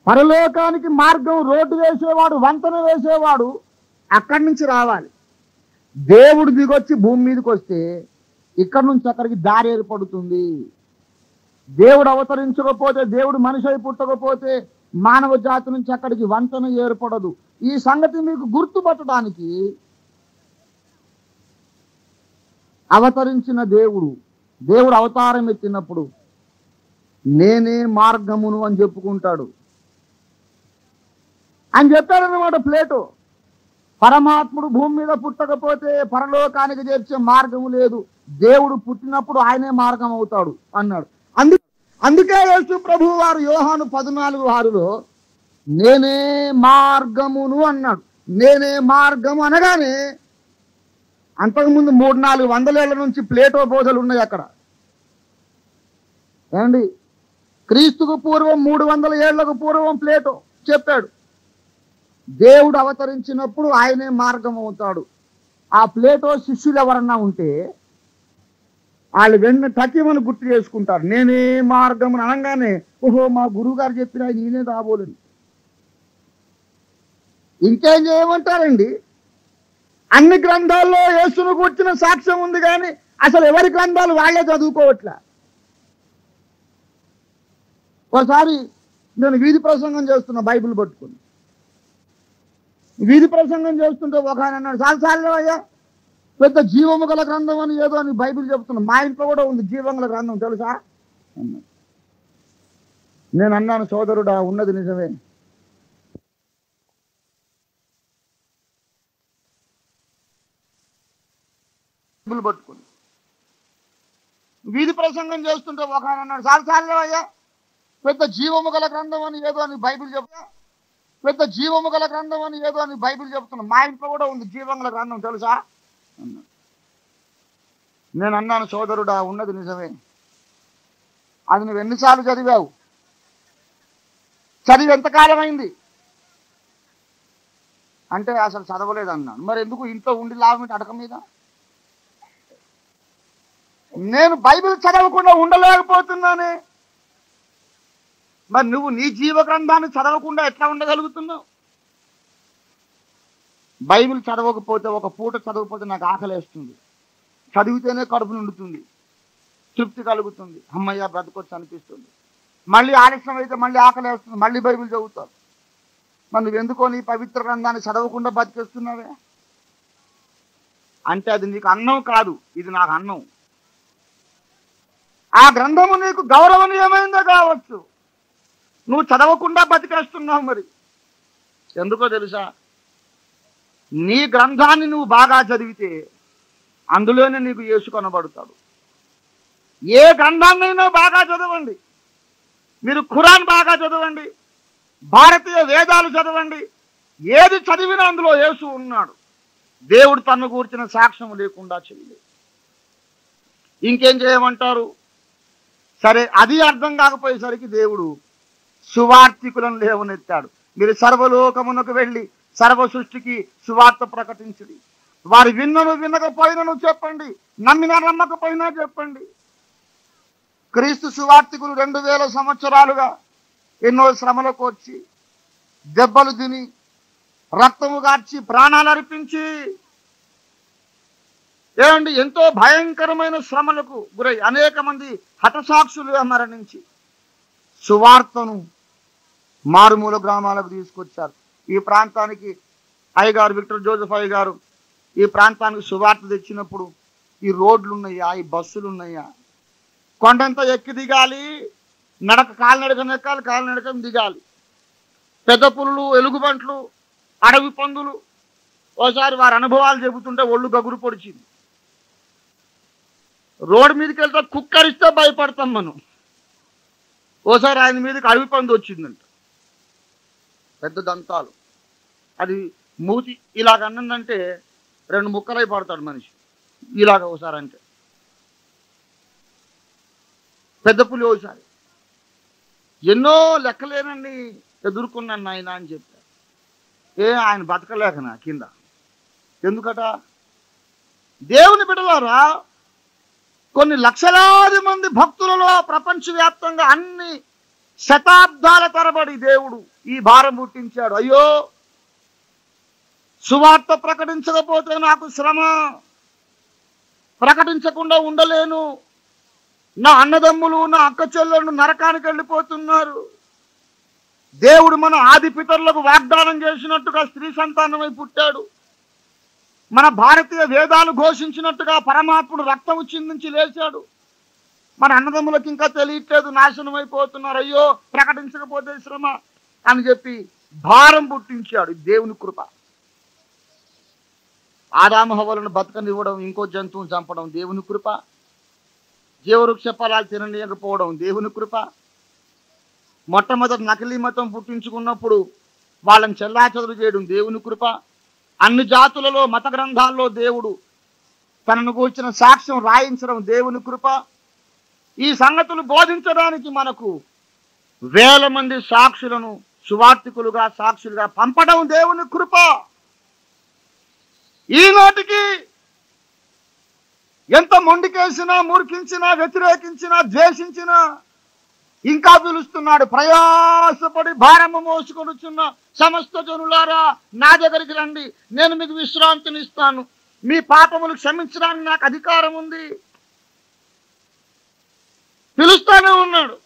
పరలోకానికి మార్గం రోడ్డు వేసేవాడు, వంతెన వేసేవాడు అక్కడి నుంచి రావాలి. దేవుడు దిగొచ్చి భూమి మీదకి వస్తే ఇక్కడి నుంచి అక్కడికి దారి ఏర్పడుతుంది. దేవుడు అవతరించకపోతే, దేవుడు మనిషి అయి పుట్టకపోతే మానవ జాతి నుంచి అక్కడికి వంతెన ఏర్పడదు. ఈ సంగతి మీకు గుర్తుపట్టడానికి అవతరించిన దేవుడు అవతారం ఎత్తినప్పుడు నేనే మార్గమును అని చెప్పుకుంటాడు అని చెప్పాడన్నమాట ప్లేటో. పరమాత్ముడు భూమి మీద పుట్టకపోతే పరలోకానికి చేర్చే మార్గము లేదు, దేవుడు పుట్టినప్పుడు ఆయనే మార్గం అవుతాడు అన్నాడు. అందుకే యేసు ప్రభు వారు యోహాను 14:6లో నేనే మార్గమును అన్నాడు. నేనే మార్గము అనగానే అంతకుముందు 300-400 ఏళ్ల నుంచి ప్లేటో బోధలు ఉన్నాయి అక్కడ. ఏమండి, క్రీస్తుకు పూర్వం 300 ఏళ్లకు పూర్వం ప్లేటో చెప్పాడు దేవుడు అవతరించినప్పుడు ఆయనే మార్గం అవుతాడు. ఆ ప్లేటో శిష్యులు ఎవరన్నా ఉంటే వాళ్ళు వెన్న టక్యమని గుర్తు చేసుకుంటారు. నేనే మార్గం అనగానే ఓహో మా గురువు గారు చెప్పిన నేనే రాబోలేదు. ఇంకేం చేయమంటారండి? అన్ని గ్రంథాల్లో యేసును కూర్చున్న సాక్ష్యం ఉంది, కానీ అసలు ఎవరి గ్రంథాలు వాళ్ళే చదువుకోవట్లా. ఒకసారి నేను వీధి ప్రసంగం చేస్తున్నా బైబిల్ పట్టుకుని. వీధి ప్రసంగం చేస్తుంటే ఒక ఆయన అన్నాడు, చాలు అయ్యా, పెద్ద జీవము గల గ్రంథం అని ఏదో అని బైబిల్ చెప్తున్నా, మా ఇంట్లో కూడా ఉంది జీవం గల గ్రంథం తెలుసా అన్నాడు. నేను అన్నాను, సోదరుడా ఉన్నది నిజమే, బైబిల్ పట్టుకుని వీధి ప్రసంగం చేస్తుంటే ఒక ఆయన అన్నాడు, చాలు అయ్యా, పెద్ద జీవము గల గ్రంథం అని ఏదో అని బైబిల్ చెప్తా, పెద్ద జీవము గల గ్రంథం అని ఏదో అని బైబిల్ చెప్తున్నా, మా ఇంట్లో కూడా ఉంది జీవం గల గ్రంథం తెలుసా అన్నాడు. నేను అన్నాను, సోదరుడా ఉన్నది నిజమే, అది నువ్వు ఎన్నిసార్లు చదివావు? చదివి ఎంతకాలం అయింది అంటే అసలు చదవలేదు అన్నాను. మరి ఎందుకు ఇంట్లో ఉండి లాభం అడక మీద? నేను బైబిల్ చదవకుండా ఉండలేకపోతున్నానే. మరి నువ్వు నీ జీవ గ్రంథాన్ని చదవకుండా ఎట్లా ఉండగలుగుతున్నావు? బైబిల్ చదవకపోతే, ఒక పూట చదవకపోతే నాకు ఆకలేస్తుంది, చదివితేనే కడుపు నిండుతుంది, తృప్తి కలుగుతుంది, అమ్మయ్య బ్రతకొచ్చు అనిపిస్తుంది. మళ్ళీ ఆలస్యం అయితే మళ్ళీ ఆకలేస్తుంది, మళ్ళీ బైబిల్ చదువుతావు. మరి నువ్వెందుకో నీ పవిత్ర గ్రంథాన్ని చదవకుండా బతికేస్తున్నావే అంటే అది నీకు అన్నం కాదు, ఇది నాకు అన్నం. ఆ గ్రంథము నీకు గౌరవనీయమైందో కావచ్చు, నువ్వు చదవకుండా బతికేస్తున్నావు. మరి ఎందుకో తెలుసా? నీ గ్రంథాన్ని నువ్వు బాగా చదివితే అందులోనే నీకు యేసు కనబడతాడు. ఏ గ్రంథాన్నైనా బాగా చదవండి, మీరు ఖురాన్ బాగా చదవండి, భారతీయ వేదాలు చదవండి, ఏది చదివినా అందులో యేసు ఉన్నాడు. దేవుడు తన్ను గూర్చిన సాక్ష్యం లేకుండా చేయలేదు. ఇంకేం చేయమంటారు? సరే, అది అర్థం కాకపోయేసరికి దేవుడు సువార్తికులను లేవనెత్తాడు. మీరు సర్వలోకమునకు వెళ్ళి సర్వ సృష్టికి సువార్త ప్రకటించుడి. వారు విన్నను వినకపోయినను చెప్పండి, నమ్మినా నమ్మకపోయినా చెప్పండి. క్రీస్తు సువార్తికులు 2000 సంవత్సరాలుగా ఎన్నో శ్రమలకు వచ్చి, దెబ్బలు తిని, రక్తము గార్చి, ప్రాణాలు అర్పించి, ఏమండి ఎంతో భయంకరమైన శ్రమలకు గురై అనేక మంది హతసాక్షులుగా మరణించి సువార్తను మారుమూల గ్రామాలకు తీసుకొచ్చారు. ఈ ప్రాంతానికి అయ్యగారు, విక్టర్ జోసెఫ్ అయ్యగారు ఈ ప్రాంతానికి సువార్త తెచ్చినప్పుడు ఈ రోడ్లు ఉన్నాయా, ఈ బస్సులు ఉన్నాయా, కొండంతా ఎక్కి దిగాలి, కాలినడకన ఎక్కాలి, కాలినడకన దిగాలి. పెద్ద పులులు, ఎలుగుబంట్లు, అడవి పందులు. ఓసారి వారి అనుభవాలు చెబుతుంటే ఒళ్ళు గగురు పొడిచింది. రోడ్డు మీదకి వెళ్తే కుక్కరిస్తే భయపడతాం మనం. ఓసారి ఆయన మీదకి అడవి పందు వచ్చిందంట, పెద్ద దంతాలు. అది మూతి ఇలాగ అన్నందంటే 2 ముక్కలై పడతాడు మనిషి, ఇలాగ ఒకసారి అంటే. పెద్ద పులి ఒకసారి. ఎన్నో లెక్కలేనండి ఎదుర్కొన్నాను ఆయన అని చెప్పారు. ఆయన బతకలేకనా కింద. ఎందుకట? దేవుని బిడ్డలారా, కొన్ని లక్షలాది మంది భక్తులలో ప్రపంచవ్యాప్తంగా అన్ని శతాబ్దాల తరబడి దేవుడు ఈ భారం పుట్టించాడు. అయ్యో, సువార్త ప్రకటించకపోతే నాకు శ్రమ, ప్రకటించకుండా ఉండలేను, నా అన్నదమ్ములు, నా అక్క చెల్లెళ్ళు నరకానికి వెళ్ళిపోతున్నారు. దేవుడు మన ఆది పితరులకు వాగ్దానం చేసినట్టుగా స్త్రీ సంతానమై పుట్టాడు. మన భారతీయ వేదాలు ఘోషించినట్టుగా పరమాత్ముడు రక్తము చిందించి లేచాడు. మన అన్నదమ్ములకు ఇంకా తెలియట్లేదు, నాశనం అయిపోతున్నారు. అయ్యో, ప్రకటించకపోతే శ్రమ అని చెప్పి భారం పుట్టించాడు. దేవుని కృప. ఆదాము హవ్వలను బతకనివ్వడం, ఇంకో జంతువును చంపడం దేవుని కృప. జీవవృక్ష ఫలాలు తిననీయకపోవడం దేవుని కృప. మొట్టమొదటి నకిలీ మతం పుట్టించుకున్నప్పుడు వాళ్ళని చెల్లాచెదరు చేయడం దేవుని కృప. అన్ని జాతులలో మత గ్రంథాల్లో దేవుడు తనను గూర్చిన సాక్ష్యం రాయించడం దేవుని కృప. ఈ సంగతులు బోధించడానికి మనకు 1000 మంది సాక్షులను సువార్తికులుగా, సాక్షులుగా పంపడం దేవుని కృప. ఈనాటికి ఎంత మొండికేసినా, మూర్ఖించినా, వ్యతిరేకించినా, ద్వేషించినా ఇంకా పిలుస్తున్నాడు. ప్రయాసపడి భారము మోసుకొనుచున్న సమస్త జనులారా, నా దగ్గరికి రండి, నేను మీకు విశ్రాంతిని ఇస్తాను, మీ పాపములు క్షమించడానికి నాకు అధికారం ఉంది. పిలుస్తానే ఉన్నాడు.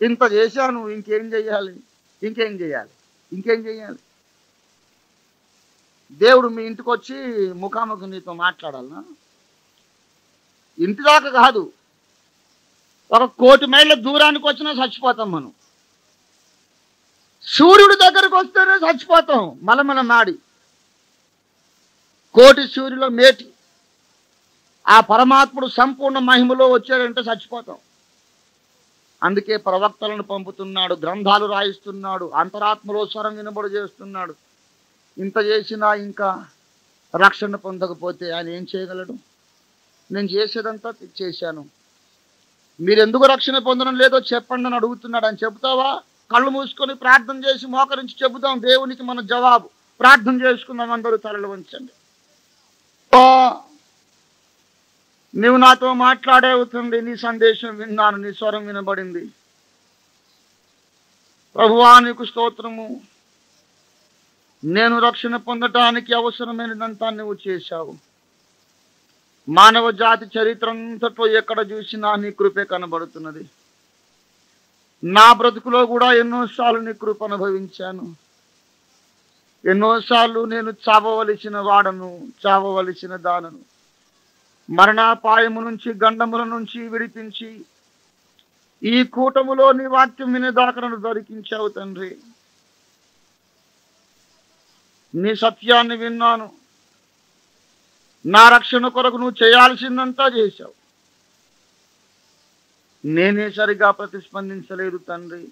ఇంత చేశాను, ఇంకేం చేయాలి, ఇంకేం చేయాలి, ఇంకేం చేయాలి? దేవుడు మీ ఇంటికి వచ్చి ముఖాముఖి నీతో మాట్లాడాలనా? ఇంటి దాకా కాదు, 1 కోటి మైళ్ళ దూరానికి వచ్చినా చచ్చిపోతాం మనం. సూర్యుడి దగ్గరకు వస్తేనే చచ్చిపోతాం, మలమల మాడి. కోటి సూర్యుల మేటి ఆ పరమాత్ముడు సంపూర్ణ మహిమలో వచ్చాడంటే చచ్చిపోతాం. అందుకే ప్రవక్తలను పంపుతున్నాడు, గ్రంథాలు రాయిస్తున్నాడు, అంతరాత్మలో స్వరం వినబడి చేస్తున్నాడు. ఇంత చేసినా ఇంకా రక్షణ పొందకపోతే ఆయన ఏం చేయగలడు? నేను చేసేదంతా చేశాను, మీరెందుకు రక్షణ పొందడం లేదో చెప్పండి అని అడుగుతున్నాడు. అని చెబుతావా? కళ్ళు మూసుకొని ప్రార్థన చేసి మోకరించి చెబుతాం దేవునికి మన జవాబు. ప్రార్థన చేసుకుందాం, అందరూ తలలు వంచండి. నీవు నాతో మాట్లాడేవుతుంది, నీ సందేశం విన్నాను, నీ స్వరం వినబడింది. ప్రభువా, నీకు స్తోత్రము. నేను రక్షణ పొందటానికి అవసరమైనదంతా నువ్వు చేశావు. మానవ జాతి చరిత్ర అంతట్లో ఎక్కడ చూసినా నీ కృపే కనబడుతున్నది. నా బ్రతుకులో కూడా ఎన్నోసార్లు నీ కృప అనుభవించాను. ఎన్నోసార్లు నేను చావవలసిన వాడను, చావవలసిన దానను. మరణాపాయము నుంచి, గండముల నుంచి విడిపించి ఈ కూటములో నీ వాక్యం వినేదాకా నన్ను దొరికించావు తండ్రి. నీ సత్యాన్ని విన్నాను. నా రక్షణ కొరకు నువ్వు చేయాల్సిందంతా చేశావు. నేనే సరిగా ప్రతిస్పందించలేదు తండ్రి.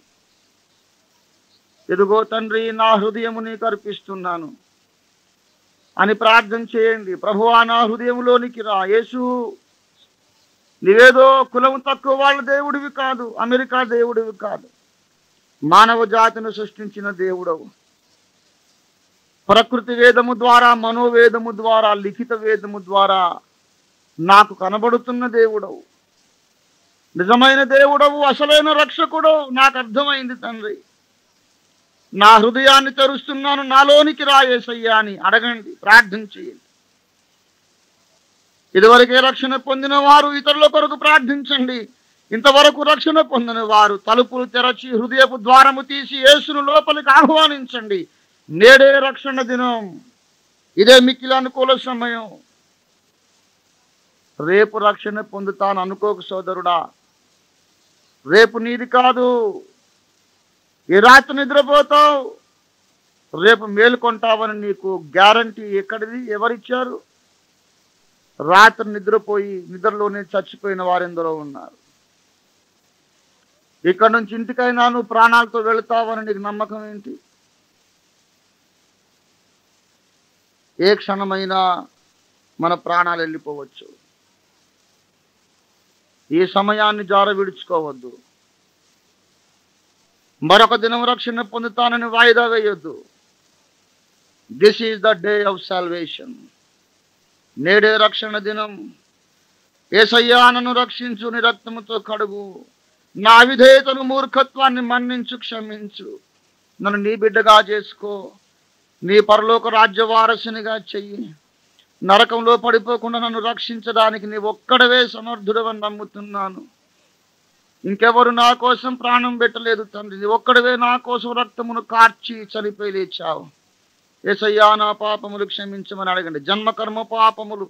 ఎదుగో తండ్రి, నా హృదయము నీకు అర్పిస్తున్నాను అని ప్రార్థన చేయండి. ప్రభువా, నా హృదయంలోనికి రా. యేసు, నీవేదో కులం తక్కువ వాళ్ళ దేవుడివి కాదు, అమెరికా దేవుడివి కాదు, మానవ జాతిని సృష్టించిన దేవుడవు. ప్రకృతి వేదము ద్వారా, మనోవేదము ద్వారా, లిఖిత వేదము ద్వారా నాకు కనబడుతున్న దేవుడవు, నిజమైన దేవుడవు, అసలైన రక్షకుడవు. నాకు అర్థమైంది తండ్రి. నా హృదయాన్ని తెరుస్తున్నాను, నాలోనికి రా యేసయ్యా అని అడగండి, ప్రార్థన చేయండి. ఇదివరకే రక్షణ పొందిన వారు ఇతరుల కొరకు ప్రార్థించండి. ఇంతవరకు రక్షణ పొందిన వారు తలుపులు తెరచి హృదయపు ద్వారము తీసి యేసును లోపలికి ఆహ్వానించండి. నేడే రక్షణ దినం, ఇదే మిక్కిలి అనుకూల సమయం. రేపు రక్షణ పొందుతాను అనుకోకు సోదరుడా. రేపు నీది కాదు. ఈ రాత్రి నిద్రపోతావు, రేపు మేలుకొంటావని నీకు గ్యారంటీ ఎక్కడిది? ఎవరిచ్చారు? రాత్రి నిద్రపోయి నిద్రలోనే చచ్చిపోయిన వారెందరో ఉన్నారు. ఇక్కడ నుంచి ఇంటికైనా నువ్వు ప్రాణాలతో వెళుతావని నీకు నమ్మకం ఏంటి? ఏ క్షణమైనా మన ప్రాణాలు వెళ్ళిపోవచ్చు. ఈ సమయాన్ని జార విడుచుకోవద్దు. మరొక దినం రక్షణ పొందుతానని వాయిదా వేయొద్దు. This is the day of salvation. నేడే రక్షణ దినం. యేసయ్యా, నన్ను రక్షించు, నీ రక్తముతో కడుగు, నా విధేయతను మూర్ఖత్వాన్ని మన్నించు, క్షమించు, నన్ను నీ బిడ్డగా చేసుకో, నీ పరలోక రాజ్య వారసునిగా చెయ్యి. నరకంలో పడిపోకుండా నన్ను రక్షించడానికి నీ ఒక్కడవే సమర్థుడవని నమ్ముతున్నాను. ఇంకెవరు నా కోసం ప్రాణం పెట్టలేదు తండ్రి. నీ ఒక్కడవే నా కోసం రక్తమును కార్చి చనిపోయి లేచావు. యేసయ్యా, నా పాపములు క్షమించమని అడగండి. జన్మకర్మ పాపములు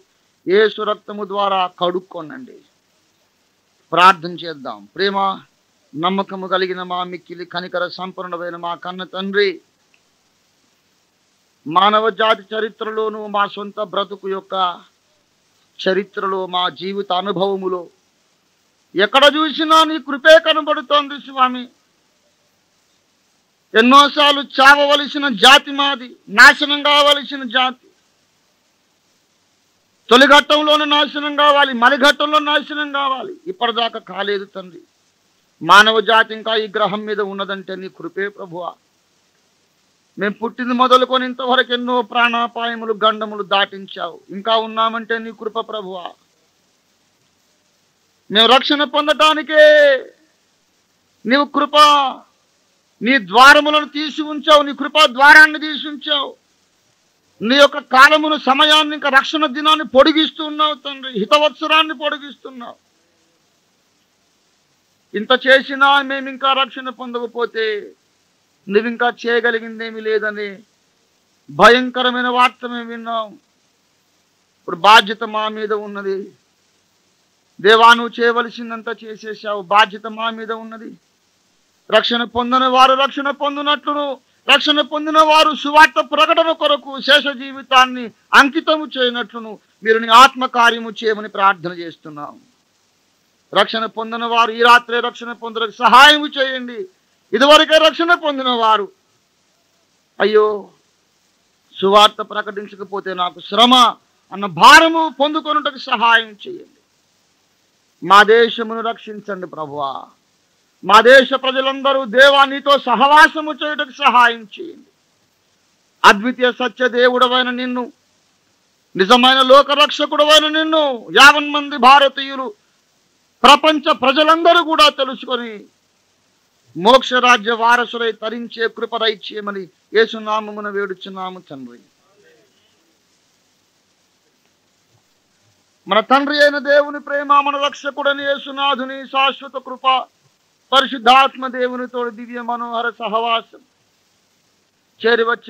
యేసు రక్తము ద్వారా కడుక్కోనండి. ప్రార్థన చేద్దాం. ప్రేమ నమ్మకము కలిగిన మా మిక్కిలి కనికర సంపూర్ణమైన మా కన్న తండ్రి, మానవ జాతి చరిత్రలోను, మా సొంత బ్రతుకు యొక్క చరిత్రలో, మా జీవిత అనుభవములో ఎక్కడ చూసినా నీ కృపే కనబడుతోంది స్వామి. ఎన్నోసార్లు చావవలసిన జాతి మాది, నాశనం కావలసిన జాతి. తొలిఘట్టంలోనే నాశనం కావాలి, మలిఘట్టంలో నాశనం కావాలి. ఇప్పటిదాకా కాలేదు తండ్రి. మానవ జాతి ఇంకా ఈ గ్రహం మీద ఉన్నదంటే నీ కృపే ప్రభువా. మేము పుట్టింది మొదలుకొని ఇంతవరకు ఎన్నో ప్రాణాపాయములు, గండములు దాటించావు. ఇంకా ఉన్నామంటే నీ కృప ప్రభువా. మేము రక్షణ పొందటానికే నీవు కృప, నీ ద్వారములను తీసి ఉంచావు, నీ కృపా ద్వారాన్ని తీసి ఉంచావు. నీ యొక్క కాలమును, సమయాన్ని, ఇంకా రక్షణ దినాన్ని పొడిగిస్తున్నావు తండ్రి. హితవత్సరాన్ని పొడిగిస్తున్నావు. ఇంత చేసినా మేము ఇంకా రక్షణ పొందకపోతే నువ్వు ఇంకా చేయగలిగిందేమీ లేదని భయంకరమైన వార్త మేము విన్నాం. ఇప్పుడు బాధ్యత మా మీద ఉన్నది. దేవా, నువ్వు చేయవలసిందంతా చేసేసావు. బాధ్యత మా మీద ఉన్నది. రక్షణ పొందిన వారు రక్షణ పొందినట్లును, రక్షణ పొందిన వారు సువార్త ప్రకటన కొరకు శేష జీవితాన్ని అంకితము చేయనట్లును మీరు నీ ఆత్మకార్యము చేయమని ప్రార్థన చేస్తున్నాం. రక్షణ పొందిన వారు ఈ రాత్రే రక్షణ పొందడానికి సహాయము చేయండి. ఇదివరకే రక్షణ పొందిన వారు, అయ్యో సువార్త ప్రకటించకపోతే నాకు శ్రమ అన్న భారము పొందుకొనుటకు సహాయం చేయండి. మా దేశమును రక్షించండి ప్రభువా. మా దేశ ప్రజలందరూ దేవా నీతో సహవాసము చేయడానికి సహాయం చేయండి. అద్వితీయ సత్య దేవుడవైన నిన్ను, నిజమైన లోకరక్షకుడవైన నిన్ను 50 మంది భారతీయులు, ప్రపంచ ప్రజలందరూ కూడా తెలుసుకొని మోక్ష రాజ్య వారసులై తరించే కృప దయచేయమని యేసు నామమున వేడుచున్నాము తండ్రి. మన తండ్రి అయిన దేవుని ప్రేమ, మన రక్షకుడని యేసునాథుని శాశ్వత కృప, పరిశుద్ధాత్మ దేవునితో దివ్య మనోహర సహవాసం చేరివచ్చి